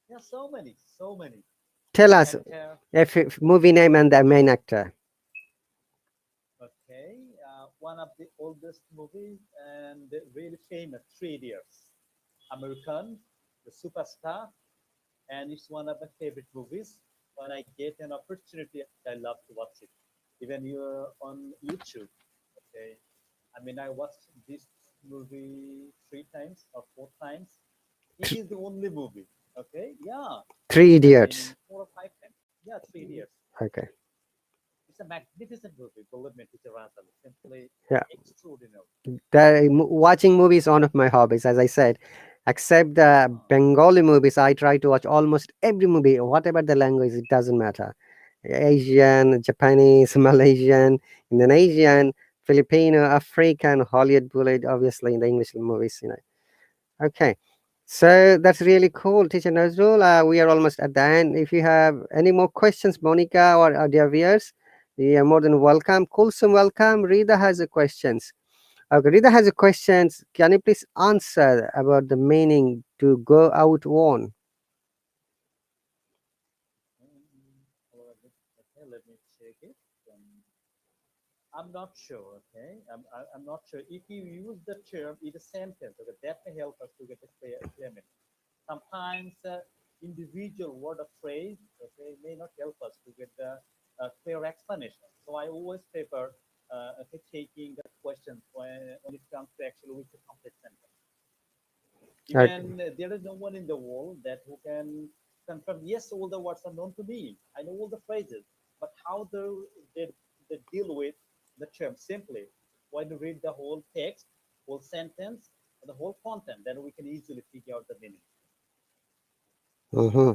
Yeah, so many, so many. Tell Indian us actor. if movie name and the main actor. Okay, one of the oldest movies and really famous, Three Idiots. American, the superstar, and it's one of my favorite movies. When I get an opportunity, I love to watch it. Even you're on YouTube. Okay, I mean I watched this movie 3 times or 4 times. It is the only movie. Okay, yeah, Three I Idiots. mean 4 or 5 times. Yeah, 3 years. Okay. It's a magnificent movie. Believe me, Teacher Razal. Simply Yeah. extraordinary. Watching movies is one of my hobbies, as I said. Except the Ah, Bengali movies, I try to watch almost every movie, whatever the language, it doesn't matter. Asian, Japanese, Malaysian, Indonesian, Filipino, African, Hollywood, Bollywood, obviously in the English movies. Okay. So that's really cool, Teacher Nazrul. We are almost at the end. If you have any more questions, Monica or dear viewers, Yeah, more than welcome. Kulsum, welcome. Rida has a questions. Okay, Rida has a questions. Can you please answer about the meaning to go out one? Okay, let me check it. I'm not sure. Okay, I'm not sure if you use the term in a sentence. Okay, that may help us to get a clear meaning. Sometimes individual word or phrase, okay, may not help us to get the clear explanation. So I always prefer okay, taking the question when it comes to actually with the complete sentence. Okay. Even there is no one in the world that who can confirm, yes, all the words are known to me. I know all the phrases, but how they deal with the term simply. When you read the whole text, whole sentence, the whole content, then we can easily figure out the meaning. Mm-hmm.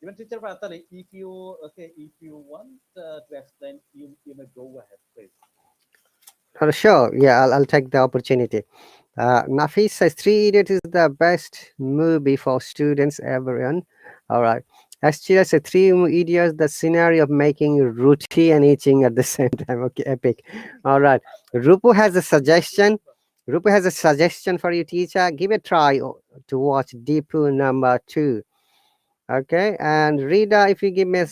Even teacher Ratali, if you okay, if you want to explain, you may go ahead, please. Sure. Yeah, I'll take the opportunity. Nafis says Three Idiots is the best movie for students ever on. All right. Astria says Three Idiots, the scenario of making roti and eating at the same time. Okay, epic. All right. Rupu has a suggestion. Rupu has a suggestion for you, teacher. Give a try to watch Deepu number 2. Okay. And Rida, if you give me a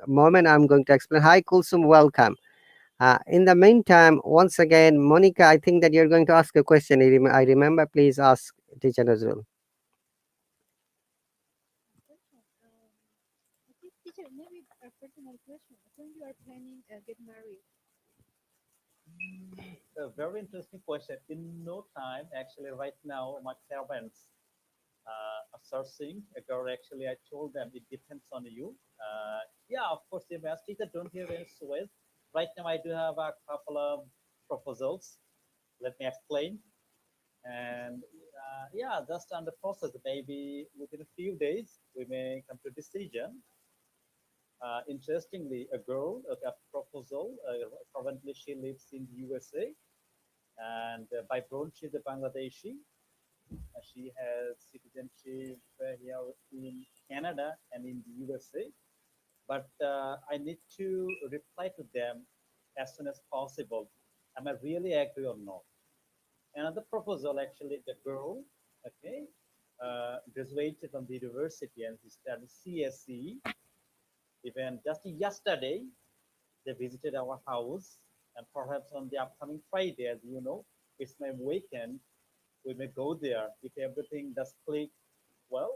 moment, I'm going to explain. Hi, Kulsum. Welcome. In the meantime, once again, Monica, I think that you're going to ask a question. I remember. Please ask teacher Nazrul. Question. Okay, teacher, maybe a personal question. When you are planning get married? A very interesting question. In no time, actually, right now, my parents are searching a girl. Actually, I told them it depends on you. Yeah, of course, the math teacher don't hear any sweat. Right now, I do have a couple of proposals. Let me explain. And yeah, just on the process, maybe within a few days, we may come to a decision. Interestingly, a girl, a proposal, currently she lives in the USA, and by birth she's a Bangladeshi. She has citizenship here in Canada and in the USA. But I need to reply to them as soon as possible. Am I really agree or not? Another proposal, actually, the girl, okay, graduated from the university and she studied CSE. Even just yesterday, they visited our house, and perhaps on the upcoming Friday, as you know, it's my weekend. We may go there if everything does click well.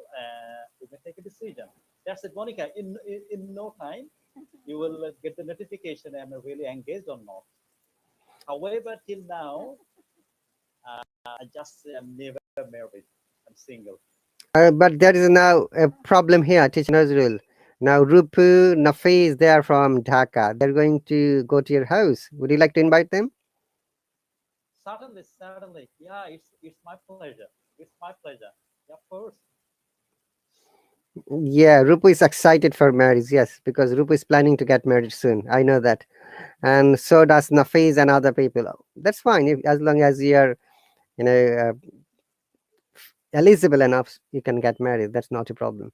We may take a decision. That's it, Monica. In no time, you will get the notification am I really engaged or not. However, till now, I just am never married. I'm single. But there is now a problem here, teacher Nazrul. Now, Rupu, Nafiz, they are from Dhaka. They're going to go to your house. Would you like to invite them? Certainly, certainly. Yeah, it's my pleasure. It's my pleasure. Yeah, of course. Yeah, Rupu is excited for marriage. Yes, because Rupu is planning to get married soon. I know that. And so does Nafiz and other people. That's fine. As long as you're, you know, eligible enough, you can get married. That's not a problem.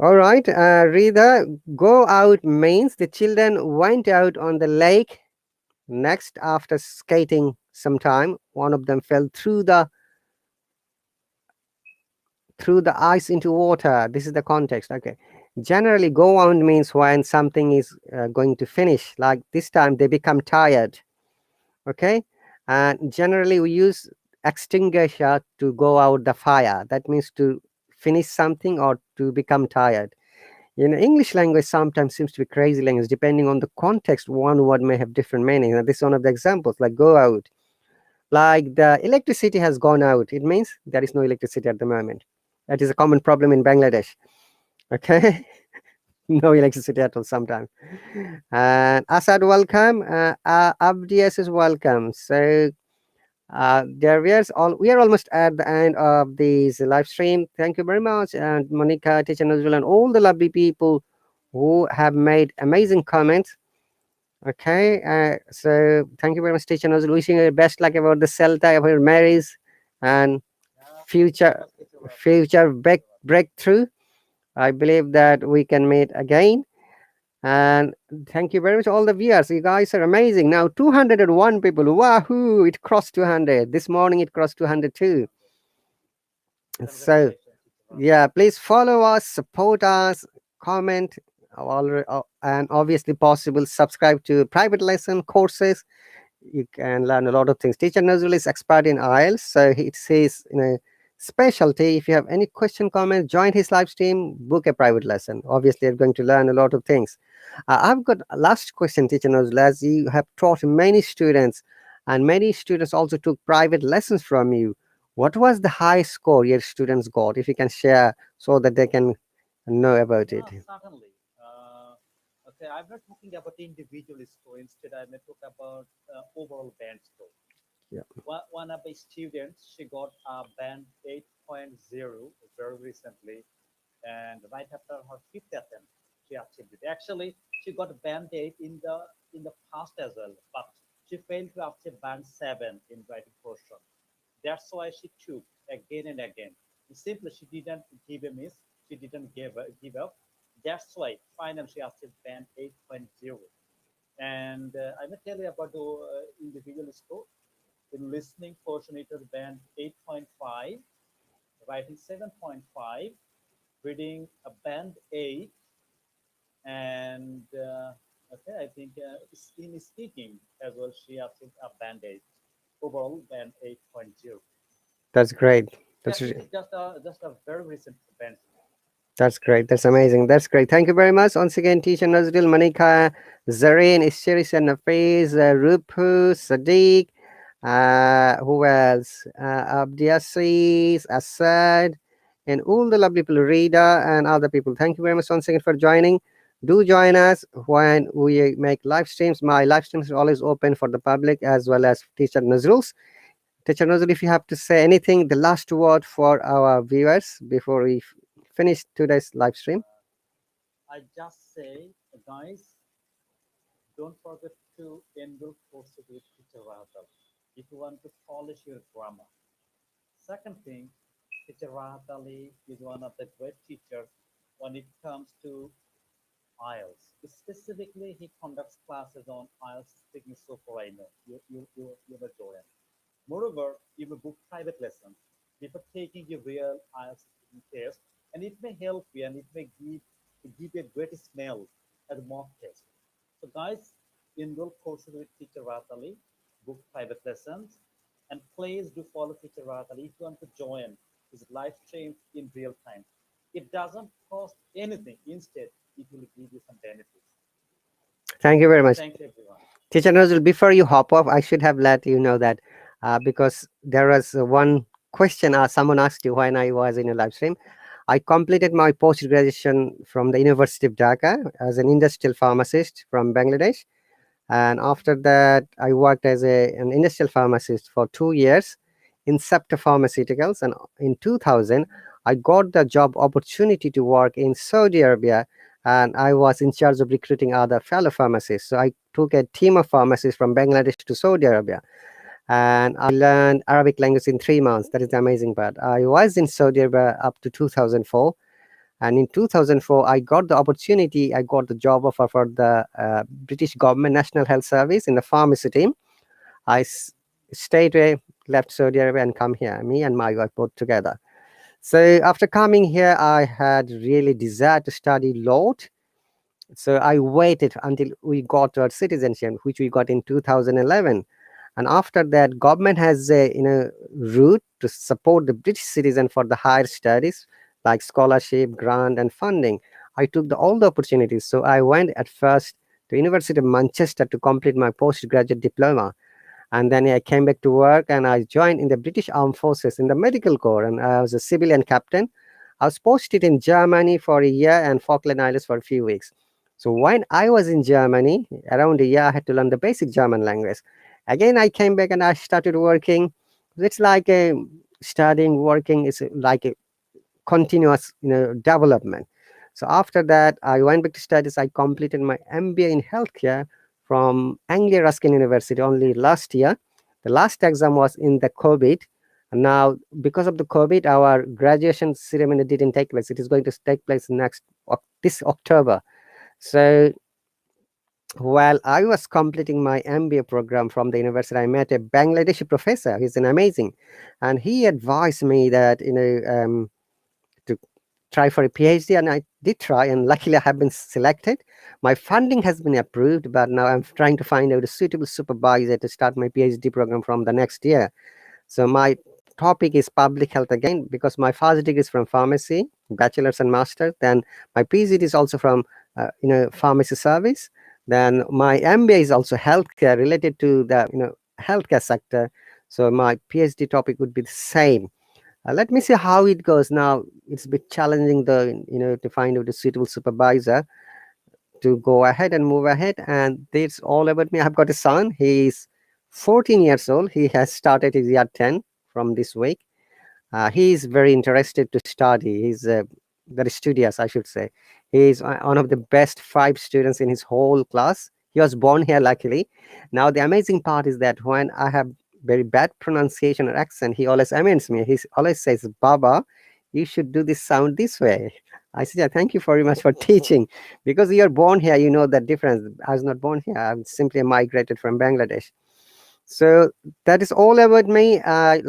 All right, Rida, go out means the children went out on the lake. Next, after skating some time, one of them fell through the ice into water. This is the context. Okay. Generally, go on means when something is going to finish. Like this time, they become tired. Okay, and generally we use extinguisher to go out the fire. That means to finish something or to become tired. In English language, sometimes seems to be crazy language. Depending on the context, one word may have different meaning. And this is one of the examples, like go out. Like the electricity has gone out. It means there is no electricity at the moment. That is a common problem in Bangladesh. Okay, no electricity at all sometimes. And Asad, welcome. Abdias is welcome. So there we are almost at the end of this live stream. Thank you very much, and Monica, Teacher Nazrul, and all the lovely people who have made amazing comments. Okay, so thank you very much, Teacher Nazrul. Wishing you the best luck about the Celta, about your marriage, and Yeah, thank you so future much, Teacher Ratali. future Thank you, Teacher Ratali. breakthrough. I believe that we can meet again. And thank you very much, all the viewers. You guys are amazing. Now 201 people. Wahoo! It crossed 200. This morning it crossed 202. So Congratulations, teacher yeah, Ratali. please follow us, support us, comment, and obviously possible subscribe to private lesson courses. You can learn a lot of things. Teacher Nazrul is expert in IELTS, so it's his specialty. If you have any question, comment, join his live stream, book a private lesson. Obviously, you're going to learn a lot of things. I've got a last question, Teacher Nazrul. As you have taught many students, and many students also took private lessons from you, what was the high score your students got? If you can share so that they can know about it. Yeah, certainly. Okay, I'm not talking about individual score. Instead, I may talk about overall band score. Yeah. One of the students, she got a band 8.0 very recently, and right after her fifth attempt, she achieved it. Actually, she got band 8 in the past as well, but she failed to achieve band 7 in writing portion. That's why she took again and again. Simply, she didn't give a miss. She didn't give up. That's why finally she achieved band 8.0. And I will tell you about the individual score. In listening portion, it was band 8.5, writing 7.5, reading a band 8, and okay, I think in speaking as well, she achieved a band 8, overall band 8.0. That's great. Yeah, That's it is just a very recent band. That's great. That's amazing. That's great. Thank you very much. Once again, Teacher Nazrul, Manika, Zareen, Ishiris, and Nafiz, Rupu, Sadiq, who else? Abdiasis, Assad, and all the lovely people, Rida, and other people. Thank you very much once again for joining. Do join us when we make live streams. My live streams are always open for the public as well as Teacher Nazrul's. Teacher Nazrul, if you have to say anything, the last word for our viewers before we finish today's live stream. I just say, guys, don't forget to enroll courses with Teacher Rahatal if you want to polish your grammar. Second thing, Teacher Rahatali is one of the great teachers when it comes to IELTS. Specifically, he conducts classes on IELTS speaking so far I know. You will join. Moreover, you will book private lessons before taking your real IELTS speaking test, and it may help you and it may give you a great smell at the mock test. So, guys, enroll courses with Teacher Rahatali, book private lessons, and please do follow Teacher Rahatali if you want to join his live stream in real time. It doesn't cost anything. Instead, it will give you some benefits. Thank you very much. Thanks, everyone. Teacher Nazrul, before you hop off, I should have let you know that because there was one question someone asked you when I was in a live stream. I completed my post graduation from the University of Dhaka as an industrial pharmacist from Bangladesh. And after that, I worked as an industrial pharmacist for 2 years in Septa Pharmaceuticals. And in 2000, I got the job opportunity to work in Saudi Arabia, and I was in charge of recruiting other fellow pharmacists. So I took a team of pharmacists from Bangladesh to Saudi Arabia, and I learned Arabic language in 3 months. That is the amazing part. I was in Saudi Arabia up to 2004, and in 2004 I got the opportunity. I got the job offer for the British government National Health Service in the pharmacy team. I stayed away, left Saudi Arabia, and come here, me and my wife both together. So after coming here, I had really desired to study law. So I waited until we got our citizenship, which we got in 2011. And after that, government has a route to support the British citizen for the higher studies like scholarship, grant, and funding. I took all the opportunities. So I went at first to University of Manchester to complete my postgraduate diploma, and then I came back to work and I joined in the British Armed Forces in the medical corps, and I was a civilian captain. I was posted in Germany for a year and Falkland Islands for a few weeks. So when I was in Germany, around a year, I had to learn the basic German language. Again, I came back and I started working. It's like a studying, working is like a continuous development. So after that, I went back to studies. I completed my MBA in healthcare from Anglia Ruskin University only last year. The last exam was in the COVID. And now, because of the COVID, our graduation ceremony didn't take place. It is going to take place this October. So While I was completing my MBA program from the university, I met a Bangladeshi professor. He's an amazing, and he advised me that to try for a PhD, and I did try, and luckily I have been selected. My funding has been approved, but now I'm trying to find out a suitable supervisor to start my PhD program from the next year. So my topic is public health again because my first degree is from pharmacy, bachelor's and master. Then my PhD is also from pharmacy service. Then my MBA is also healthcare related to the healthcare sector. So my PhD topic would be the same. Let me see how it goes. Now it's a bit challenging, though, to find out a suitable supervisor to go ahead and move ahead. And that's all about me. I've got a son. He's 14 years old. He has started his year 10 from this week. He is very interested to study. He's very studious, I should say. He's one of the best 5 students in his whole class. He was born here, luckily. Now, the amazing part is that when I have very bad pronunciation or accent, he always amends me. He always says, Baba, you should do this sound this way. I said, yeah, thank you very much for teaching. Because you're born here, you know the difference. I was not born here. I'm simply migrated from Bangladesh. So that is all about me. I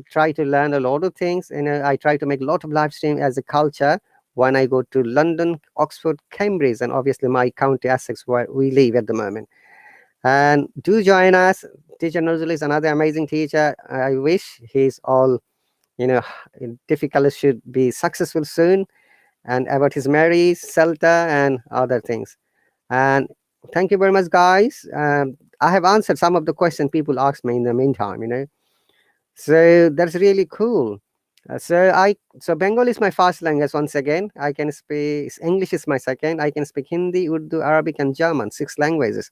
try to learn a lot of things, and I try to make a lot of live stream as a culture when I go to London, Oxford, Cambridge, and obviously my county Essex where we live at the moment. And do join us. Teacher Nazrul is another amazing teacher. I wish he's all you know difficult should be successful soon, and about his marriage, Celta, and other things. And thank you very much, guys. I have answered some of the questions people asked me in the meantime. So that's really cool. So Bengali is my first language. Once again, I can speak English is my second. I can speak Hindi, Urdu, Arabic, and German. 6 languages.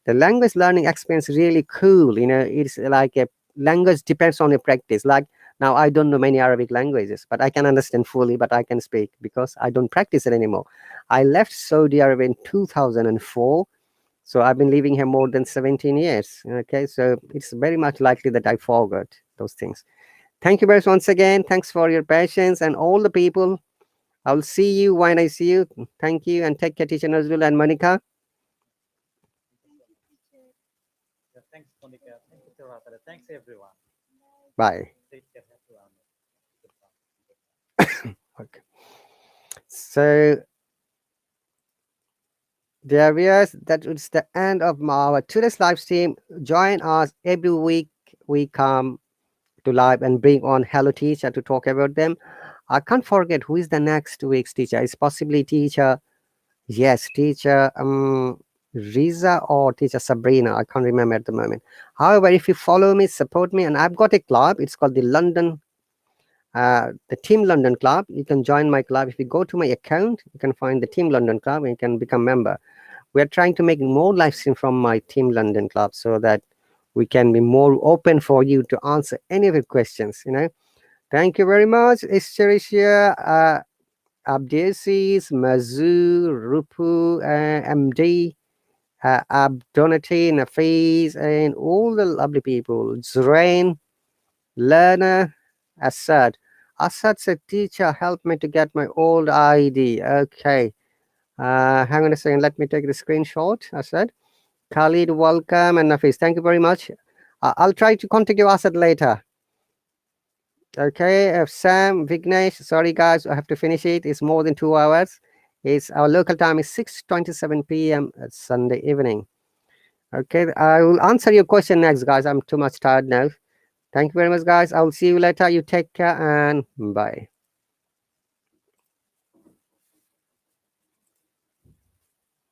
The language learning experience really cool. It's like a language depends on your practice. Like now, I don't know many Arabic languages, but I can understand fully. But I can speak because I don't practice it anymore. I left Saudi Arabia in 2004, so I've been living here more than 17 years. Okay, so it's very much likely that I forgot those things. Thank you very much once again. Thanks for your patience and all the people. I'll see you when I see you. Thank you and take care, teacher Nazrul and Monica. Thank you Thank so you, much. teacher. Yeah, thanks, Monica. Thank you, Rahatali. Thanks, everyone. Bye, Bye. teacher. Take care. Happy Ramadan. Goodbye. Okay. So there we are. That is the end of our today's live stream. Join us every week. We come to live and bring on Hello Teacher to talk about them. I can't forget who is the next week's teacher. It's possibly teacher. Yes, teacher Riza or teacher Sabrina. I can't remember at the moment. However, if you follow me, support me, and I've got a club. It's called the Team London Club. You can join my club. If you go to my account, you can find the Team London Club and you can become member. We are trying to make more live stream from my Team London Club so that we can be more open for you to answer any of your questions. Thank you very much, Escherisha, Abdesis, Mazu, Rupu, MD, Abdonati, Nafis, and all the lovely people. Zrain, Learner, Assad. Assad said, teacher, help me to get my old ID. Okay. Hang on a second. Let me take the screenshot. Assad. Khalid, welcome. And Nafis, thank you very much. I'll try to contact you, Assad, later. Okay. Sam, Vignesh, sorry, guys. I have to finish it. It's more than 2 hours. Our local time is 6:27 p.m. Sunday evening. Okay. I will answer your question next, guys. I'm too much tired now. Thank you very much, guys. I'll see you later. You take care and bye.